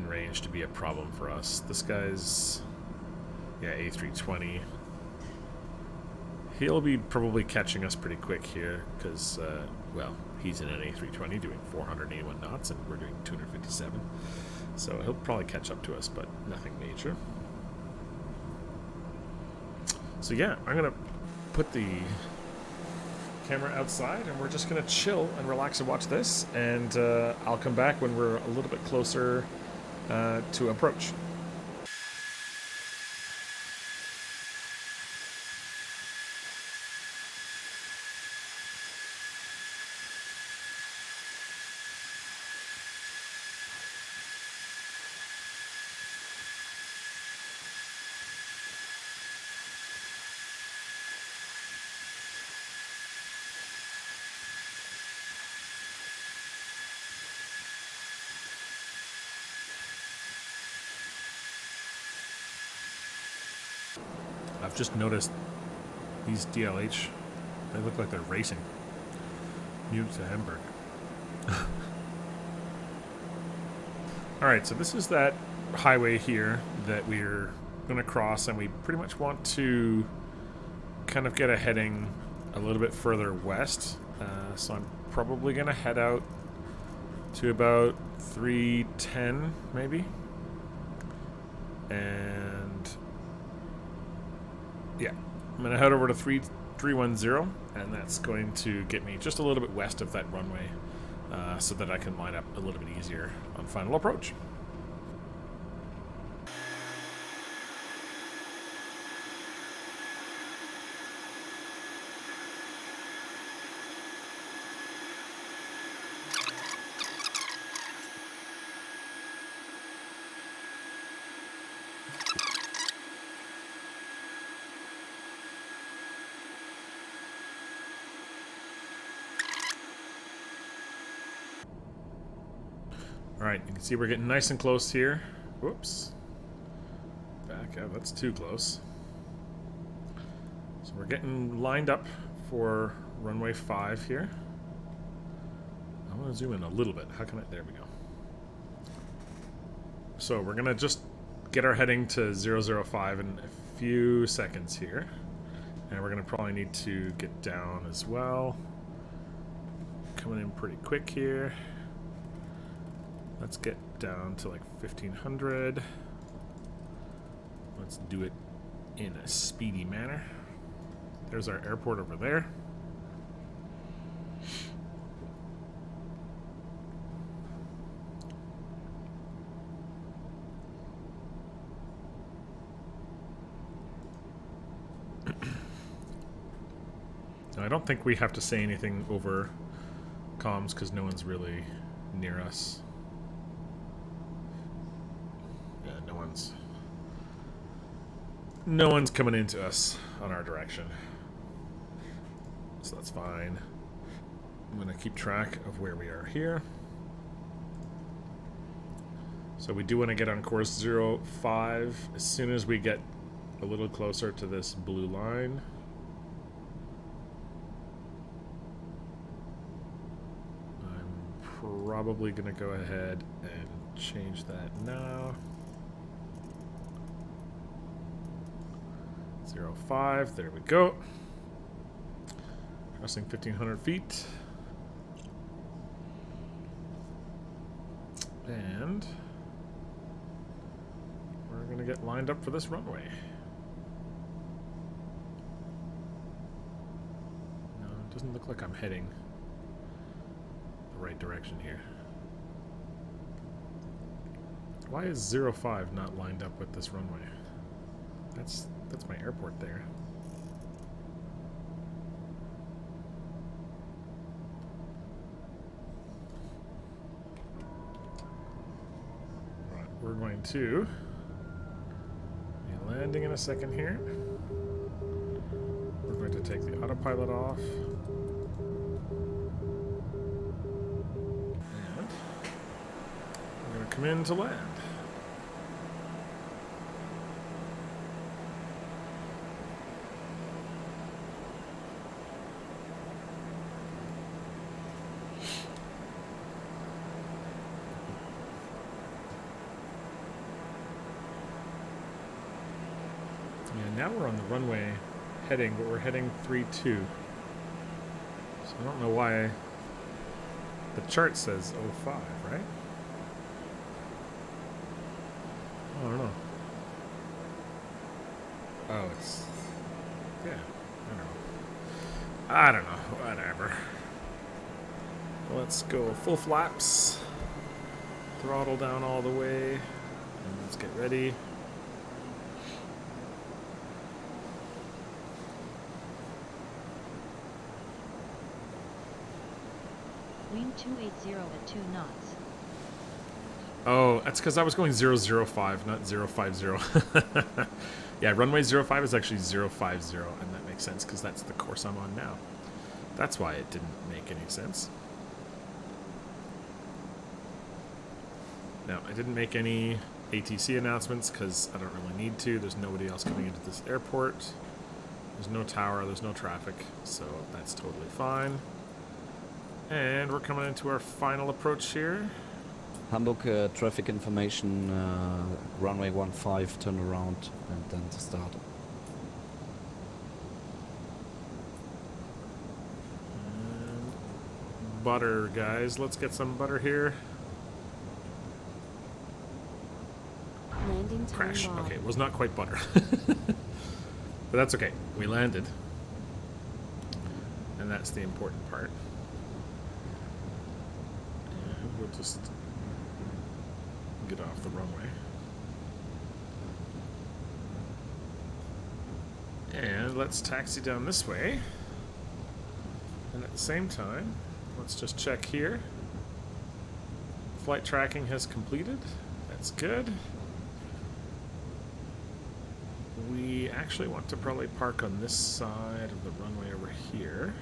range to be a problem for us. This guy's, yeah, A320. He'll be probably catching us pretty quick here because, well, he's in an A320 doing 481 knots and we're doing 257. So he'll probably catch up to us, but nothing major. So yeah, I'm going to put the camera outside and we're just going to chill and relax and watch this, and I'll come back when we're a little bit closer to approach. I've just noticed these DLH, they look like they're racing. Mute to Hamburg. Alright, so this is that highway here that we're going to cross, and we pretty much want to kind of get a heading a little bit further west. So I'm probably going to head out to about 310 maybe. And yeah, I'm going to head over to 310, and that's going to get me just a little bit west of that runway so that I can line up a little bit easier on final approach. Alright, you can see we're getting nice and close here. Whoops. Back out, that's too close. So we're getting lined up for runway 5 here. I want to zoom in a little bit. How can I? There we go. So we're going to just get our heading to 005 in a few seconds here. And we're going to probably need to get down as well. Coming in pretty quick here. Let's get down to like 1500. Let's do it in a speedy manner. There's our airport over there. Now, I don't think we have to say anything over comms because no one's really near us. No one's coming into us on our direction. So that's fine. I'm going to keep track of where we are here. So we do want to get on course 05 as soon as we get a little closer to this blue line. I'm probably going to go ahead and change that now. 05, there we go. Crossing 1500 feet. And gonna get lined up for this runway. No, it doesn't look like I'm heading the right direction here. Why is 05 not lined up with this runway? That's my airport there. Right, we're going to be landing in a second here. We're going to take the autopilot off. And we're going to come in to land. Now we're on the runway heading, but we're heading 3-2. So I don't know why the chart says 05, right? Oh, I don't know. Oh, it's... yeah, I don't know. Whatever. Let's go full flaps. Throttle down all the way. And let's get ready. Wind 280 at 2 knots. Oh, that's because I was going 005, not 050. Yeah, runway 05 is actually 050, and that makes sense because that's the course I'm on now. That's why it didn't make any sense. Now, I didn't make any ATC announcements because I don't really need to. There's nobody else coming into this airport. There's no tower, there's no traffic, so that's totally fine. And we're coming into our final approach here. Hamburg traffic information, runway 15, turn around, and then to start. And butter, guys. Let's get some butter here. Landing time Crash. log. Okay, it was not quite butter. But that's okay. We landed. And that's the important part. And we'll just get off the runway. And let's taxi down this way. And at the same time, let's just check here. Flight tracking has completed. That's good. We actually want to probably park on this side of the runway over here.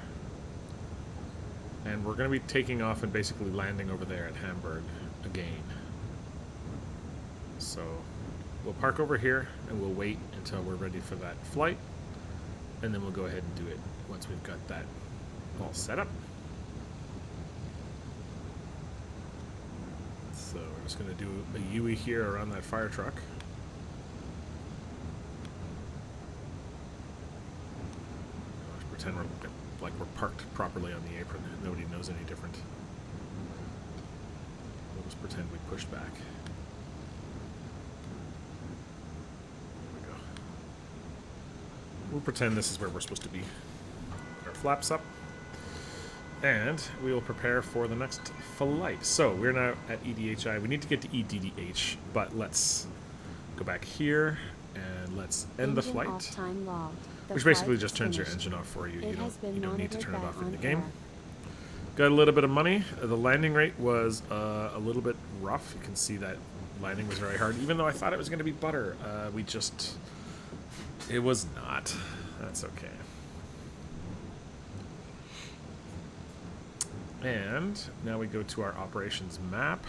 And we're going to be taking off and basically landing over there at Hamburg again. So we'll park over here and we'll wait until we're ready for that flight. And then we'll go ahead and do it once we've got that all set up. So we're just going to do a UE here around that fire truck. Pretend we're parked properly on the apron. Nobody knows any different. We'll just pretend we pushed back. There we go. We'll pretend this is where we're supposed to be. Put our flaps up. And we will prepare for the next flight. So we're now at EDHI. We need to get to EDDH, but let's go back here and let's end the flight. Off-time logged. Which basically just turns your engine off for you. You don't need to turn it off in the game. Got a little bit of money. The landing rate was a little bit rough. You can see that landing was very hard. Even though I thought it was going to be butter, it was not. That's okay. And now we go to our operations map,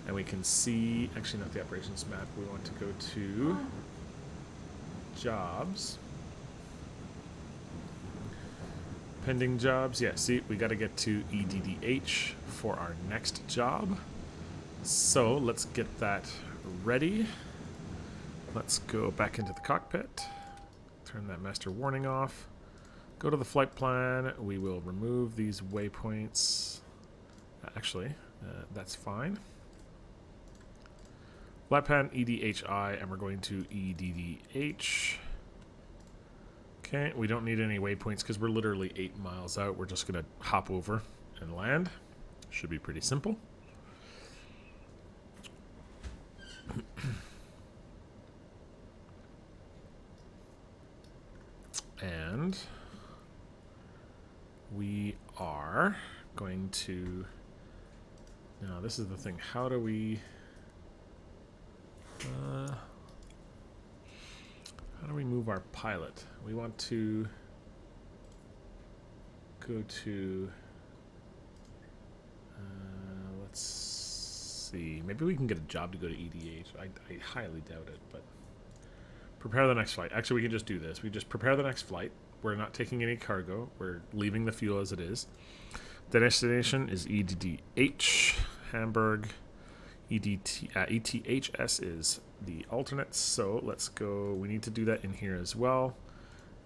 and we can see, actually not the operations map, we want to go to jobs. Pending jobs. Yeah, see, we got to get to EDDH for our next job. So let's get that ready. Let's go back into the cockpit. Turn that master warning off. Go to the flight plan. We will remove these waypoints. Actually, that's fine. Flight plan EDHI, and we're going to EDDH. Okay, we don't need any waypoints because we're literally 8 miles out. We're just going to hop over and land. Should be pretty simple. And we are going to... Now, this is the thing. How do we... how do we move our pilot? We want to go to... let's see. Maybe we can get a job to go to EDH. I highly doubt it, but... Prepare the next flight. Actually, we can just do this. We just prepare the next flight. We're not taking any cargo. We're leaving the fuel as it is. The destination is EDDH, Hamburg. ETHS is the alternate. So let's go. We need to do that in here as well.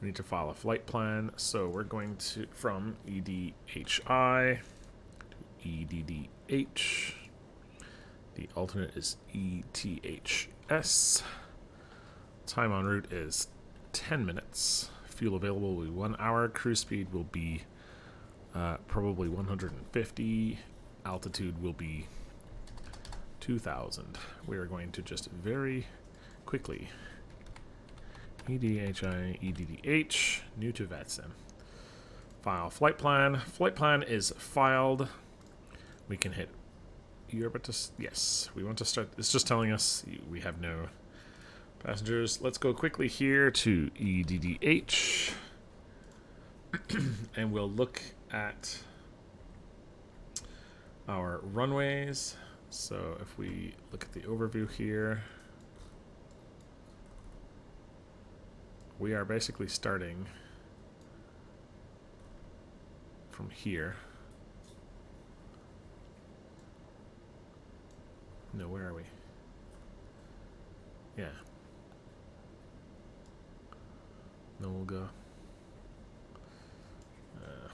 We need to file a flight plan. So we're going to from EDHI to EDDH. The alternate is ETHS. Time en route is 10 minutes. Fuel available will be 1 hour. Cruise speed will be probably 150. Altitude will be 2,000. We are going to just very quickly EDHI, EDDH, new to VATSIM. File flight plan. Flight plan is filed. We can hit Europe to... Yes, we want to start... It's just telling us we have no... passengers. Let's go quickly here to EDDH and we'll look at our runways. So if we look at the overview here, we are basically starting from here. No, where are we? Yeah. No, we'll go.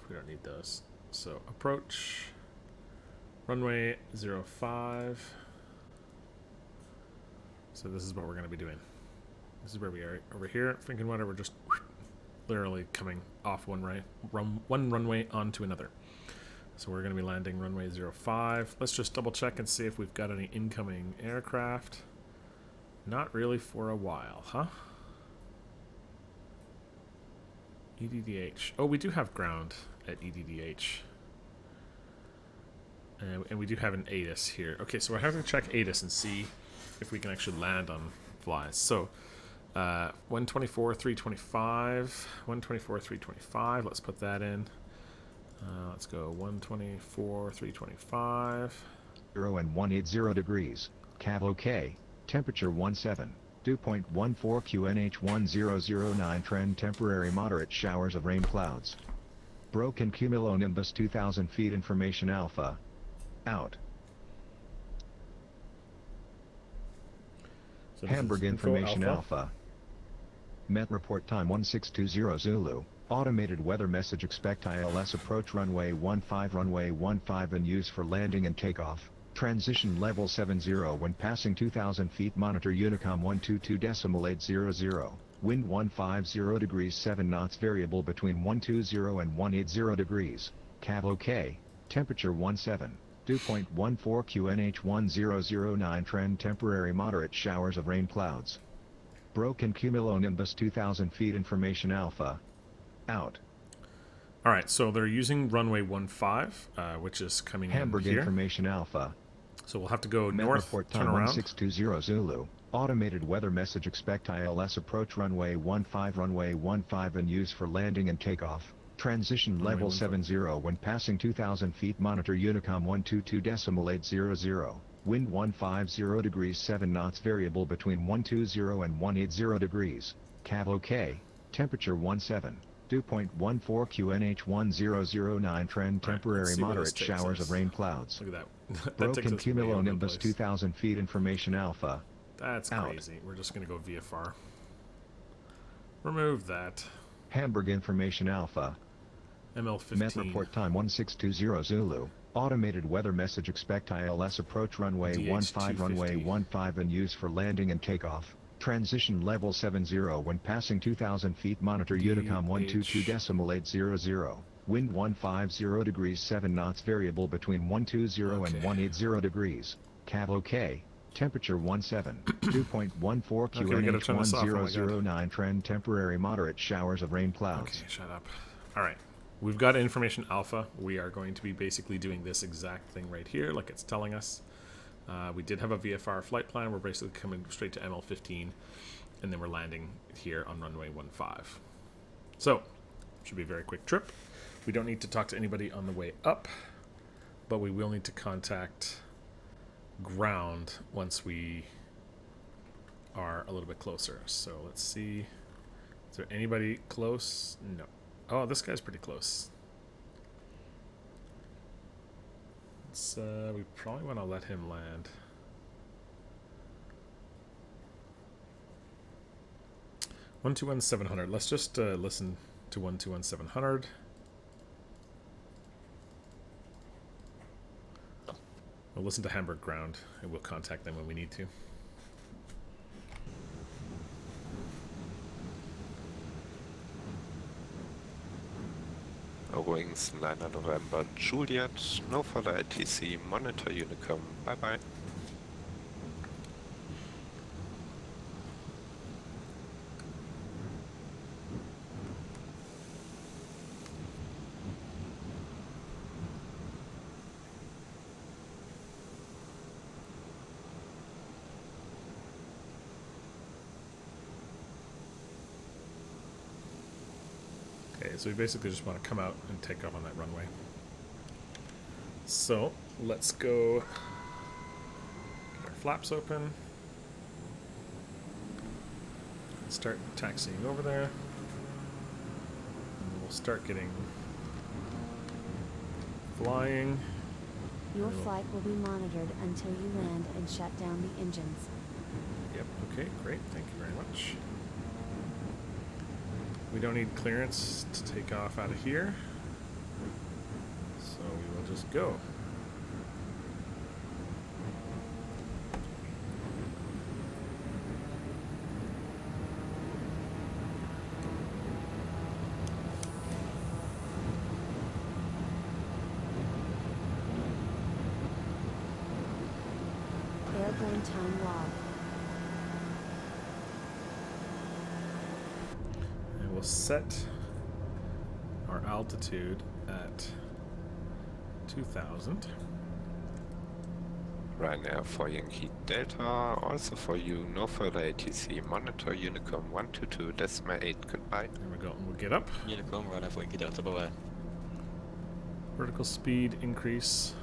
We don't need those. So approach. Runway 05. So this is what we're going to be doing. This is where we are. Over here, thinking whatever, we're just literally coming off one runway onto another. So we're going to be landing runway 05. Let's just double check and see if we've got any incoming aircraft. Not really for a while, huh? EDDH. Oh, we do have ground at EDDH. And we do have an ATIS here. Okay, so we're having to check ATIS and see if we can actually land on flies. So, 124, 325. 124, 325. Let's put that in. Let's go 124, 325. 0 and 180 degrees. Cav OK. Temperature 17. Dew point 14 QNH 1009. Trend temporary moderate showers of rain clouds. Broken cumulonimbus 2000 feet. Information Alpha. Out. So Hamburg Information Alpha. Met report time 1620 Zulu. Automated weather message. Expect ILS approach runway 15 and use for landing and takeoff. Transition level 70 when passing 2000 feet. Monitor Unicom 122.800. Wind 150 degrees 7 knots. Variable between 120 and 180 degrees. Cav OK. Temperature 17. Dew point 14 QNH 1009. Trend temporary moderate showers of rain clouds. Broken cumulonimbus 2000 feet. Information Alpha. Out. All right, so they're using runway 15, which is coming Hamburg in here. Information Alpha. So we'll have to go Met north, report turn time around. 1620 Zulu. Automated weather message. Expect ILS approach runway 15 and use for landing and takeoff. Transition level 70 when passing 2000 feet. Monitor Unicom 122.800. Wind 150 degrees 7 knots. Variable between 120 and 180 degrees. Cav OK. Temperature 17. Dew point 14 QNH 1009. Trend temporary moderate showers of rain clouds. Look at that. Broken cumulonimbus 2000 feet. Information Alpha. That's Out. crazy. We're just going to go VFR. Remove that. Hamburg Information Alpha. ML15. Met report time 1620 Zulu. Automated weather message expect ILS approach runway DH250. 15 runway 15 and use for landing and takeoff. Transition level 70 when passing 2,000 feet monitor Unicom 122.800. Wind 150 degrees 7 knots variable between 120 and 180 degrees. Cav OK. Temperature 17. 2.14 Okay, I gotta QNH turn this off. Oh my God. 1009 trend temporary moderate showers of rain clouds. Okay, shut up. All right. We've got information alpha. We are going to be basically doing this exact thing right here, like it's telling us. We did have a VFR flight plan. We're basically coming straight to ML15, and then we're landing here on runway 15. So, should be a very quick trip. We don't need to talk to anybody on the way up, but we will need to contact ground once we are a little bit closer. So let's see. Is there anybody close? No. Oh, this guy's pretty close. Let's, we probably want to let him land. One two one 700. Let's just listen to 121 700. We'll listen to Hamburg ground, and we'll contact them when we need to. Wings 9 November Juliet, no further ATC, monitor Unicom, bye bye. Okay, so we basically just want to come out and take off on that runway. So let's go get our flaps open. Start taxiing over there. And we'll start getting flying. Your flight will be monitored until you land and shut down the engines. Yep, okay, great. Thank you very much. We don't need clearance to take off out of here, so we will just go. Airborne time log. We'll set our altitude at 2,000. Right now for Yankee Delta, also for you, no further ATC, monitor Unicom 122.8, goodbye. There we go, and we'll get up. Unicom, right now for Yankee Delta, bye bye. Vertical speed increase.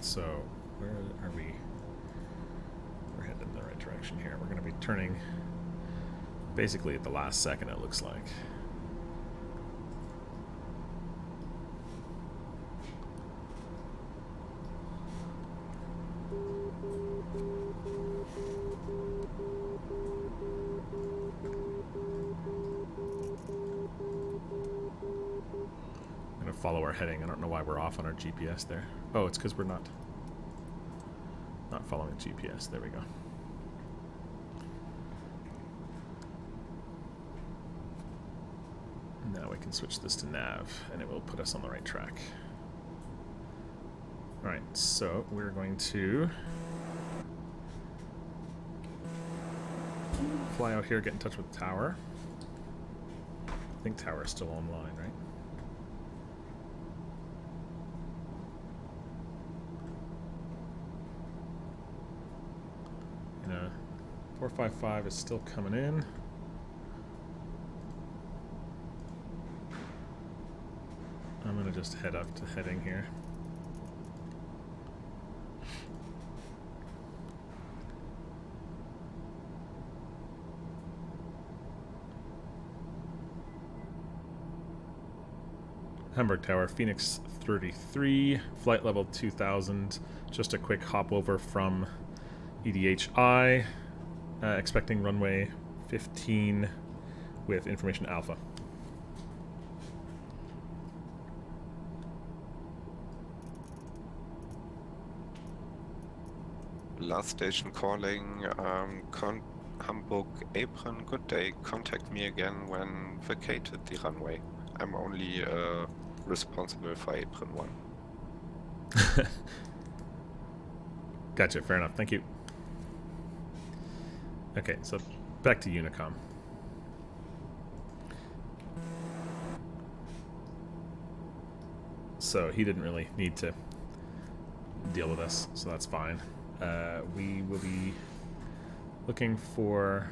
So, where are we? We're headed in the right direction here. We're going to be turning basically at the last second, it looks like. I'm going to follow our heading. I don't know why we're off on our GPS there. Oh, it's because we're not following GPS. There we go. Now we can switch this to nav, and it will put us on the right track. Alright, so we're going to fly out here, get in touch with Tower. I think Tower is still online, right? You know, 455 is still coming in. I'm gonna just head up to heading here. Hamburg Tower, Phoenix 33, flight level 2000. Just a quick hop over from EDHI, expecting runway 15 with information Alpha. Last station calling, Hamburg Apron, good day. Contact me again when vacated the runway. I'm only responsible for Apron 1. Gotcha, fair enough, thank you. Okay, so back to Unicom. So he didn't really need to deal with us, so that's fine. We will be looking for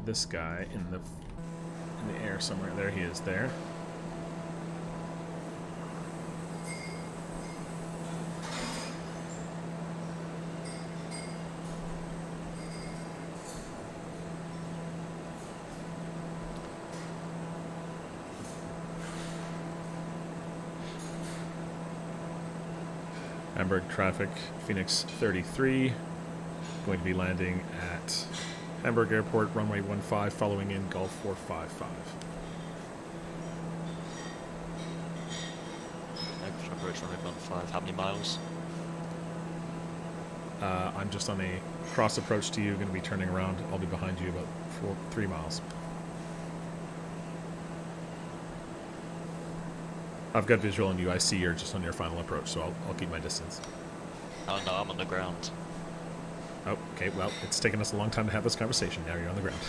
this guy in the air somewhere. There he is there. Hamburg traffic, Phoenix 33, going to be landing at Hamburg Airport, runway 15, following in Gulf 455. Approach runway 15, how many miles? I'm just on a cross approach to you, going to be turning around. I'll be behind you about 3 miles. I've got visual on you. I see you're just on your final approach, so I'll keep my distance. Oh no, I'm on the ground. Oh, okay. Well, it's taken us a long time to have this conversation. Now you're on the ground.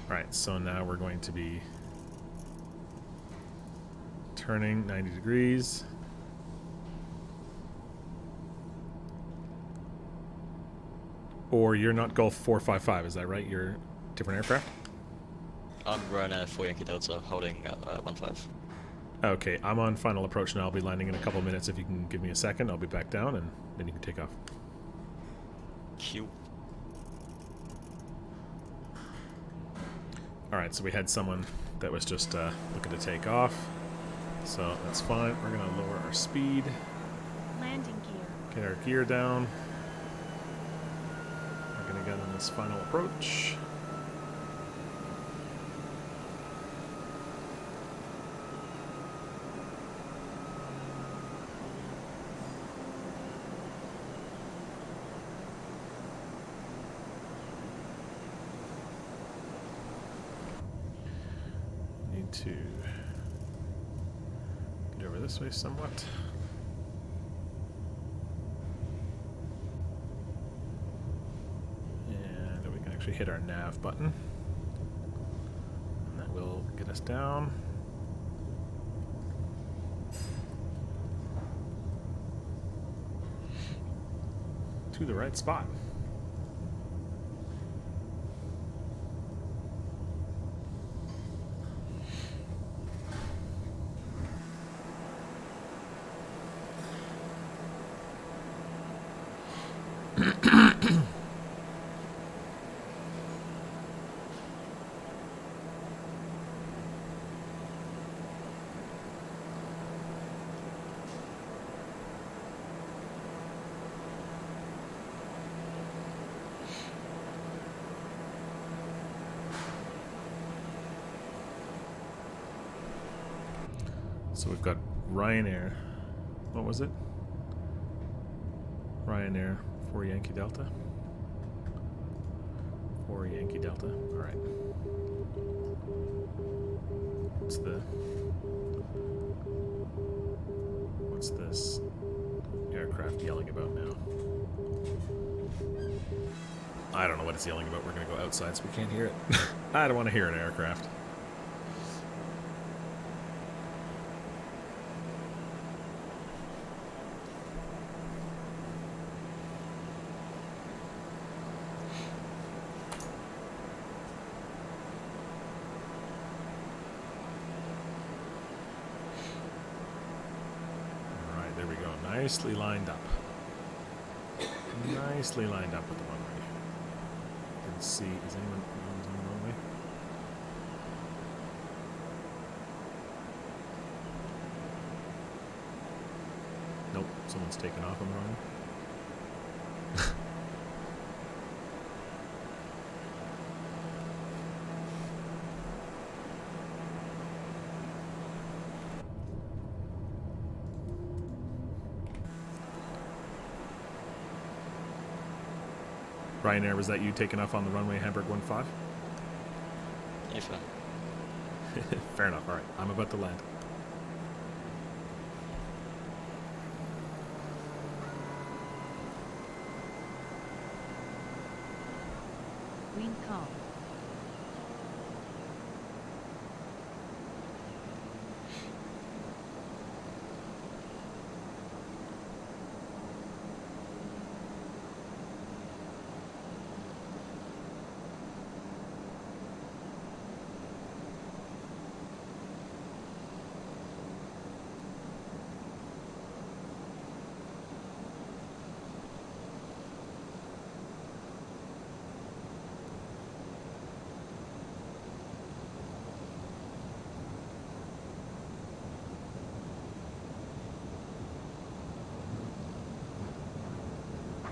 Alright, so now we're going to be turning 90 degrees. Or you're not Gulf 455, is that right? You're different aircraft? I'm Ryanair 4 Yankee Delta, holding 15. Okay, I'm on final approach now. I'll be landing in a couple of minutes. If you can give me a second, I'll be back down, and then you can take off. Q. Alright, so we had someone that was just looking to take off. So that's fine. We're going to lower our speed. Landing gear. Get our gear down. We're going to get on this final approach. Need to get over this way somewhat. And we can actually hit our nav button. And that will get us down. To the right spot. So we've got Ryanair. What was it? Ryanair 4 Yankee Delta. 4 Yankee Delta. Alright. What's this aircraft yelling about now? I don't know what it's yelling about. We're going to go outside so we can't hear it. I don't want to hear an aircraft. nicely lined up. Nicely lined up with the runway. You can see, is anyone on the runway? Nope, someone's taken off on the runway. Ryanair, was that you taking off on the runway Hamburg 15? Yeah, fair. Fair enough, alright. I'm about to land. Wind calm.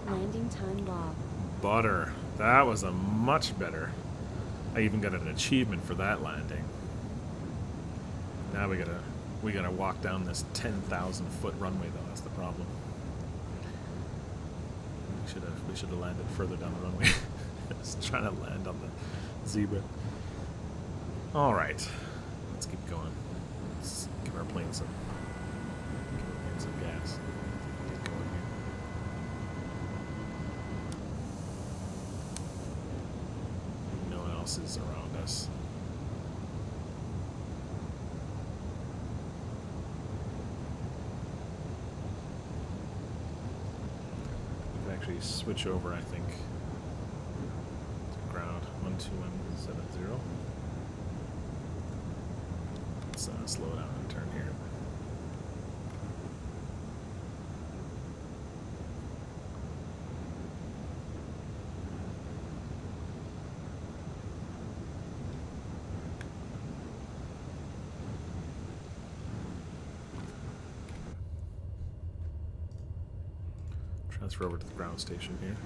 Landing time log. Butter. That was a much better. I even got an achievement for that landing. Now we gotta walk down this 10,000 foot runway though. That's the problem. We should have landed further down the runway. Just trying to land on the zebra. All right, let's keep going. Let's give our plane some gas. Get going here. No one else is around us. We can actually switch over, I think, to ground 12170. Let's slow down and turn here. Transfer over to the ground station here.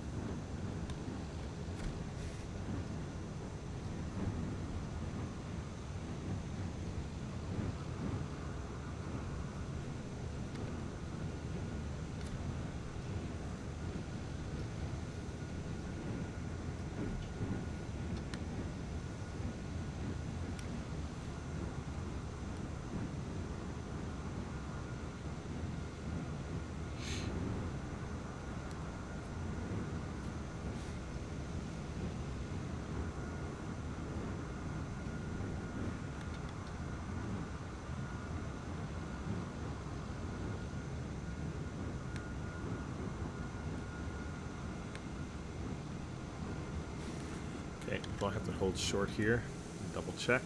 Okay, we'll have to hold short here and double check.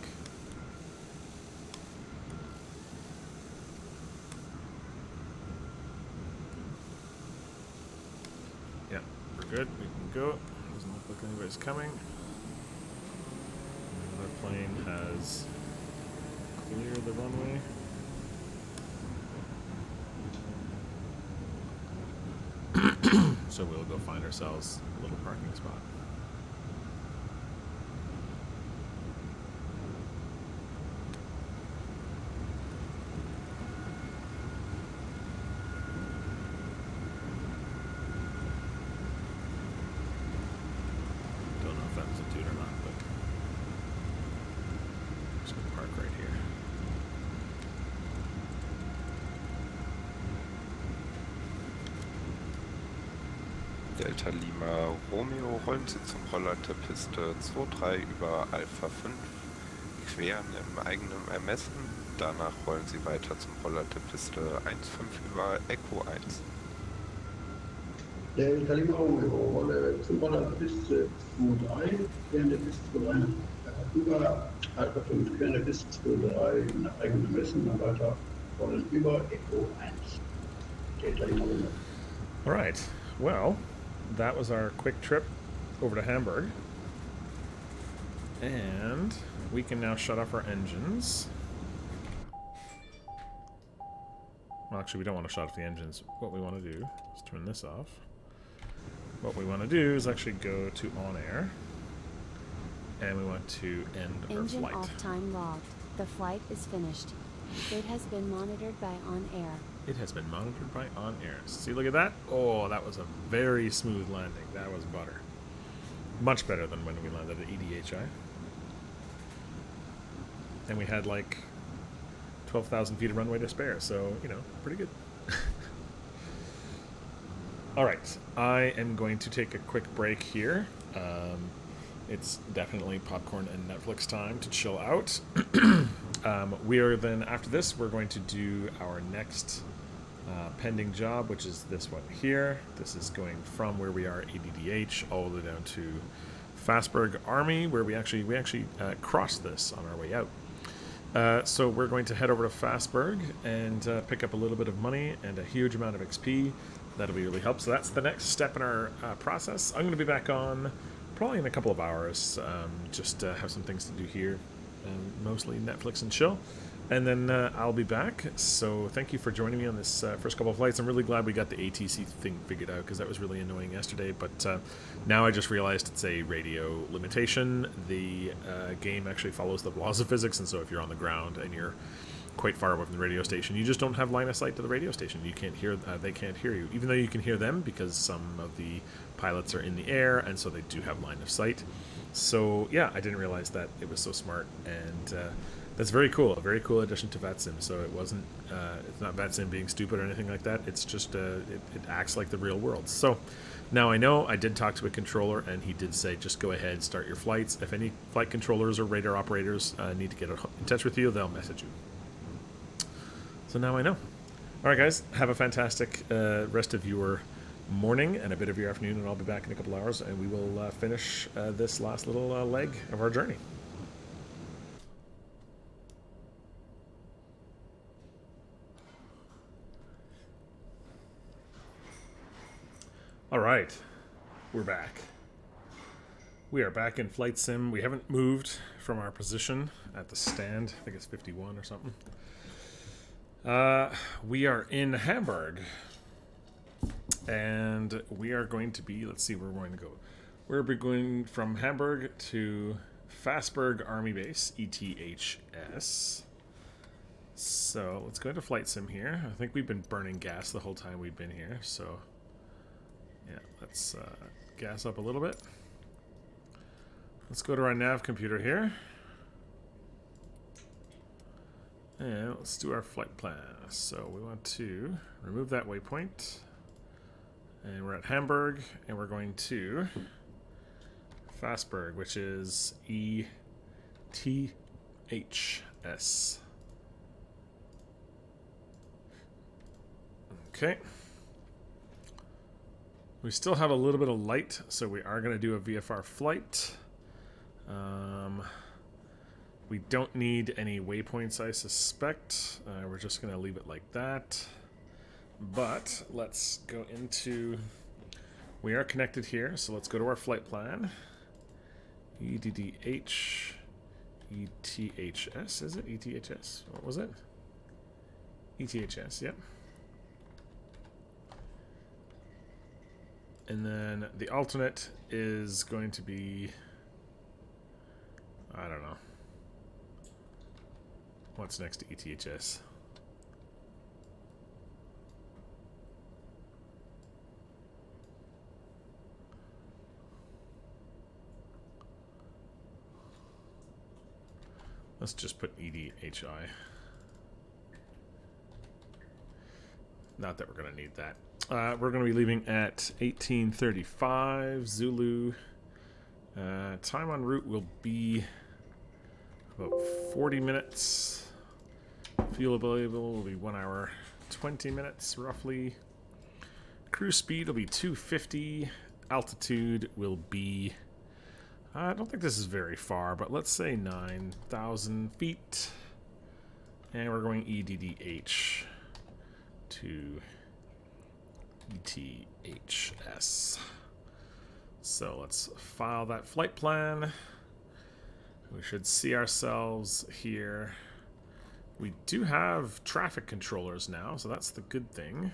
Yeah, we're good. We can go. Doesn't look like anybody's coming. Another plane has cleared the runway. So we'll go find ourselves a little parking spot. Don't know if that was a dude or not, but I'm just gonna park right here. Delta Lima Romeo, rollen Sie zum Roller der Piste 23 über Alpha 5, queren im eigenen Ermessen. Danach rollen Sie weiter zum Roller der Piste 15 über Echo 1. Delta Lima Romeo, rolle zum Roller der Piste 23, queren der Piste 23 über Alpha 5, queren der Piste 23 nach eigenem Ermessen, dann weiter rollen über Echo 1. All right. Well, that was our quick trip over to Hamburg. And we can now shut off our engines. Well, actually, we don't want to shut off the engines. What we want to do is turn this off. What we want to do is actually go to on air. And we want to end our Engine flight. off time logged. The flight is finished. It has been monitored by on air. It has been monitored by on air. See, look at that. Oh, that was a very smooth landing. That was butter. Much better than when we landed at EDHI. And we had like 12,000 feet of runway to spare, so, you know, pretty good. Alright, I am going to take a quick break here. It's definitely popcorn and Netflix time to chill out. We are then, after this, we're going to do our next pending job, which is this one here. This is going from where we are at ADDH all the way down to Fastbreak Army, where we actually crossed this on our way out. So we're going to head over to Fastbreak and pick up a little bit of money and a huge amount of XP. That'll be really helpful. So that's the next step in our process. I'm going to be back on probably in a couple of hours. Just have some things to do here, mostly Netflix and chill. And then I'll be back. So thank you for joining me on this first couple of flights. I'm really glad we got the ATC thing figured out, because that was really annoying yesterday. But now I just realized it's a radio limitation. The game actually follows the laws of physics, and so if you're on the ground and you're quite far away from the radio station, you just don't have line of sight to the radio station. You can't hear, they can't hear you, even though you can hear them, because some of the pilots are in the air, and so they do have line of sight. So yeah, I didn't realize that it was so smart, and that's very cool. A very cool addition to VATSIM. So it wasn't, it's not VATSIM being stupid or anything like that. It's just, it acts like the real world. So now I know. I did talk to a controller, and he did say, just go ahead, start your flights. If any flight controllers or radar operators need to get in touch with you, they'll message you. So now I know. All right, guys, have a fantastic rest of your morning and a bit of your afternoon, and I'll be back in a couple hours, and we will finish this last little leg of our journey. All right, we're back. We are back in Flight Sim. We haven't moved from our position at the stand. I think it's 51 or something. We are in Hamburg, and we are going to be, let's see where we're going to go. We're going from Hamburg to Fastbreak Army Base, ETHS. So let's go into Flight Sim here. I think we've been burning gas the whole time we've been here, so yeah, let's gas up a little bit. Let's go to our nav computer here. And let's do our flight plan. So we want to remove that waypoint. And we're at Hamburg, and we're going to Fastbreak, which is ETHS. Okay. We still have a little bit of light, so we are going to do a VFR flight. We don't need any waypoints, I suspect. We're just going to leave it like that. But let's go into... We are connected here, so let's go to our flight plan. EDDH... ETHS, is it? ETHS? What was it? ETHS, yep. And then the alternate is going to be... I don't know. What's next to ETHS? Let's just put EDHI. Not that we're going to need that. We're going to be leaving at 18:35 Zulu. Time en route will be about 40 minutes. Fuel available will be 1 hour 20 minutes roughly. Cruise speed will be 250. Altitude will be, I don't think this is very far, but let's say 9,000 feet. And we're going EDDH to ETHS. So let's file that flight plan. We should see ourselves here. We do have traffic controllers now, so that's the good thing.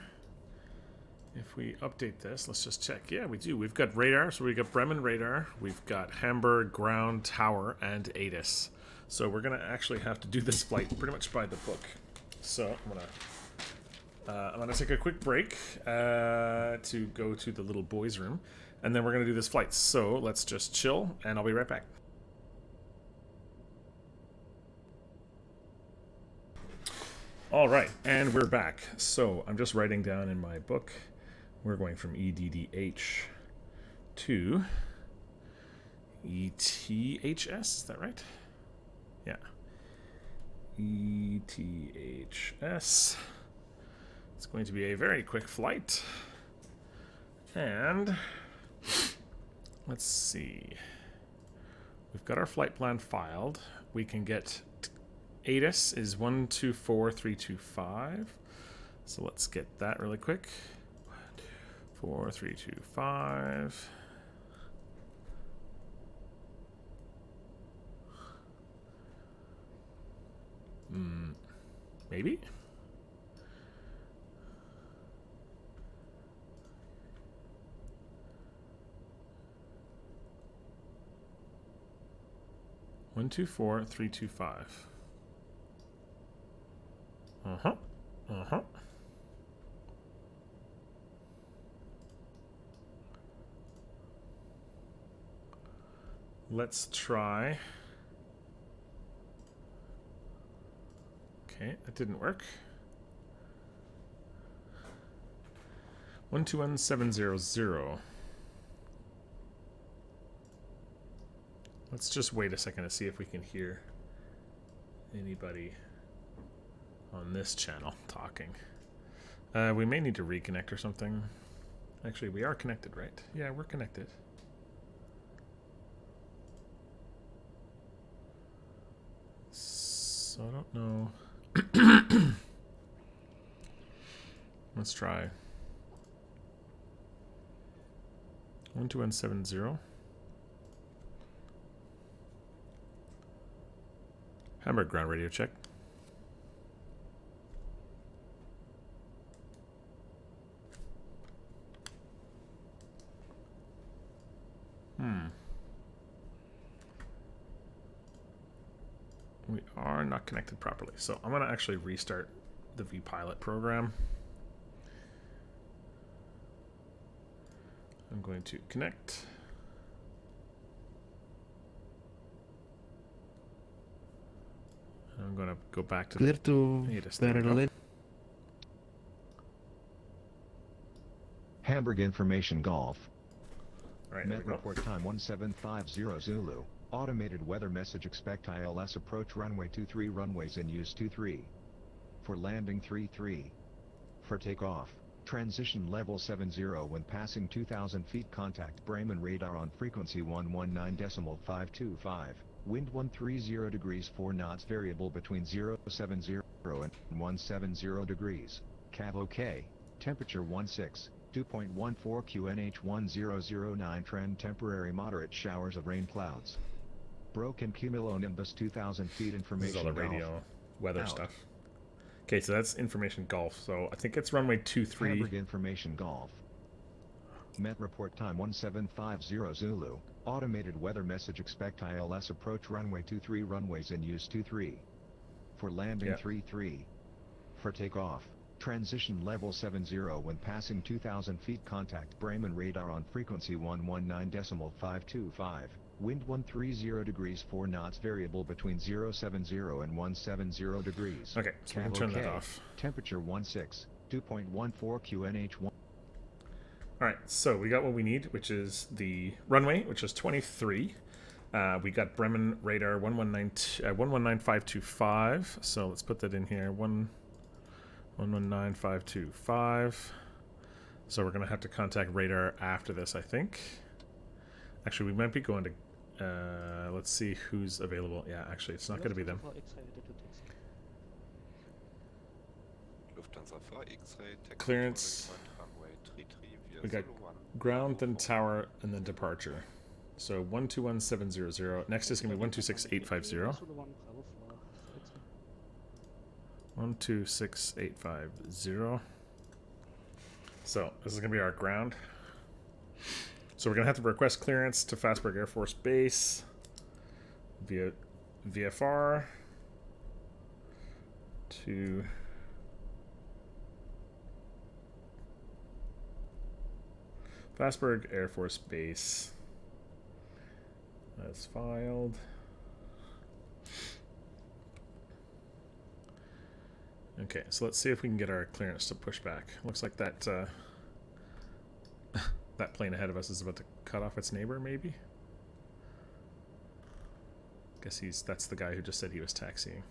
If we update this, let's just check. Yeah, we do. We've got radar, so we've got Bremen radar, we've got Hamburg ground tower, and ATIS. So we're gonna actually have to do this flight pretty much by the book. So I'm gonna take a quick break to go to the little boys' room, and then we're gonna do this flight. So let's just chill, and I'll be right back. All right, and we're back. So I'm just writing down in my book, we're going from EDDH to ETHS, is that right? Yeah. ETHS. It's going to be a very quick flight. And let's see. We've got our flight plan filed. We can get ATIS is 124325. So let's get that really quick. 14325. Maybe? One, 2, 4, 3, 2, 5. Let's try. Okay, that didn't work. 121700. Let's just wait a second to see if we can hear anybody on this channel talking. We may need to reconnect or something. Actually, we are connected, right? Yeah, we're connected. So I don't know. Let's try 12170. Hamburg ground radio check. We are not connected properly. So I'm going to actually restart the vPilot program. I'm going to connect. I'm going to go back to Clear to Berlin. Hamburg Information Golf. All right, Met report time 1750 Zulu. Automated weather message, expect ILS approach runway 23, runways in use 23. For landing 33. For takeoff, transition level 70 when passing 2000 feet, contact Bremen radar on frequency 119.525, wind 130 degrees 4 knots, variable between 070 and 170 degrees, cav OK, temperature 16, 2.14 QNH 1009, trend temporary moderate showers of rain clouds. Broken cumulonimbus 2000 feet, information. This is all the radio golf. weather Out. stuff. Okay, so that's information golf. So I think it's runway 23. Hamburg Information Golf. Met report time 1750 Zulu. Automated weather message, expect ILS approach runway 23, runways in use 23. For landing 33. For takeoff, transition level 70 when passing 2000 feet, contact Bremen radar on frequency 119.525. Wind 130 degrees 4 knots, variable between 070 and 170 degrees. Okay, so we can turn that off. Temperature 16, 2.14 QNH 1. Alright, so we got what we need, which is the runway, which is 23. We got Bremen radar 119.525. So let's put that in here. 119.525. So we're going to have to contact radar after this, I think. Actually, we might be going to... let's see who's available. Yeah, actually, it's not going to be them. Lufthansa for X-ray, Clearance. runway We got ground, then tower, and then departure. So 121700. Next is going to be 126850. 126850. So this is going to be our ground. So we're going to have to request clearance to Fastbreak Air Force Base via VFR to Fastbreak Air Force Base. That's filed. Okay, so let's see if we can get our clearance to push back. Looks like that that plane ahead of us is about to cut off its neighbor, maybe? Guess that's the guy who just said he was taxiing.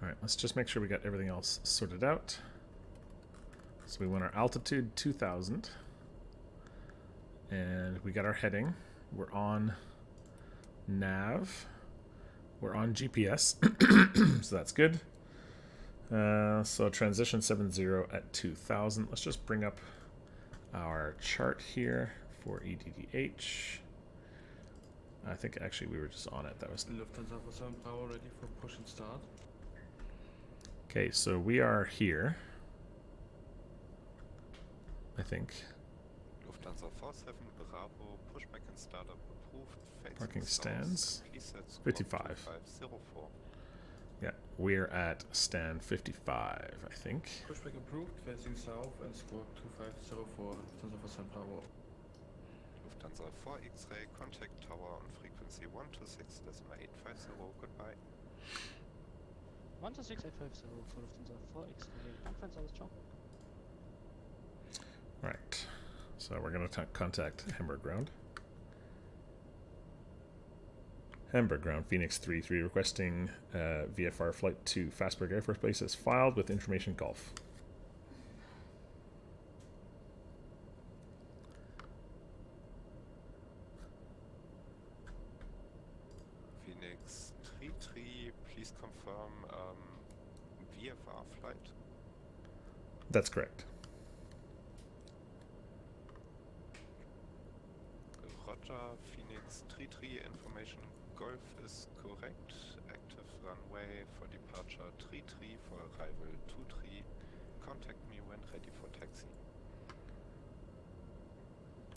Alright, let's just make sure we got everything else sorted out. So we want our altitude 2000. And we got our heading. We're on nav. We're on GPS. So that's good. So transition 70 at 2000. Let's just bring up our chart here for EDDH. I think actually we were just on it. That was Lufthansa for 7 Bravo ready for push and start. okay. So we are here. I think. Lufthansa 47 Bravo, pushback and startup approved. Parking stands. 55. 5504. Yeah, we're at stand 55, I think. Pushback approved, facing south and squawk 2504, Lufthansa for 7 Bravo. Lufthansa 4 X-ray, contact tower on frequency 126.850, goodbye. 126.850 for Lufthansa 4 X-ray, conference hours, ciao. Right, so we're going to contact Hamburg Ground. Hamburg Ground, Phoenix 33, requesting VFR flight to Fastbreak Air Force Base as filed with information Gulf. Phoenix 33, please confirm VFR flight. That's correct. Roger, Phoenix 33, information Golf is correct. Active runway for departure 33, for arrival 23. Contact me when ready for taxi.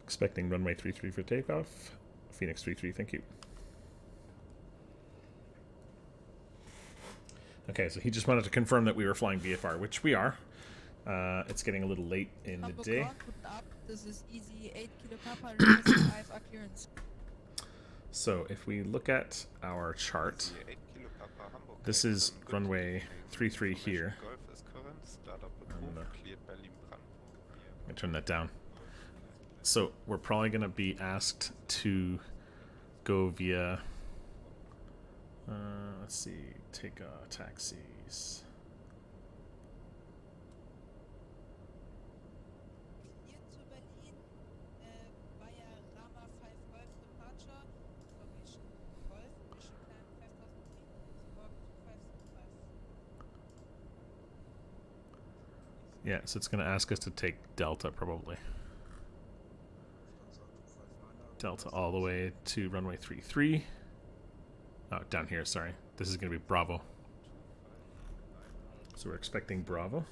Expecting runway 33 for takeoff. Phoenix 33, thank you. Okay, so he just wanted to confirm that we were flying VFR, which we are. It's getting a little late in the day. This is easy 8 kilo Papa, requesting IFR clearance. So if we look at our chart, this is runway 33 here. I'm gonna turn that down. So we're probably gonna be asked to go via, let's see, take taxis. Yeah, so it's going to ask us to take Delta, probably. Delta all the way to runway 33. Oh, down here, sorry. This is going to be Bravo. So we're expecting Bravo.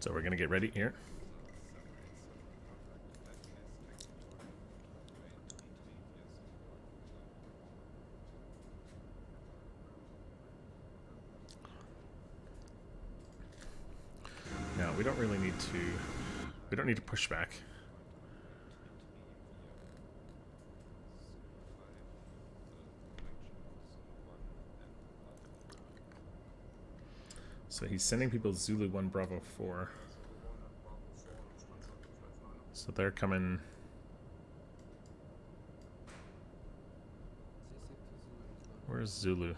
So we're going to get ready here. Now, we don't really need to push back. So he's sending people Zulu 1 Bravo 4. So they're coming Where's Zulu?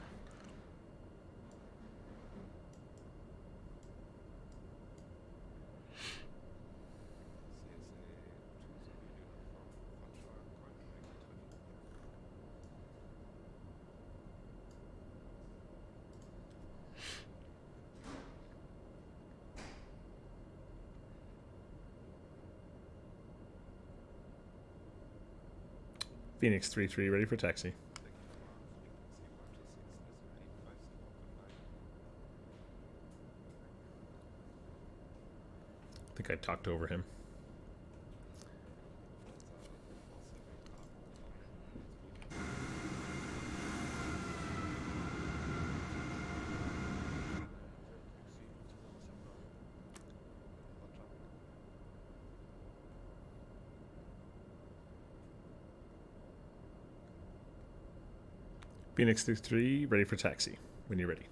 Phoenix 3-3, ready for taxi. I think I talked over him. Phoenix 3-3, ready for taxi when you're ready.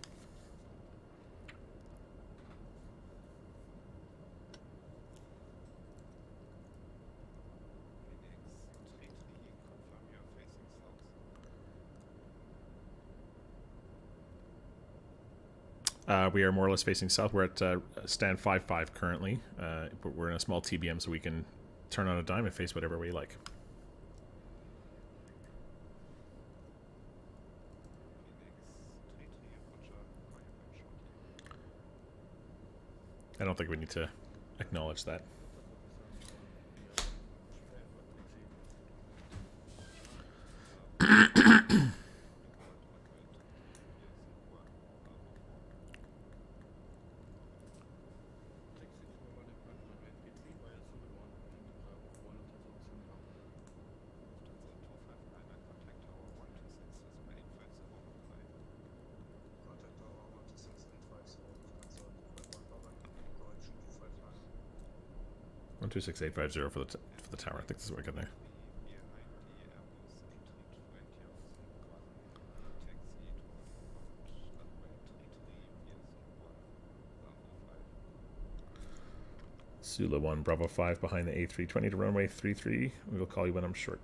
We are more or less facing south. We're at stand 5-5 currently, but we're in a small TBM, so we can turn on a dime and face whatever we like. I don't think we need to acknowledge that. One 26850 for the tower. I think this is what we got there. Zulu 1, Bravo 5 behind the A320 to runway 33. We will call you when I'm short.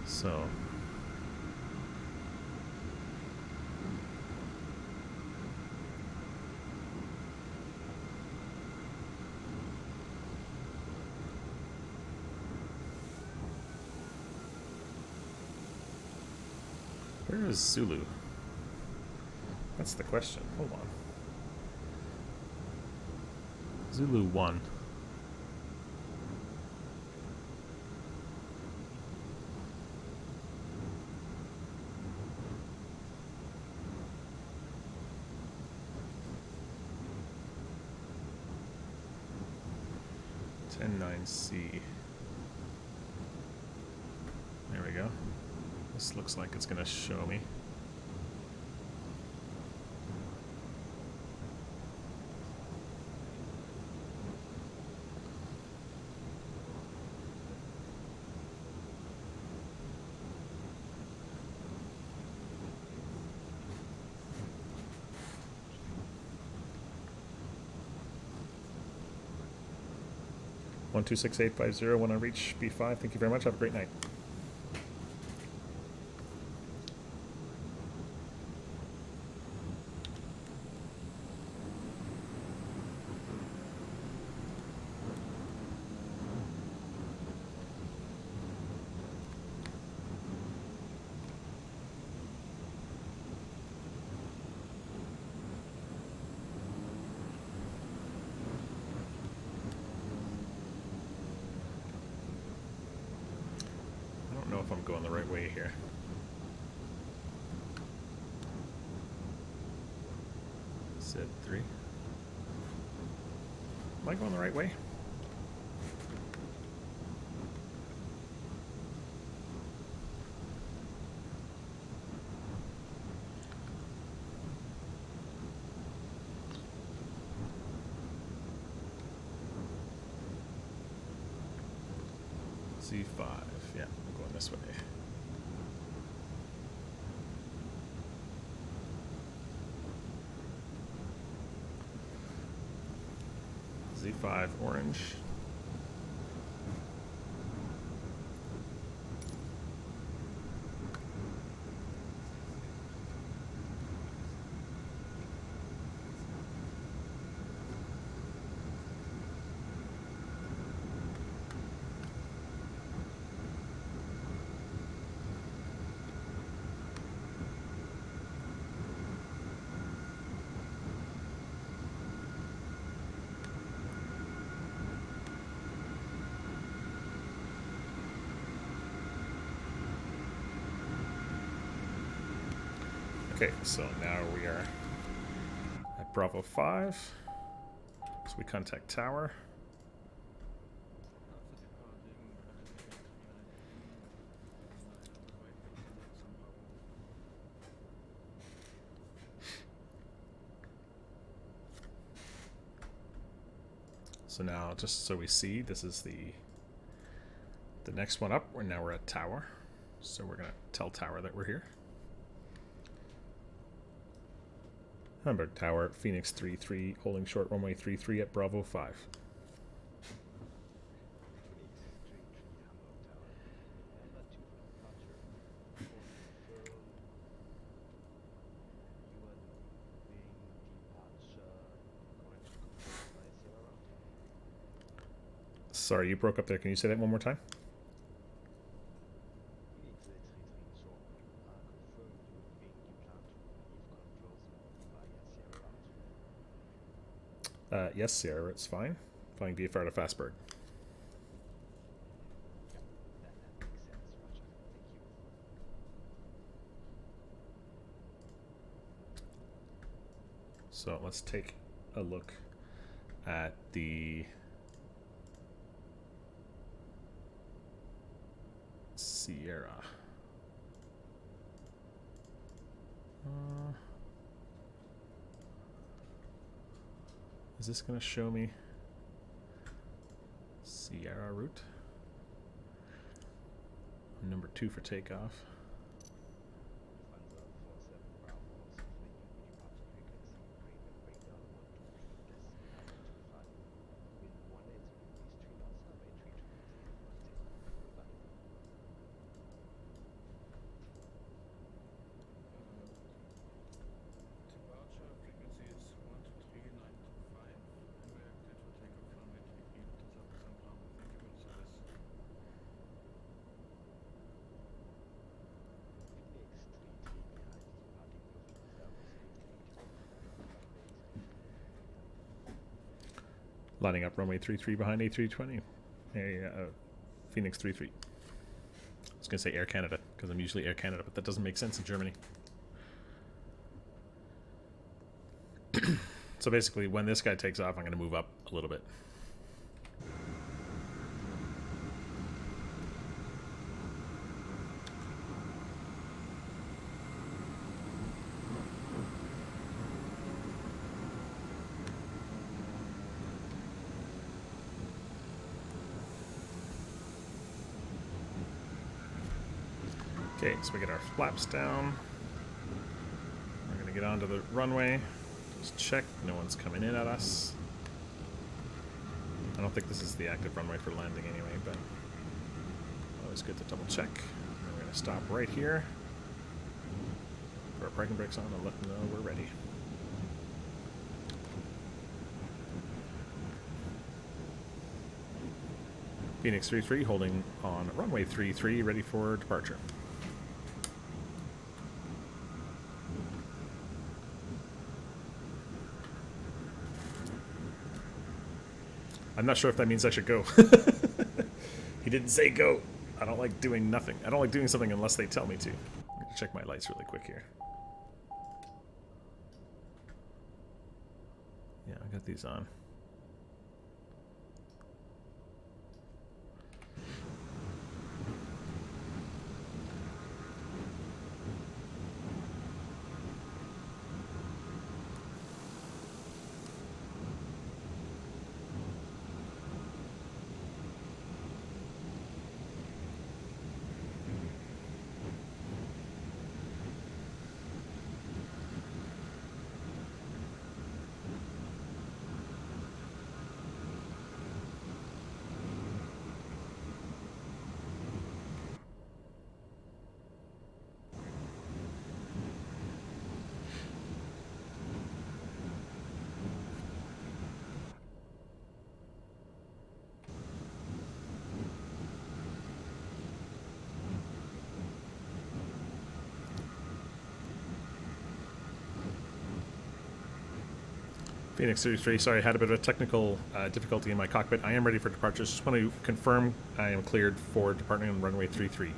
So. Where is Zulu? That's the question. Hold on. Zulu 1. C. There we go. This looks like it's going to show me. One 26850 when I reach B5. Thank you very much. Have a great night. If I'm going the right way here. Said 3. Am I going the right way? C5. Yeah, I'm going this way. Z5 orange. Okay, so now we are at Bravo 5. So we contact tower. So now, just so we see, this is the next one up. Now we're at tower. So we're gonna tell tower that we're here. Hamburg Tower, Phoenix 3-3, holding short runway 3-3 at Bravo 5. Sorry, you broke up there. Can you say that one more time? Yes, Sierra, it's fine. Flying VFR to Fastbreak. So let's take a look at the Sierra. Is this going to show me Sierra route? Number 2 for takeoff. Lining up runway 33 behind A320. Phoenix 33. I was going to say Air Canada, because I'm usually Air Canada, but that doesn't make sense in Germany. So basically, when this guy takes off, I'm going to move up a little bit. Okay, so we get our flaps down. We're going to get onto the runway. Just check no one's coming in at us. I don't think this is the active runway for landing anyway, but always good to double check. And we're going to stop right here. Put our parking brakes on and let them know we're ready. Phoenix 3-3 holding on runway 33, ready for departure. I'm not sure if that means I should go. He didn't say go. I don't like doing nothing. I don't like doing something unless they tell me to. I'm going to check my lights really quick here. Yeah, I got these on. Phoenix 33, sorry, I had a bit of a technical difficulty in my cockpit. I am ready for departure. Just want to confirm I am cleared for departing on runway 33.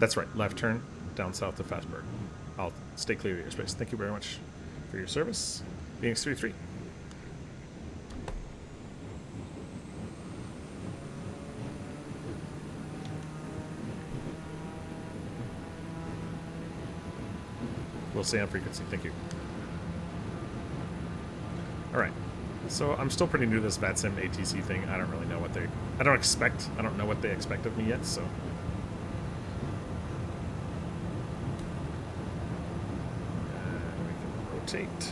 That's right. Left turn down south to Fastbreak. I'll stay clear of your space. Thank you very much for your service. Phoenix 3-3. We'll stay on frequency. Thank you. All right. So I'm still pretty new to this VATSIM ATC thing. I don't really know what they... I don't know what they expect of me yet, so... we can rotate.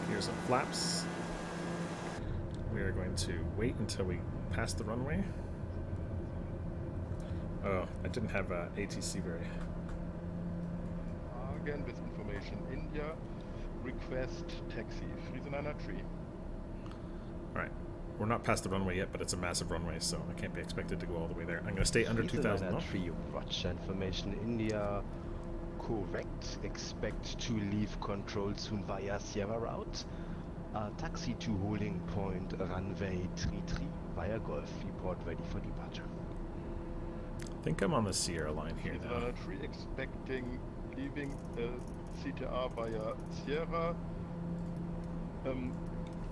Here's some flaps. We are going to wait until we pass the runway. Oh, I didn't have ATC very... Again with information, India, request taxi, 393. Alright, we're not past the runway yet, but it's a massive runway, so I can't be expected to go all the way there. I'm going to stay under 2,000 knots. Watch information, India, correct, expect to leave control soon via Sierra route. Taxi to holding point, runway 33 via Golf, report ready for departure. I think I'm on the Sierra line here, though. 393 expecting leaving CTR via Sierra,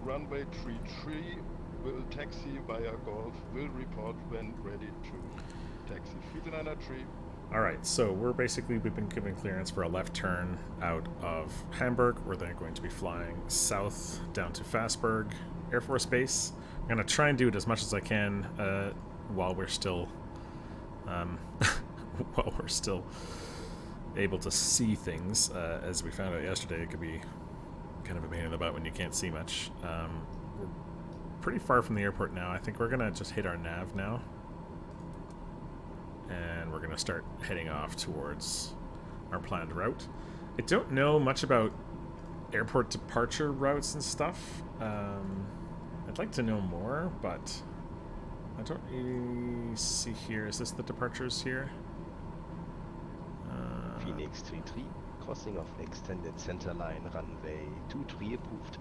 runway 33 will taxi via Golf, will report when ready to taxi. 393. Alright, so we've been given clearance for a left turn out of Hamburg. We're then going to be flying south down to Fastberg Air Force Base. I'm going to try and do it as much as I can while we're still able to see things. As we found out yesterday, it could be kind of a pain in the butt when you can't see much. We're pretty far from the airport now. I think we're gonna just hit our nav now, and we're gonna start heading off towards our planned route. I don't know much about airport departure routes and stuff. I'd like to know more, but I don't really see here. Is this the departures here? Phoenix 33, crossing of extended center line, runway 23 approved.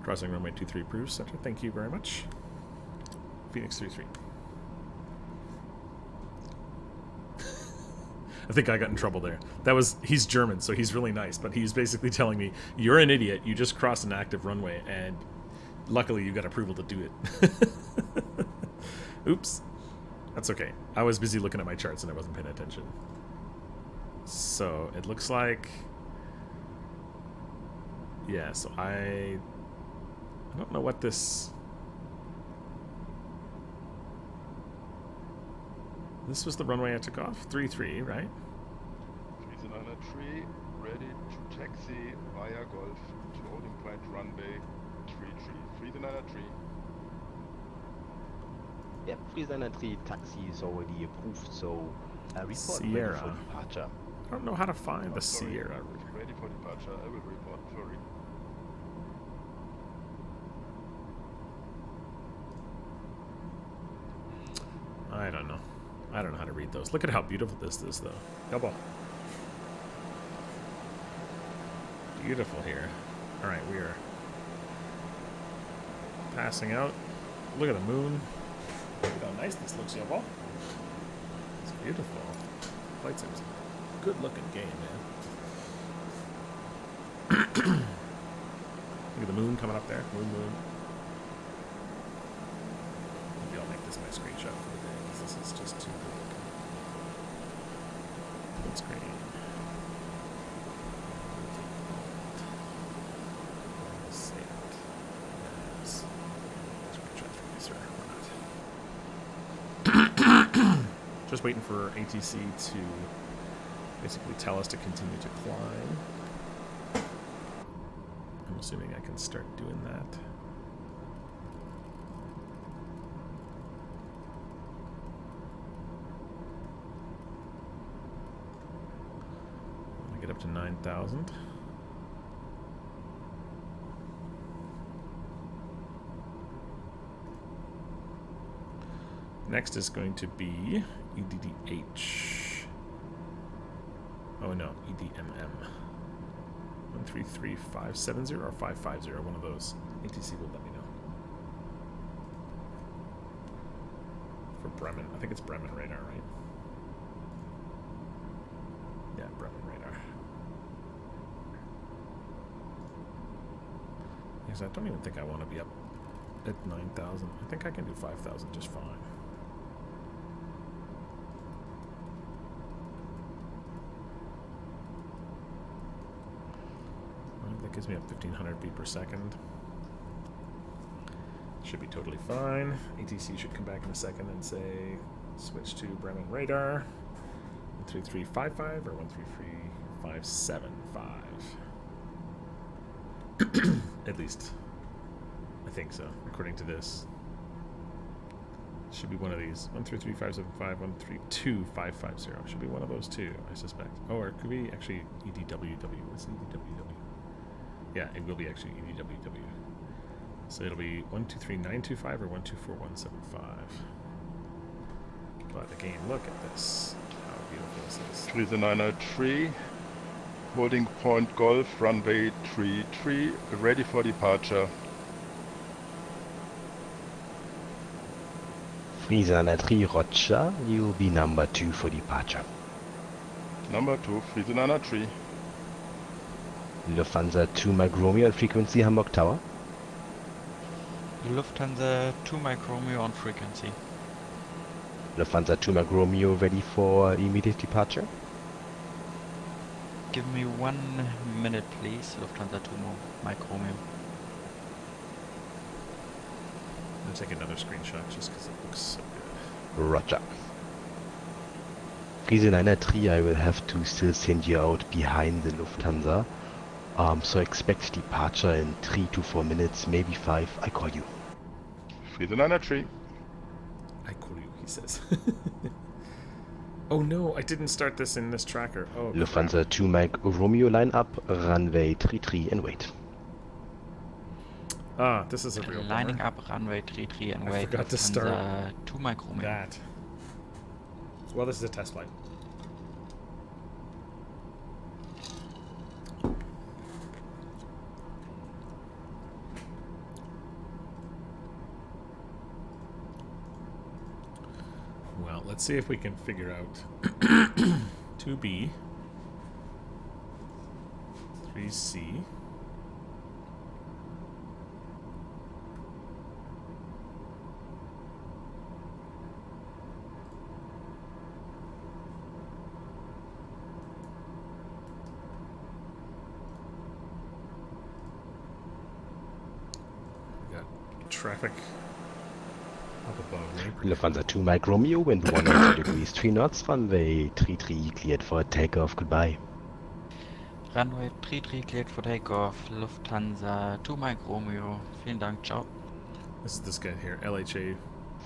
Crossing runway 23 approved, center. Thank you very much. Phoenix 33. I think I got in trouble there. He's German, so he's really nice, but he's basically telling me, you're an idiot, you just crossed an active runway, and luckily you got approval to do it. Oops. That's okay. I was busy looking at my charts and I wasn't paying attention. So, it looks like... Yeah, so I don't know what this... This was the runway I took off? 3-3, right? 393, ready to taxi via Golf to holding point runway 33. 393. Yep, 393 taxi is already approved, so report Sierra. ready for departure. I don't know how to find the Sierra. Ready for departure, I will report, sorry. I don't know. I don't know how to read those. Look at how beautiful this is, though. Elbow. Beautiful here. Alright, we are passing out. Look at the moon. Look how nice this looks, Elbow. It's beautiful. Flight Sim's a good looking game, man. Look at the moon coming up there. Moon. Maybe I'll make this my screenshot for the day, because this is just too good looking. Full screen. Save it. Yes. Screenshot tracer or not. Just waiting for ATC to basically tell us to continue to climb. I'm assuming I can start doing that. Get up to 9,000. Next is going to be EDDH. Oh no, EDMM. 133570 or 550, one of those. ATC will let me know. For Bremen, I think it's Bremen radar, right? Yeah, Bremen radar. Because I don't even think I want to be up at 9,000. I think I can do 5,000 just fine. That gives me up 1,500 feet per second. Should be totally fine. ATC should come back in a second and say, switch to Bremen radar. 13355 or 133.575. At least. I think so, according to this. Should be one of these. 133.575, 132.550. Should be one of those two, I suspect. Oh, or it could be actually EDWW. What's EDWW? Yeah, it will be actually EDWW. So it'll be 123.925 or 124.175. But again, look at this. How beautiful this is. 3903, holding point Golf, runway 33, ready for departure. Friesen 3 Roger, you'll be number 2 for departure. Number 2, Friesen 3. Lufthansa 2 Mike Romeo at frequency Hamburg Tower. Lufthansa 2 Mike Romeo on frequency. Lufthansa 2 Mike Romeo ready for immediate departure. Give me 1 minute, please. Lufthansa 2 Mike Romeo. I'm going to take another screenshot just because it looks so good. Roger. Friesen 3, I will have to still send you out behind the Lufthansa. So expect departure in 3 to 4 minutes, maybe 5. I call you. Friesen 3. I call you, he says. Oh no, I didn't start this in this tracker. Oh, Lufthansa 2 Mike Romeo line up, runway 33 and wait. Ah, this is a real Lining bummer. up, runway 33 and wait. I forgot to start Lufthansa 2 Mike Romeo. that. Well, this is a test flight. Well, let's see if we can figure out 2B, 3C, we got traffic up above me. Lufthansa 2 Mike Romeo, wind 180 degrees 3 knots, runway 33 cleared for takeoff, goodbye. Runway 33 cleared for takeoff. Lufthansa 2 Mike Romeo. Vielen Dank, ciao. This is this guy here, LHA.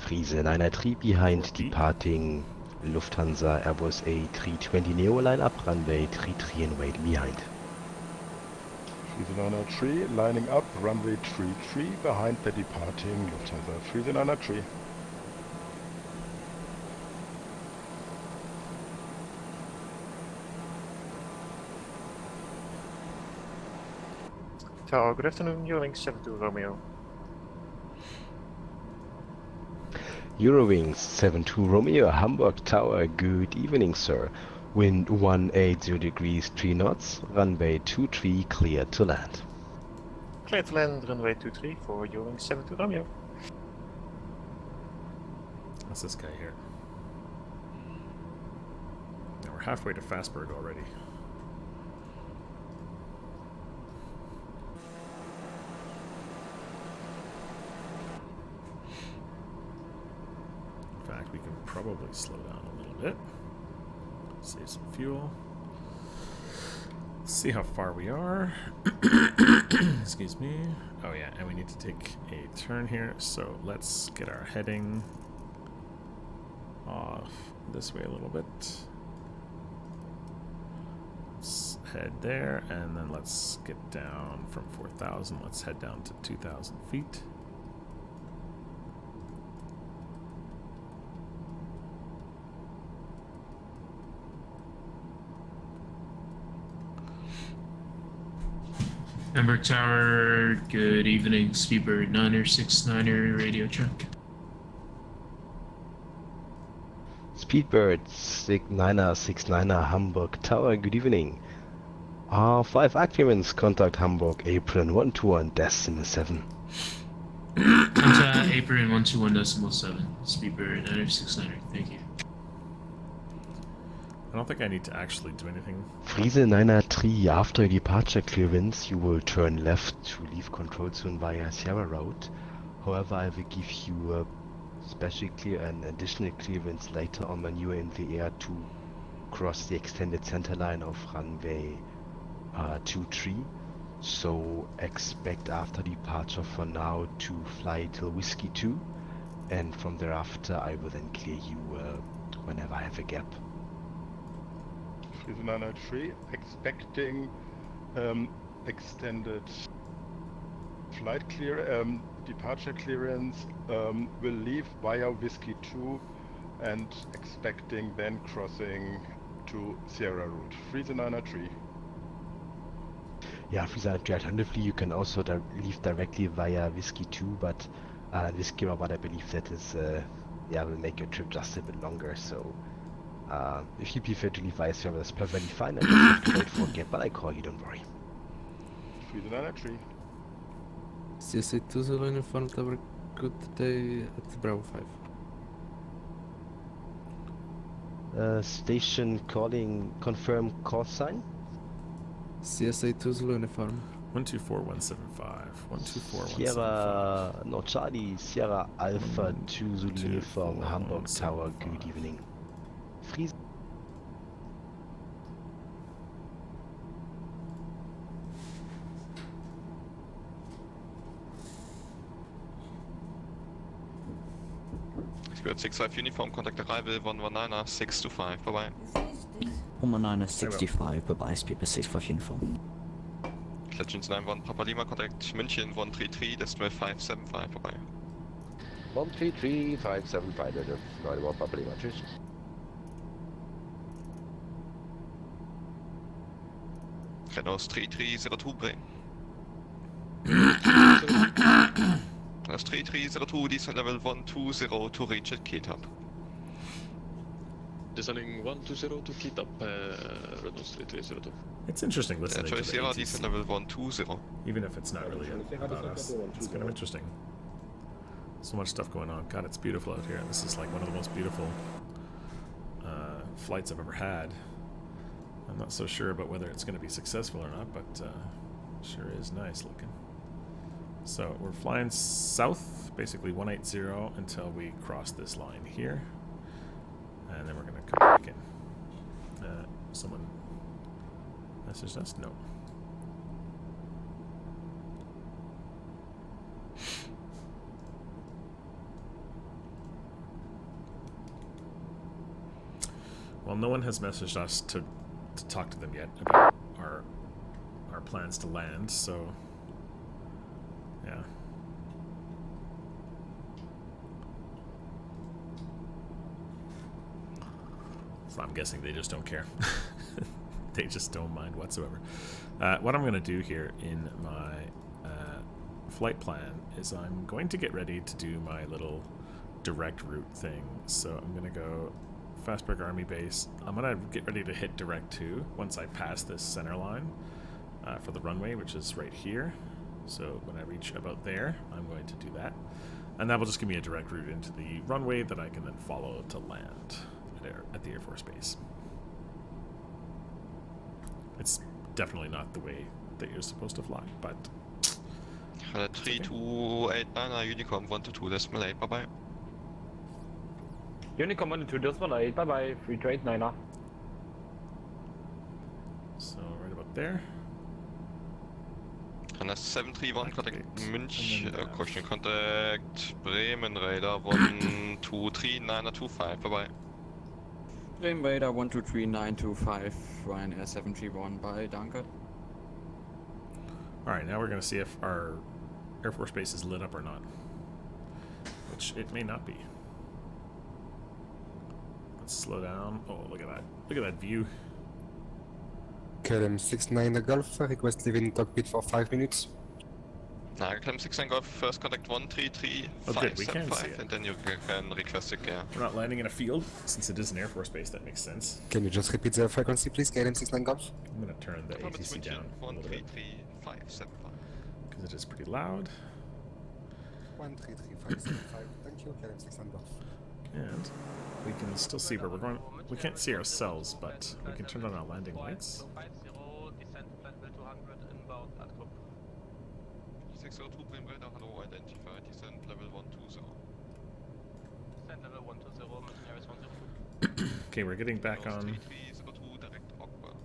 Friesen 3 behind departing Lufthansa Airbus A320 Neo line up, runway 33 and wait behind. Friesen 3, lining up, runway 33, behind the departing Lufthansa. Friesen 3. Tower, good afternoon, Eurowings 72 Romeo. Eurowings 72 Romeo, Hamburg Tower, good evening, sir. Wind 180 degrees 3 knots, runway 23 clear to land. Clear to land, runway 23 for Eurowings 72 Romeo. That's this guy here. Now we're halfway to Fastbreak already. In fact, we can probably slow down a little bit. Save some fuel. See how far we are. Excuse me. Oh yeah, and we need to take a turn here. So let's get our heading off this way a little bit. Let's head there, and then let's get down from 4,000. Let's head down to 2,000 feet. Hamburg Tower, good evening. Speedbird 9er69er radio check. Speedbird 69er Hamburg Tower, good evening. R5 Activants, contact Hamburg, April 121, decimal 7. Contact April 121.7. Speedbird 9er69er, thank you. I don't think I need to actually do anything. Friese 9er3, after departure clearance, you will turn left to leave control zone via Sierra Route. However, I will give you a an additional clearance later on when you are in the air to cross the extended center line of runway 23. So expect after departure for now to fly till Whiskey 2, and from thereafter I will then clear you whenever I have a gap. Friese 903, expecting extended flight departure clearance, will leave via Whiskey 2 and expecting then crossing to Sierra Route. Friese 903. Yeah, Friese 903, alternatively you can also leave directly via Whiskey 2, but Whiskey Robot, I believe that is, will make your trip just a bit longer, so if you prefer to leave via Sierra, that's perfectly fine. I just have to wait for a gap, but I call you, don't worry. Friese 903. CSA2 Zulu uniform tower, good day at Bravo 5. Station calling, confirm call sign. CSA2 Zulu uniform. 124175. 124175. Sierra, no Charlie, Sierra Alpha 2 Zulu uniform, Hamburg Tower, good evening. Friese. Spirit 65 uniform, contact arrival 119er 625, bye bye. 119er 65, bye bye, Speedbird 65 uniform. Legends 91 Papa Lima, contact München 133, decimal 575, bye bye. 133, 575, 91 Papa Lima, tschüss. Renault 3302 Bremen. That's 3302, descent level 120 to reach at Ketap. Descending 120 to Ketap, Renault 3302. It's interesting listening to the Sierra, ATC. descent level 120. Even if it's not really about us. It's kind of interesting. So much stuff going on. God, it's beautiful out here. This is like one of the most beautiful flights I've ever had. I'm not so sure about whether it's going to be successful or not, but sure is nice looking. So we're flying south, basically 180 until we cross this line here. And then we're going to come back in. Someone messaged us? No. Well, no one has messaged us to talk to them yet about our plans to land, so yeah. So I'm guessing they just don't care. They just don't mind whatsoever. What I'm going to do here in my flight plan is I'm going to get ready to do my little direct route thing. So I'm going to go Fastbreak Army Base. I'm going to get ready to hit direct 2 once I pass this center line for the runway, which is right here. So when I reach about there, I'm going to do that. And that will just give me a direct route into the runway that I can then follow to land at the Air Force Base. It's definitely not the way that you're supposed to fly, but... 3289 Unicorn 122, decimal 8, bye bye. Unicorn 122, decimal 8, bye bye, 3289. So right about there. And that's 731, contact München, question, contact Bremen Radar 123925, bye bye. Bremen Radar 123925, Ryanair 731, bye, danke. Alright, now we're going to see if our Air Force Base is lit up or not. Which it may not be. Let's slow down. Oh, look at that. Look at that view. KLM 69 Golf, request leaving cockpit for 5 minutes. Climb 69 Golf, first contact 133.575, and then you can request a gear. We're not landing in a field, since it is an Air Force base, that makes sense. Can you just repeat the frequency, please, KLM 69 Golf? I'm going to turn the ATC down a little bit, 133.575. because it is pretty loud. 133.575, thank you, KLM 69 Golf. And we can still see where we're going. We can't see ourselves, but we can turn on our landing lights. 602 Bremen radar, hello, identify, descent level 120. Descent level 120, Mountain Airways 102. Okay, we're getting back on. 3302, direct Okba.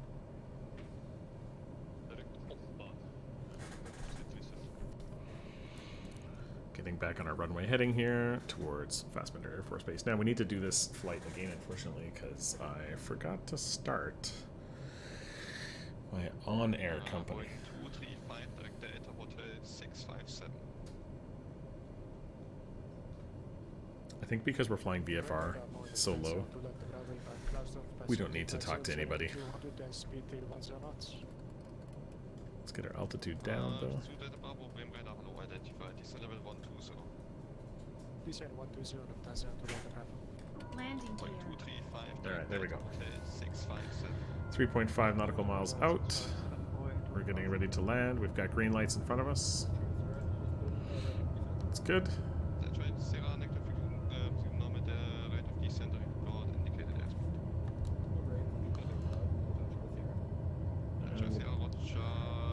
Getting back on our runway heading here towards Fassbender Air Force Base. Now we need to do this flight again, unfortunately, because I forgot to start my on-air company. 235, direct Delta Hotel 657. I think because we're flying VFR so low, we don't need to talk to anybody. Let's get our altitude down, though. Landing gear. Alright, there we go. 3.5 nautical miles out. We're getting ready to land. We've got green lights in front of us. That's good.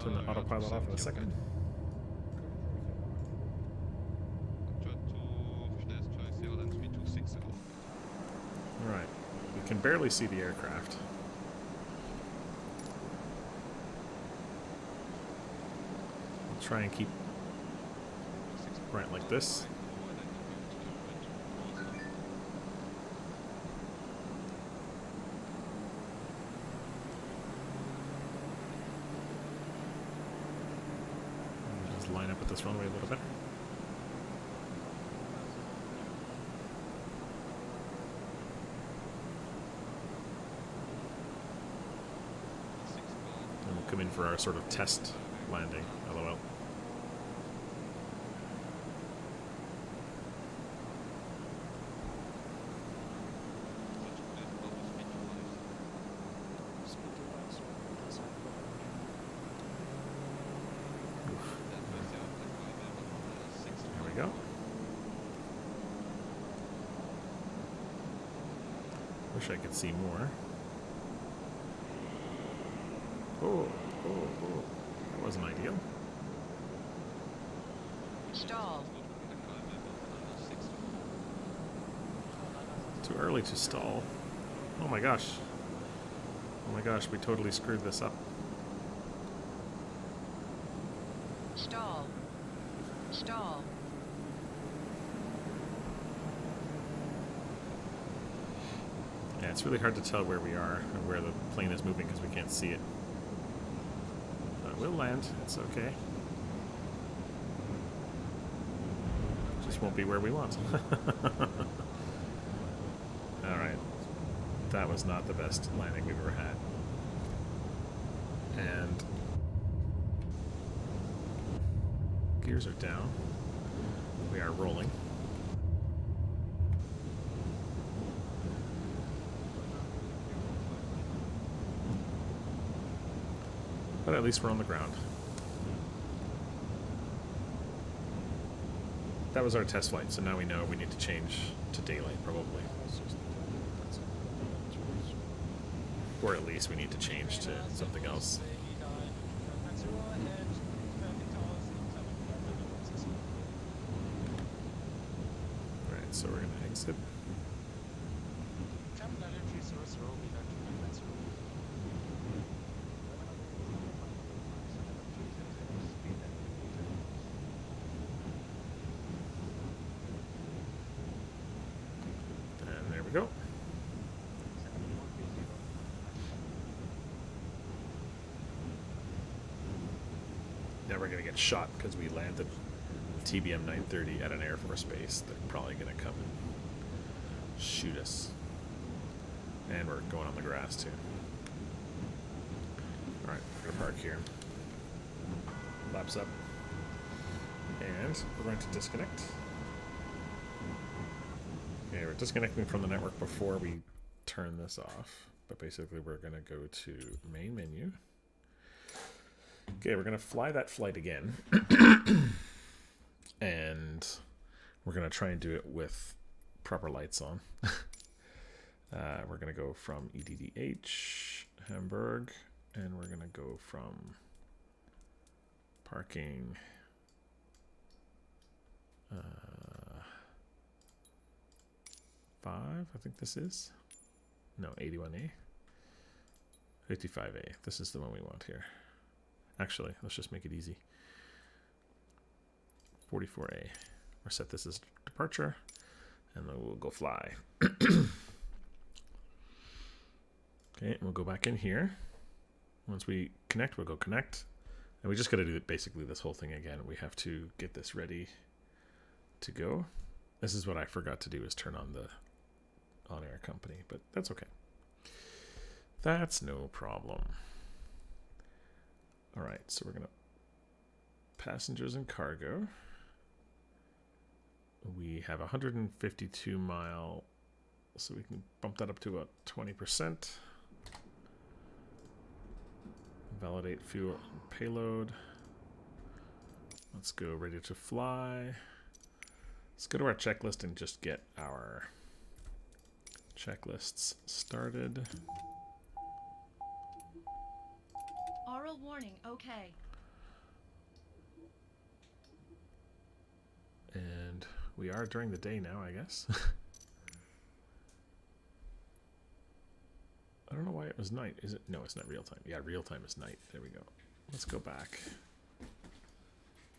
Turn the autopilot off in a second. Alright, we can barely see the aircraft. I'll try and keep right like this. Just line up with this runway a little bit. And we'll come in for our sort of test landing, LOL. There we go. Wish I could see more. Oh, that wasn't ideal. Stall. Too early to stall. Oh my gosh. Oh my gosh, we totally screwed this up. Stall. Stall. Yeah, it's really hard to tell where we are and where the plane is moving because we can't see it. But we'll land. It's okay. Just won't be where we want. Alright. That was not the best landing we've ever had. And gears are down. We are rolling. But at least we're on the ground. That was our test flight, so now we know we need to change to daylight, probably. Or at least we need to change to something else. Alright, so we're going to exit. And there we go. Now we're going to get shot because we landed TBM 930 at an Air Force base. They're probably going to come and shoot us. And we're going on the grass too. Alright, we're gonna park here. Laps up. And we're going to disconnect. Okay, we're disconnecting from the network before we turn this off. But basically we're gonna go to main menu. Okay, we're gonna fly that flight again. And we're gonna try and do it with proper lights on. We're gonna go from EDDH, Hamburg, and we're gonna go from parking 5, I think this is. No, 81A. 55A. This is the one we want here. Actually, let's just make it easy. 44A. We'll set this as departure, and then we'll go fly. Okay, and we'll go back in here. Once we connect, we'll go connect. And we just got to do basically this whole thing again. We have to get this ready to go. This is what I forgot to do, is turn on the on-air company, but that's okay. That's no problem. All right, so we're gonna passengers and cargo. We have 152 mile, so we can bump that up to about 20%. Validate fuel and payload. Let's go ready to fly. Let's go to our checklist and just get our checklists started. Oral warning, okay. And we are during the day now, I guess. I don't know why it was night. Is it? No, it's not real time. Yeah, real time is night. There we go. Let's go back.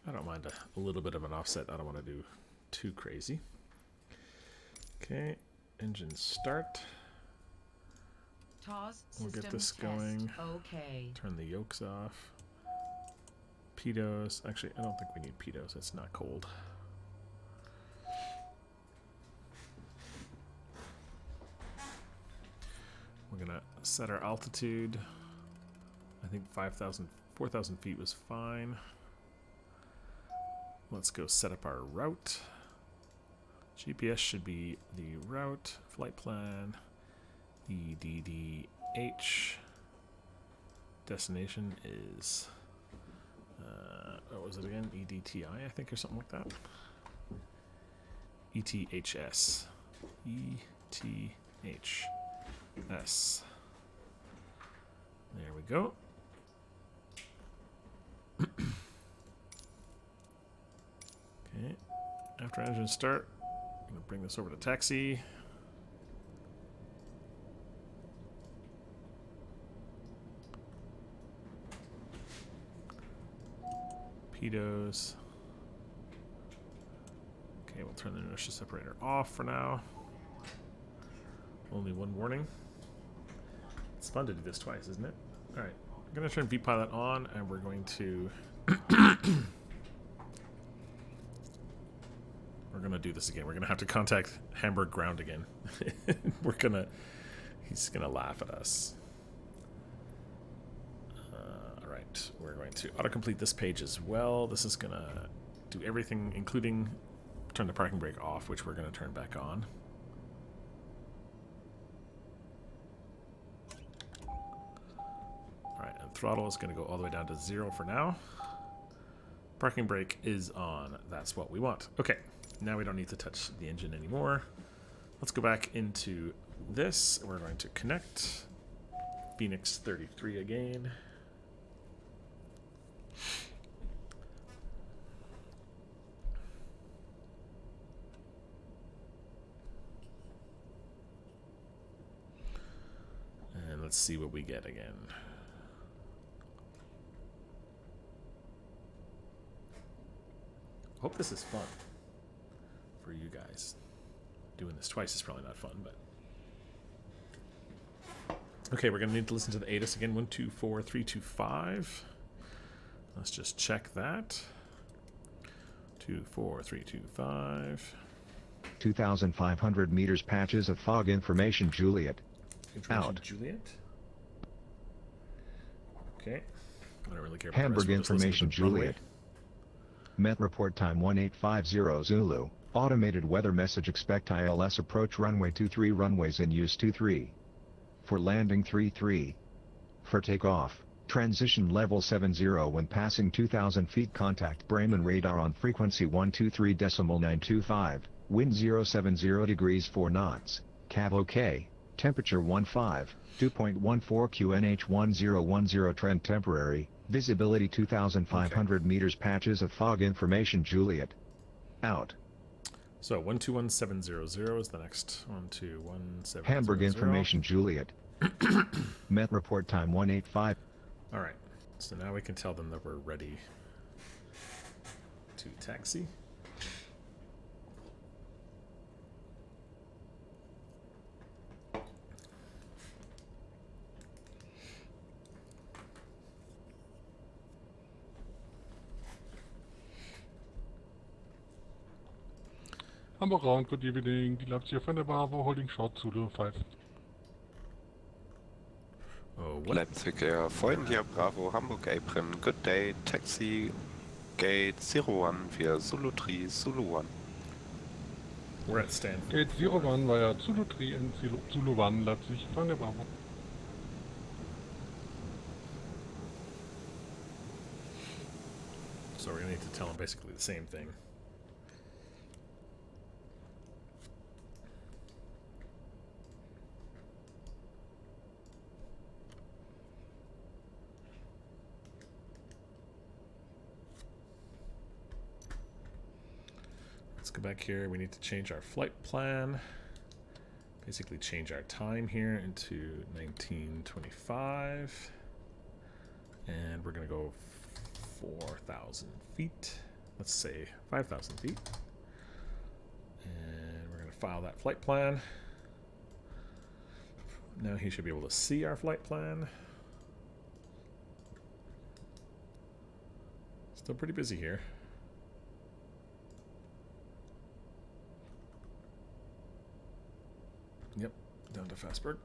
I don't mind a little bit of an offset. I don't want to do too crazy. Okay, engine start. TOS We'll get this system going. test. Okay. Turn the yokes off. Pitos. Actually, I don't think we need pitos. It's not cold. We're gonna set our altitude. I think 4,000 feet was fine. Let's go set up our route. GPS should be the route, flight plan, EDDH. Destination is, what was it again? EDTI, I think, or something like that. ETHS. ETHS. There we go. Okay. After engine start, I'm going to bring this over to taxi. Pitos. Okay, we'll turn the inertia separator off for now. Only one warning. It's fun to do this twice, isn't it? Alright, I'm going to turn VPilot on, and we're going to... We're going to do this again. We're going to have to contact Hamburg ground again. He's going to laugh at us. Alright, we're going to autocomplete this page as well. This is going to do everything, including turn the parking brake off, which we're going to turn back on. Alright, and throttle is going to go all the way down to 0 for now. Parking brake is on. That's what we want. Okay, now we don't need to touch the engine anymore. Let's go back into this. We're going to connect Phoenix 33 again. And let's see what we get again. Hope this is fun for you guys. Doing this twice is probably not fun, but... Okay, we're going to need to listen to the ATIS again. 124325. Let's just check that. 24325. 2,500 meters patches of fog information Juliet. Out. Juliet. Okay. I don't really care about the Hamburg rest. We'll just listen information to the runway. Juliet. Met report time 1850 Zulu. Automated weather message expect ILS approach runway 23 runways in use 23. For landing 33. For takeoff, transition level 70 when passing 2000 feet contact Bremen radar on frequency 123.925, wind 070 degrees 4 knots, cav OK, temperature 15, 2.14 QNH 1010 trend temporary, visibility 2500 meters patches of fog information Juliet. Out. So 121700 is the next 12170. Hamburg information Juliet. Met report time 185. All right. So now we can tell them that we're ready to taxi. Hamburg Ground, good evening. Die Leipziger von der Bravo, holding short Zulu 5. Oh, Leipzig Air, Freundia Bravo, Hamburg Apron, good day, taxi, gate 01 via Zulu 3, Zulu 1. We're at Stanford. Gate 01 via Zulu 3 and Zulu 1, Leipzig von der Bravo. So we're going to need to tell them basically the same thing. Let's go back here. We need to change our flight plan. Basically change our time here into 1925. And we're going to go 4,000 feet. Let's say 5,000 feet. And we're going to file that flight plan. Now he should be able to see our flight plan. Still pretty busy here. Yep, down to Fastbreak.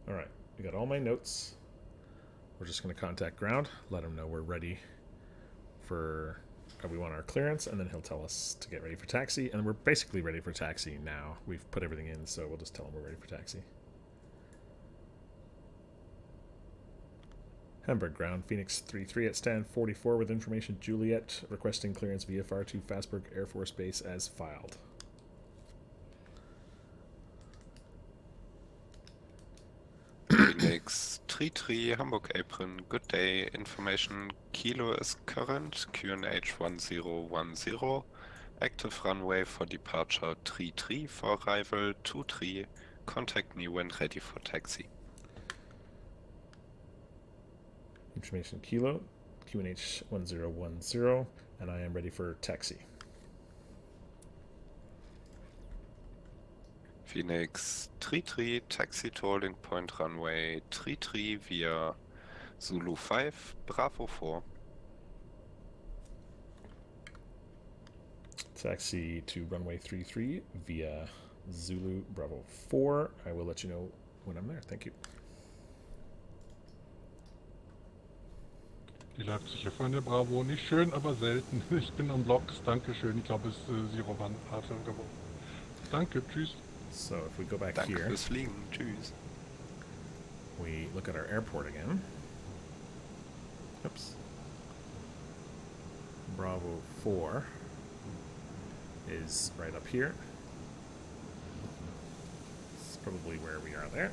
Alright, we got all my notes. We're just going to contact ground, let him know we're ready for, we want our clearance, and then he'll tell us to get ready for taxi, and we're basically ready for taxi now. We've put everything in, so we'll just tell him we're ready for taxi. Hamburg ground, Phoenix 3-3 at stand 44 with information Juliet, requesting clearance VFR to Fastbreak Air Force Base as filed. Phoenix 3-3, Hamburg Apron, good day, information Kilo is current, QNH 1010, active runway for departure 3-3, for arrival 2-3, contact me when ready for taxi. Information Kilo, QNH 1010, and I am ready for taxi. Phoenix 3-3, taxi to holding point runway 3-3 via Zulu 5, Bravo 4. Taxi to runway 33 via Zulu Bravo 4. I will let you know when I'm there. Thank you. Die Leipziger von der Bravo, nicht schön, aber selten. Ich bin am Blocks, dankeschön. Ich glaube, es ist 01 After geworden. Danke, tschüss. So if we go back Danke here, fürs Fliegen, tschüss. we look at our airport again. Oops. Bravo 4 is right up here. It's probably where we are there.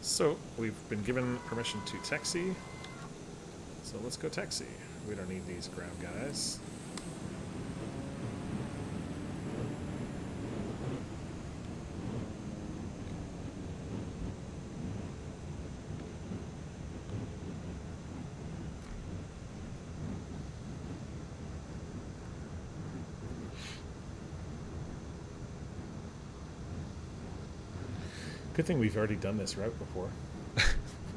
So we've been given permission to taxi. So let's go taxi. We don't need these ground guys. Good thing we've already done this route before.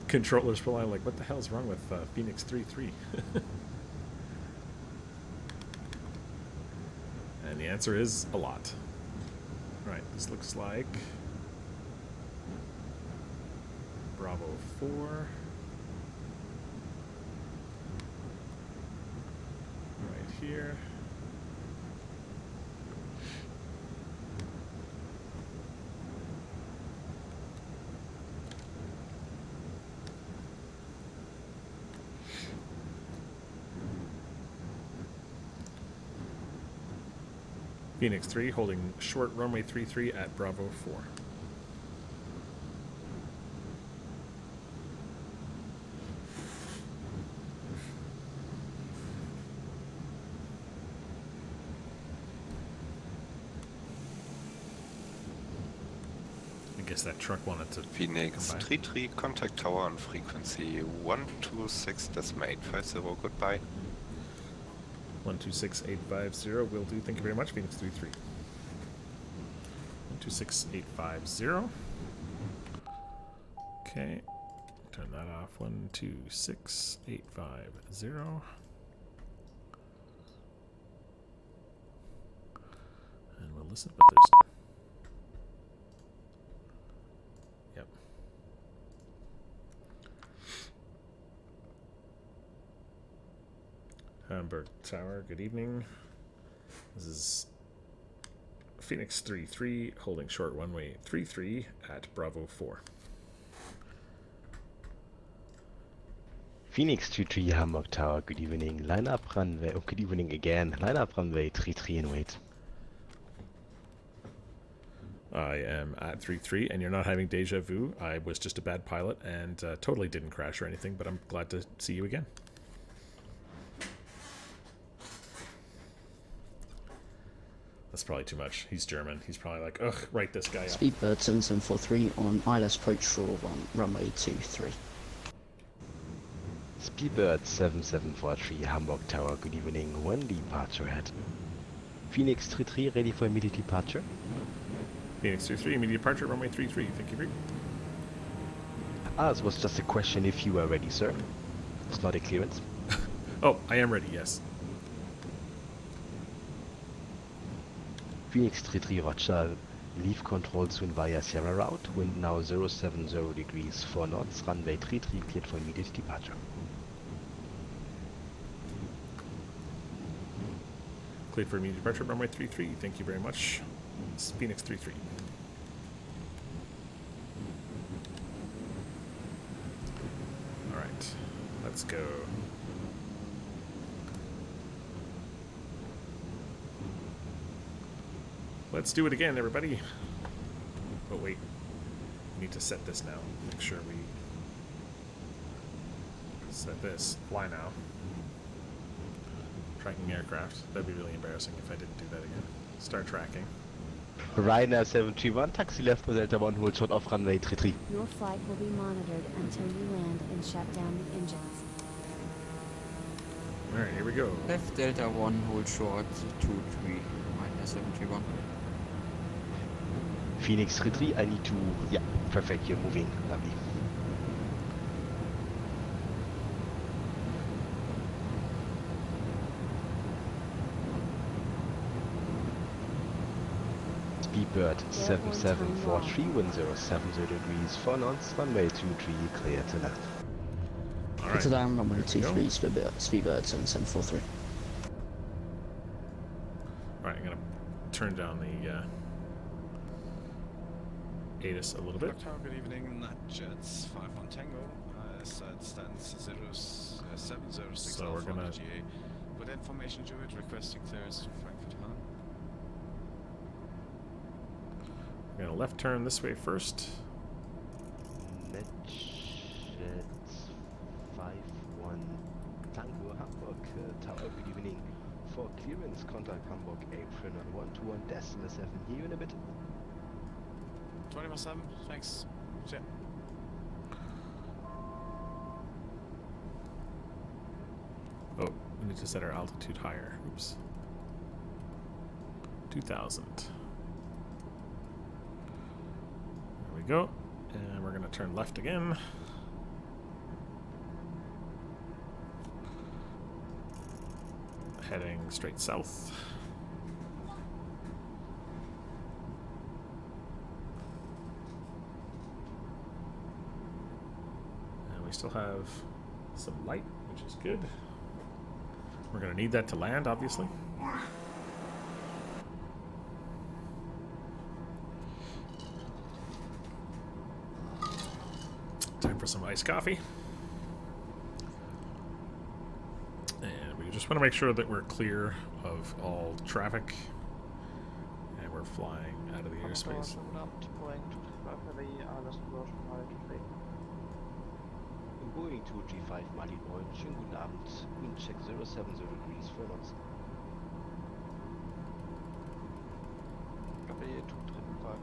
Controllers probably like, what the hell's wrong with Phoenix 3-3? And the answer is a lot. Right, this looks like Bravo 4. Right here. Phoenix 3 holding short runway 33 at Bravo 4. I guess that truck wanted to Phoenix 3-3, contact tower on frequency 126.8. 50, goodbye. 126850 will do. Thank you very much, Phoenix 3-3. 126850. Okay. Turn that off. 126850. And we'll listen, but there's... Yep. Hamburg Tower, good evening. This is Phoenix 3-3, holding short runway 33 at Bravo 4. Phoenix 2-3 Hamburg Tower, good evening. Line up runway, oh, good evening again. Line up runway 33 and wait. I am at 3-3, and you're not having deja vu. I was just a bad pilot and totally didn't crash or anything, but I'm glad to see you again. That's probably too much. He's German. He's probably like, ugh, write this guy up. Speedbird 7743 on ILS approach for runway 23. Speedbird 7743 Hamburg Tower, good evening. One departure ahead. Phoenix 3-3 ready for immediate departure. Phoenix 3-3, immediate departure, runway 33. Thank you, Rick. It was just a question if you are ready, sir. It's not a clearance. Oh, I am ready, yes. Phoenix 3-3 Roger, leave control soon via Sierra route, wind now 070 degrees 4 knots, runway 33 cleared for immediate departure. Cleared for immediate departure, runway 33. Thank you very much. It's Phoenix 3-3. Alright, let's go. Let's do it again, everybody. Oh, wait. We need to set this now. Make sure we set this. Fly now. Tracking aircraft. That'd be really embarrassing if I didn't do that again. Start tracking. Ryanair 731, taxi left for Delta 1, hold short off runway 33. Your flight will be monitored until you land and shut down the engines. Alright, here we go. Left Delta 1, hold short 23, minus 71. Phoenix 3-3, I need to... Yeah, perfect, you're moving. Lovely. Speedbird 7743, wind 070 degrees 4 knots, runway 23, clear to left. Alright. To down, runway 23, Speedbird 7743. Alright, I'm gonna turn down the ATIS a little bit. Good evening, Jets 51 Tango. Stands 706 So we're gonna GA. With information to it, requesting clearance to Frankfurt Hahn. We're gonna left turn this way first. NetJet 51 Tango Hamburg Tower, good evening. For clearance, contact Hamburg Apron on 121.7. Here in a bit. 24/7, thanks. Check. Oh, we need to set our altitude higher. Oops. 2,000. There we go. And we're going to turn left again. Heading straight south. And we still have some light, which is good. We're going to need that to land, obviously. Time for some iced coffee. And we just want to make sure that we're clear of all traffic. And we're flying out of the airspace. Boeing 235 Mali 9, schönen guten Abend. Wind check 070 degrees for knots. Copy 235.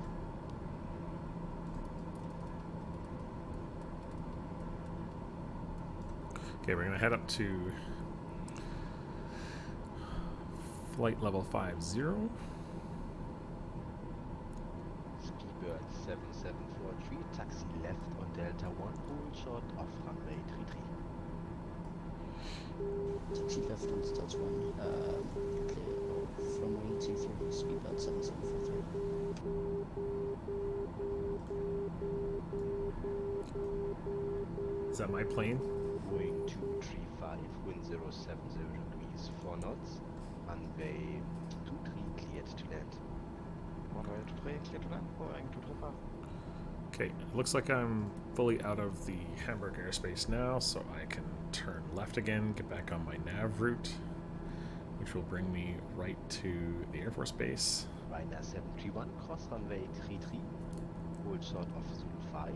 Okay, we're going to head up to flight level 50. Speedbird 7743, taxi left on Delta 1, hold short off runway 33. Taxi left on Delta 1, clear of runway 23, speedbird 7743. Is that my plane? Boeing 235, wind 070 degrees, 4 knots, runway 23 cleared to land. Runway 23 cleared to land, Boeing 235. Okay, it looks like I'm fully out of the Hamburg airspace now, so I can turn left again, get back on my nav route, which will bring me right to the Air Force Base. Ryanair 731, cross runway 33, hold short of Zulu 5.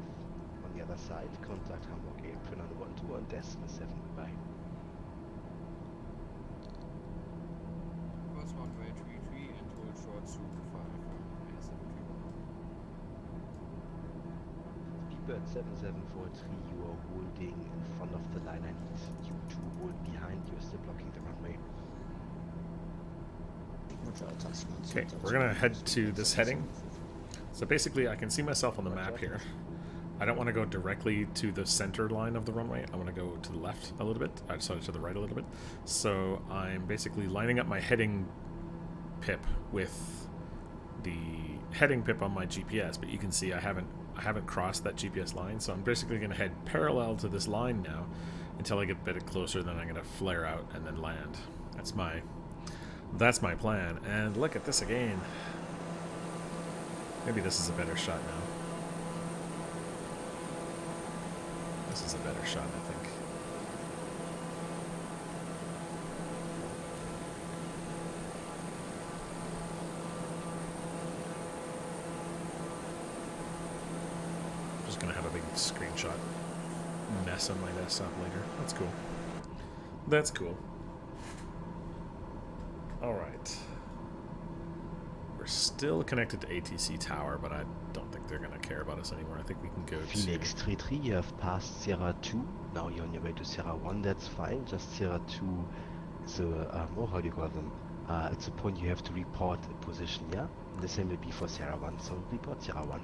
On the other side, contact Hamburg Apron on 12 and Destin 7 goodbye. Cross runway 33 and hold short Zulu 5 Ryanair 731. Speedbird 7743, you are holding in front of the line. I need you to hold behind. You're still blocking the runway. Okay, we're going to head to this heading. So basically, I can see myself on the map here. I don't want to go directly to the center line of the runway. I want to go to the left a little bit. Sorry, to the right a little bit. So I'm basically lining up my heading pip with the heading pip on my GPS, but you can see I haven't crossed that GPS line. So I'm basically going to head parallel to this line now until I get a bit closer. Then I'm going to flare out and then land. That's my plan. And look at this again. Maybe this is a better shot now. This is a better shot, I think. I'm just gonna have a big screenshot mess on my desktop later. That's cool. That's cool. Alright. We're still connected to ATC Tower, but I don't think they're going to care about us anymore. I think we can go Phoenix to... 33, you have passed Sierra 2. Now you're on your way to Sierra 1, that's fine. Just Sierra 2 is a, how do you call them? It's a point you have to report a position, yeah? And the same will be for Sierra 1, so report Sierra 1.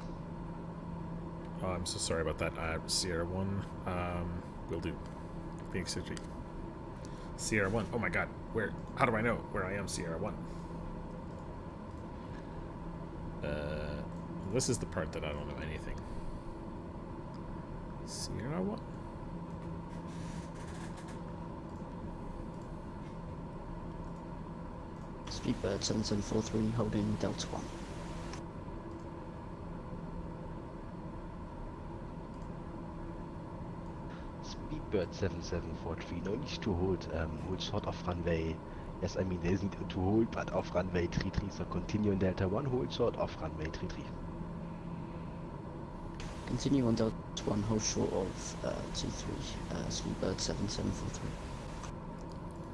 Oh, I'm so sorry about that. Sierra 1, will do. Phoenix 33. Sierra 1. Oh my god, where? How do I know where I am, Sierra 1? This is the part that I don't know anything. Sierra 1? Speedbird 7743 holding Delta 1. Speedbird 7743, no need to hold short of runway. Yes, I mean there isn't to hold, but off runway 33, so continue on Delta 1, hold short off runway 33. Continue on Delta 1, hold short of 23, Speedbird 7743.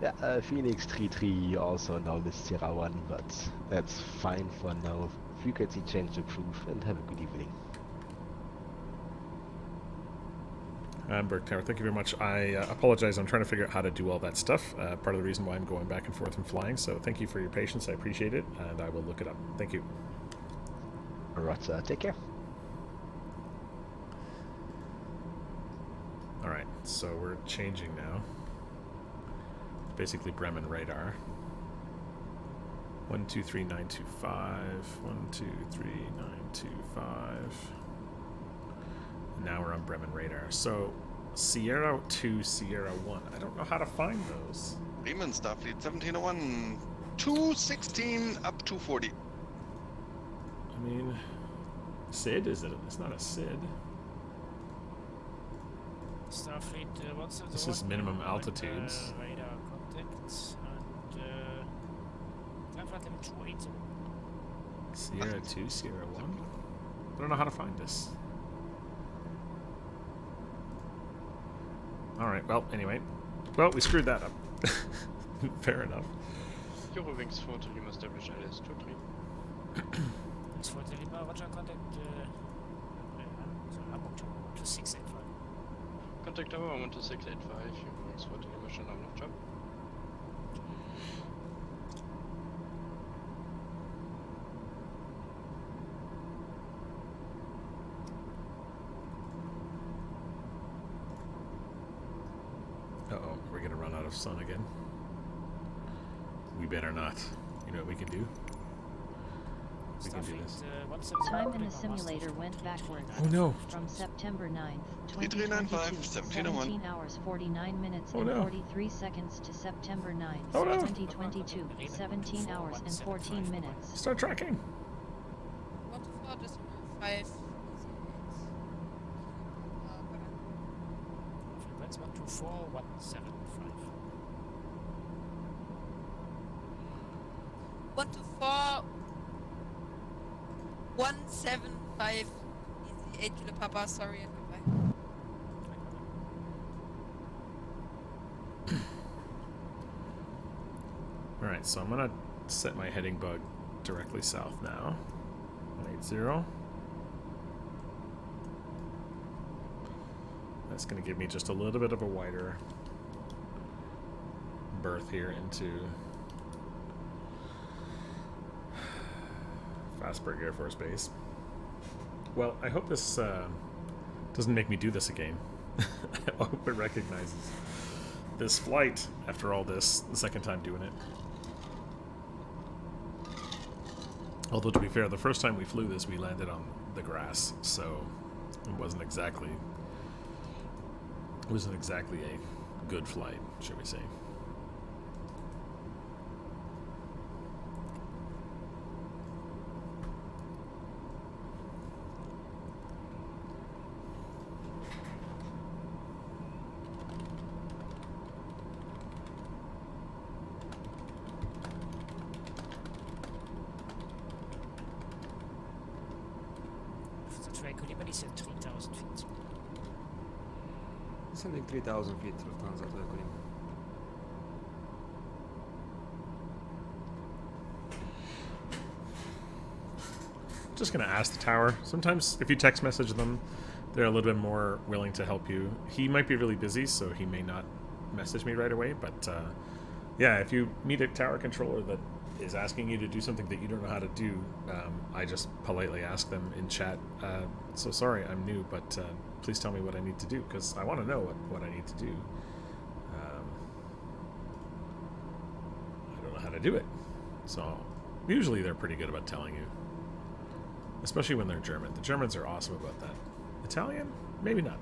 Yeah, Phoenix 33 also now missed Sierra 1, but that's fine for now. Frequency change approved, and have a good evening. Hamburg Tower, thank you very much. I apologize, I'm trying to figure out how to do all that stuff. Part of the reason why I'm going back and forth and flying, so thank you for your patience, I appreciate it, and I will look it up. Thank you. Alright, take care. Alright, so we're changing now. Basically Bremen radar. 123.925. 123.925. Now we're on Bremen radar. So Sierra 2, Sierra 1. I don't know how to find those. Bremen Starfleet 1701, 216 up to 40. I mean, SID, is it? It's not a SID. Starfleet, what's the This is minimum altitudes. Radar contacts and Starflight level 280. Sierra 2, Sierra 1. I don't know how to find this. Alright, well, anyway. Well, we screwed that up. Fair enough. Eurowings 40, you must establish LS 23. It's 40 Lima, Roger, contact Hamburg to 685. Contact Tower 12685, Eurowings 40 Lima, schon am Luftjob. Uh-oh, we're gonna run out of sun again. We better not. You know what we can do? We can do this. Time in the simulator went backward. Oh no! From September 9th, 3395, 17 hours 49 minutes Oh, and no. 43 seconds to September 9th, Oh, no. 2022, 17 hours and 14 minutes. Start tracking! 124.5. That's 124.175. 124.175. Easy 8 kilo papa, sorry and goodbye. Alright, so I'm gonna set my heading bug directly south now. 180. That's gonna give me just a little bit of a wider berth here into Fastbreak Air Force Base. Well, I hope this doesn't make me do this again. I hope it recognizes this flight after all this, the second time doing it. Although, to be fair, the first time we flew this, we landed on the grass, so it wasn't exactly a good flight, should we say. Said 3,000 feet. Sending 3,000 feet Lufthansa to Ecuador. Just gonna ask the tower. Sometimes if you text message them, they're a little bit more willing to help you. He might be really busy, so he may not message me right away, but yeah, if you meet a tower controller that is asking you to do something that you don't know how to do, I just politely ask them in chat, so sorry, I'm new, but please tell me what I need to do, because I want to know what I need to do. I don't know how to do it. So usually they're pretty good about telling you, especially when they're German. The Germans are awesome about that. Italian? Maybe not.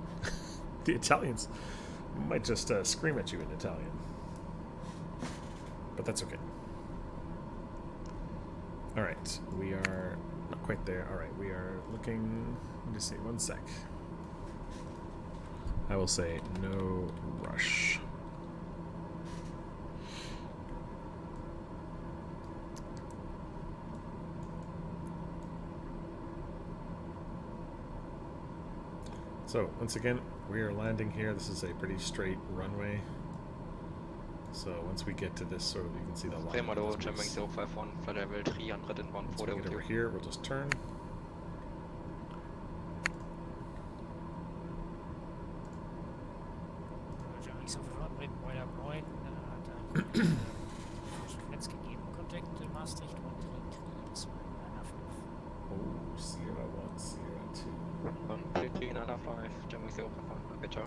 The Italians might just scream at you in Italian. But that's okay. Alright, we are not quite there. Alright, we are looking... Let me see, one sec. I will say no rush. So, once again, we are landing here. This is a pretty straight runway. So once we get to this, sort of, you can see the line. Remado, Jumping 051, flight level 301, Once we get over here, we'll just turn. Jumping 051, Breitenbeuler 9, Netz gegeben, Contact Maastricht 133, Oh, Sierra 1, Sierra 2. 13395, Jumping 051, Better.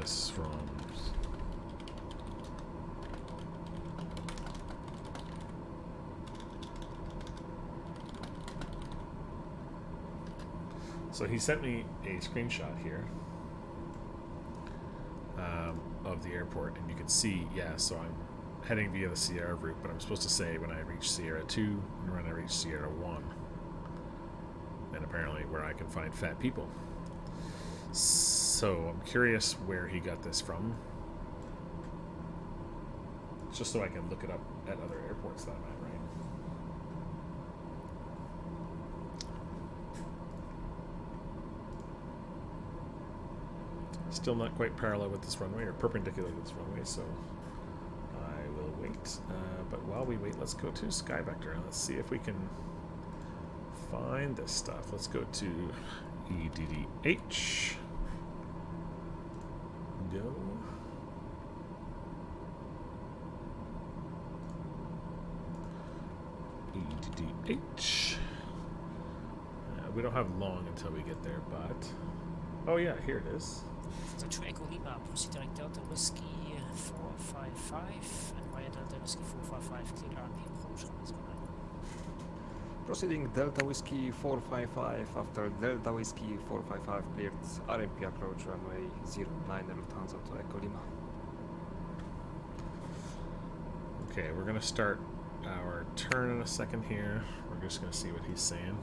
requests from. So he sent me a screenshot here of the airport, and you can see, yeah, so I'm heading via the Sierra route, but I'm supposed to say when I reach Sierra 2 and when I reach Sierra 1. And apparently where I can find fat people. So I'm curious where he got this from. Just so I can look it up at other airports that I'm at, right? Still not quite parallel with this runway, or perpendicular to this runway, so I will wait. But while we wait, let's go to SkyVector and let's see if we can find this stuff. Let's go to EDDH. Go. EDDH. We don't have long until we get there, but... Oh yeah, here it is. So to Echo Lima, proceed direct Delta Whiskey 455 and via Delta Whiskey 455, clear RP approach on this one. Proceeding Delta Whiskey 455 after Delta Whiskey 455 cleared RMP approach runway 09 Lufthansa to Echo Lima. Okay, we're gonna start our turn in a second here. We're just gonna see what he's saying.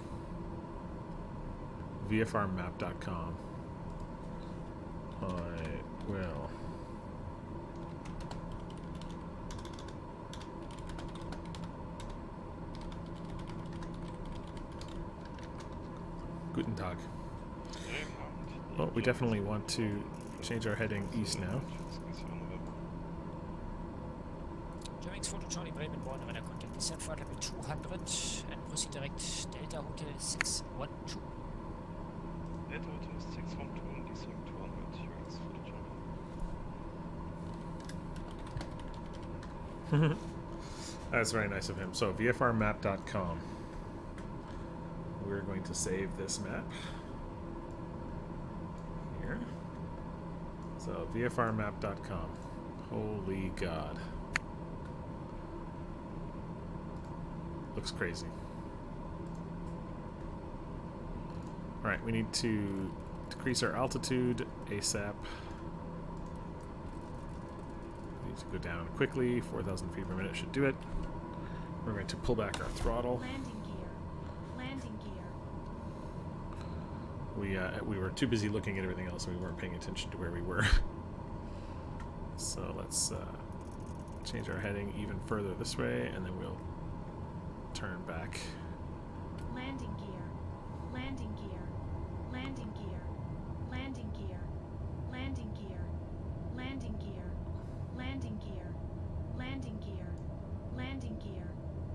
VFRmap.com. I will. Guten Tag. Well, we definitely want to change our heading east now. Germans Photo Charlie Bremen Born radar contact descent flight level 200 and proceed direct Delta Hotel 612. Delta Hotel 612 and descent 200. Germans Photo Charlie. That's very nice of him. So VFRmap.com. We're going to save this map here. So VFRmap.com. Holy God. Looks crazy. Alright, we need to decrease our altitude ASAP. We need to go down quickly. 4,000 feet per minute should do it. We're going to pull back our throttle. Landing gear. Landing gear. We were too busy looking at everything else, and we weren't paying attention to where we were. So let's change our heading even further this way, and then we'll turn back. Landing gear. Landing gear. Landing gear. Landing gear. Landing gear. Landing gear. Landing gear. Landing gear. Landing gear.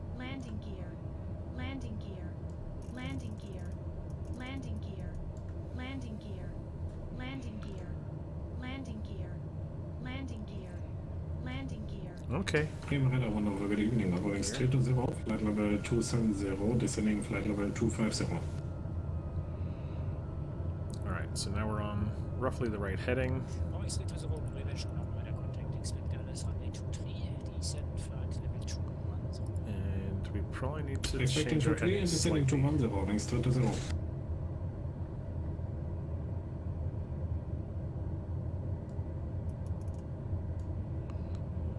Landing gear. Landing gear. Landing gear. Landing gear. Landing gear. Landing gear. Landing gear. Landing gear. Landing gear. Okay. Bremen Radar 1 over, good evening. Going straight to 0, flight level 270, descending flight level 250. Alright, so now we're on roughly the right heading. Going straight to 0, British radar contact expect LS runway 23, descent flight level 210. And we probably need to Expecting change our 23 heading and descending slightly. 210, going straight to 0.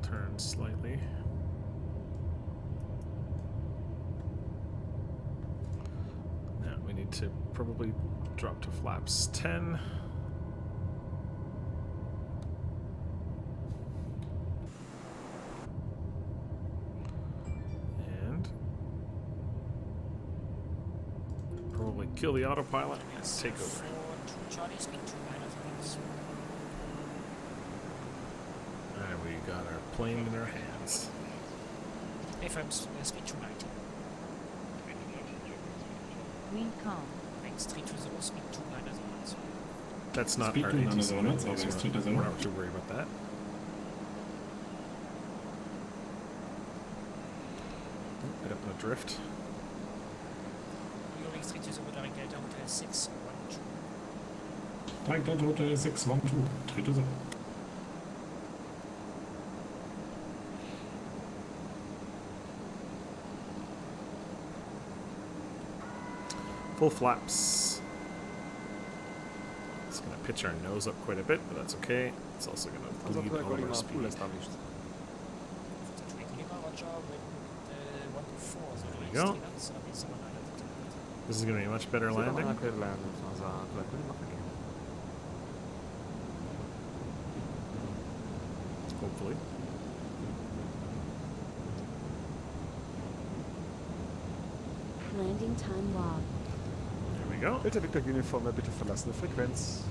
Turn slightly. Now we need to probably drop to flaps 10. And probably kill the autopilot and take over. 2 Charlie, speed 29 And we got our plane in our hands. AFM's speed 290. Wind calm. Thanks, 320, speed 290. That's not Speed our 290, ATC, so we're not too worried about that. Bit up in a drift. Going straight to 0, direct Delta Hotel 612. Direct Delta Hotel 612, straight to 0. Full flaps. It's going to pitch our nose up quite a bit, but that's okay. It's also going to bleed all of our speed. There we go. This is going to be a much better landing. Hopefully. Landing time log. There we go. Bitte Victor Uniform, bitte verlassene Frequenz.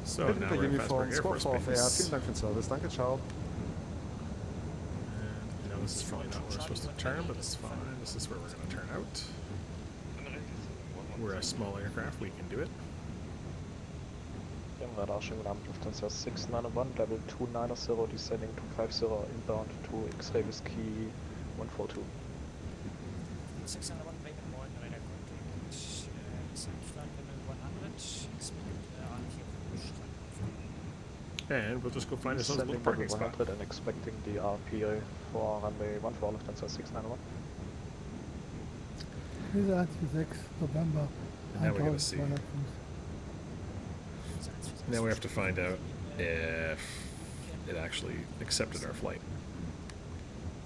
So now we're in Fastbreak Air Force Base. Vielen Dank für den Service. Danke, ciao. And I know this is probably not where we're supposed to turn, but it's fine. This is where we're going to turn out. We're a small aircraft, we can do it. Radar, schönen guten Abend, Lufthansa 691, Level 290, descending 250, inbound to X-ray Whiskey 142. 691 Bremen Moin, radar contact, descent flight level 100, and we'll just go find ourselves a little Descending parking level spot. 100 and expecting the RPA for runway 14, Lufthansa 691. Visa 6 November. And now we gotta see. Now we have to find out if it actually accepted our flight.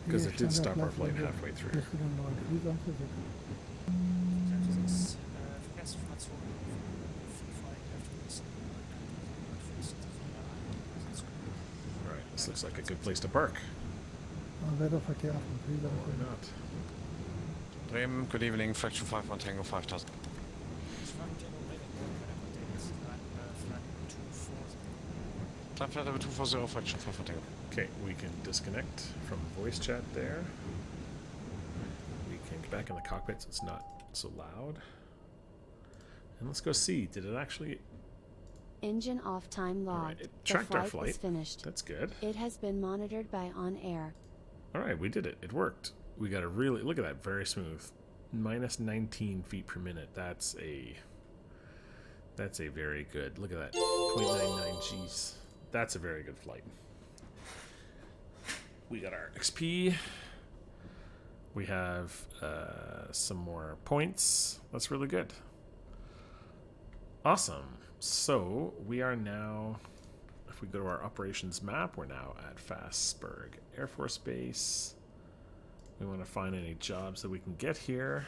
Because it did stop our flight halfway through. Alright, this looks like a good place to park. Or not. Bremen, good evening, Fraction 51 Tango 5000. Time flight level 240, Fraction 5 Tango. Okay, we can disconnect from voice chat there. We can get back in the cockpit so it's not so loud. And let's go see, did it actually... Engine off time logged. Right, it tracked our flight. Is finished. That's good. It has been monitored by On Air. Alright, we did it. It worked. We got a really... Look at that, very smooth. Minus 19 feet per minute. That's a very good... Look at that. 0.99 Gs. That's a very good flight. We got our XP. We have some more points. That's really good. Awesome. So we are now, if we go to our operations map, we're now at Fastbreak Air Force Base. We want to find any jobs that we can get here.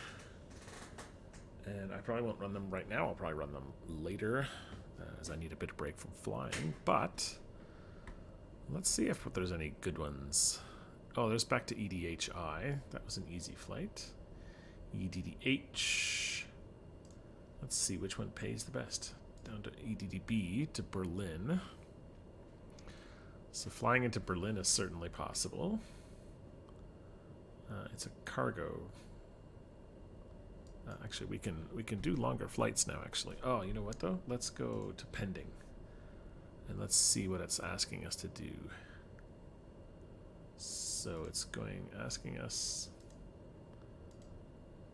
And I probably won't run them right now. I'll probably run them later, as I need a bit of break from flying. But let's see if there's any good ones. Oh, there's back to EDHI. That was an easy flight. EDDH. Let's see which one pays the best. Down to EDDB to Berlin. So flying into Berlin is certainly possible. It's a cargo. Actually, we can do longer flights now. Actually, oh, you know what though? Let's go to pending, and let's see what it's asking us to do. So it's asking us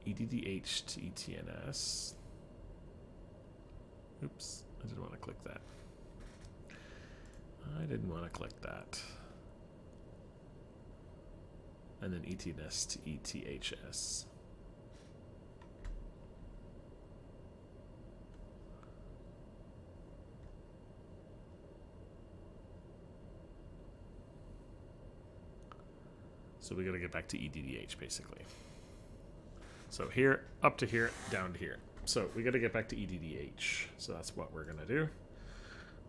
EDDH to ETNS. Oops, I didn't want to click that. I didn't want to click that. And then ETNS to ETHS. So we got to get back to EDDH basically. So here, up to here, down to here. So we got to get back to EDDH. So that's what we're going to do.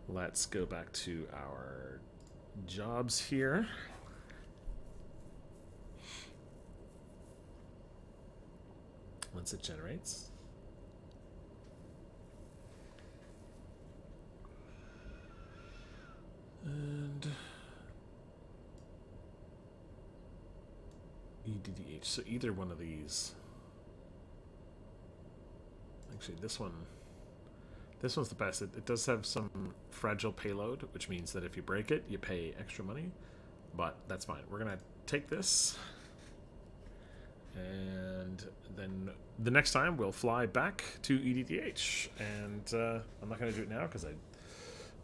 Let's go back to our jobs here. Once it generates. And EDDH. So either one of these. Actually, this one's the best. It does have some fragile payload, which means that if you break it, you pay extra money. But that's fine. We're going to take this. And then the next time we'll fly back to EDDH. And I'm not going to do it now because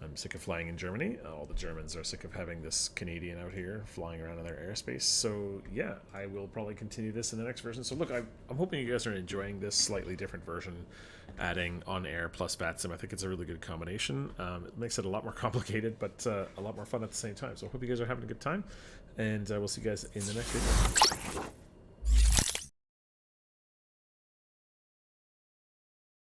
I'm sick of flying in Germany. All the Germans are sick of having this Canadian out here flying around in their airspace. So yeah, I will probably continue this in the next version. So look, I'm hoping you guys are enjoying this slightly different version, adding on-air plus VATSIM. I think it's a really good combination. It makes it a lot more complicated, but a lot more fun at the same time. So I hope you guys are having a good time, and we'll see you guys in the next video.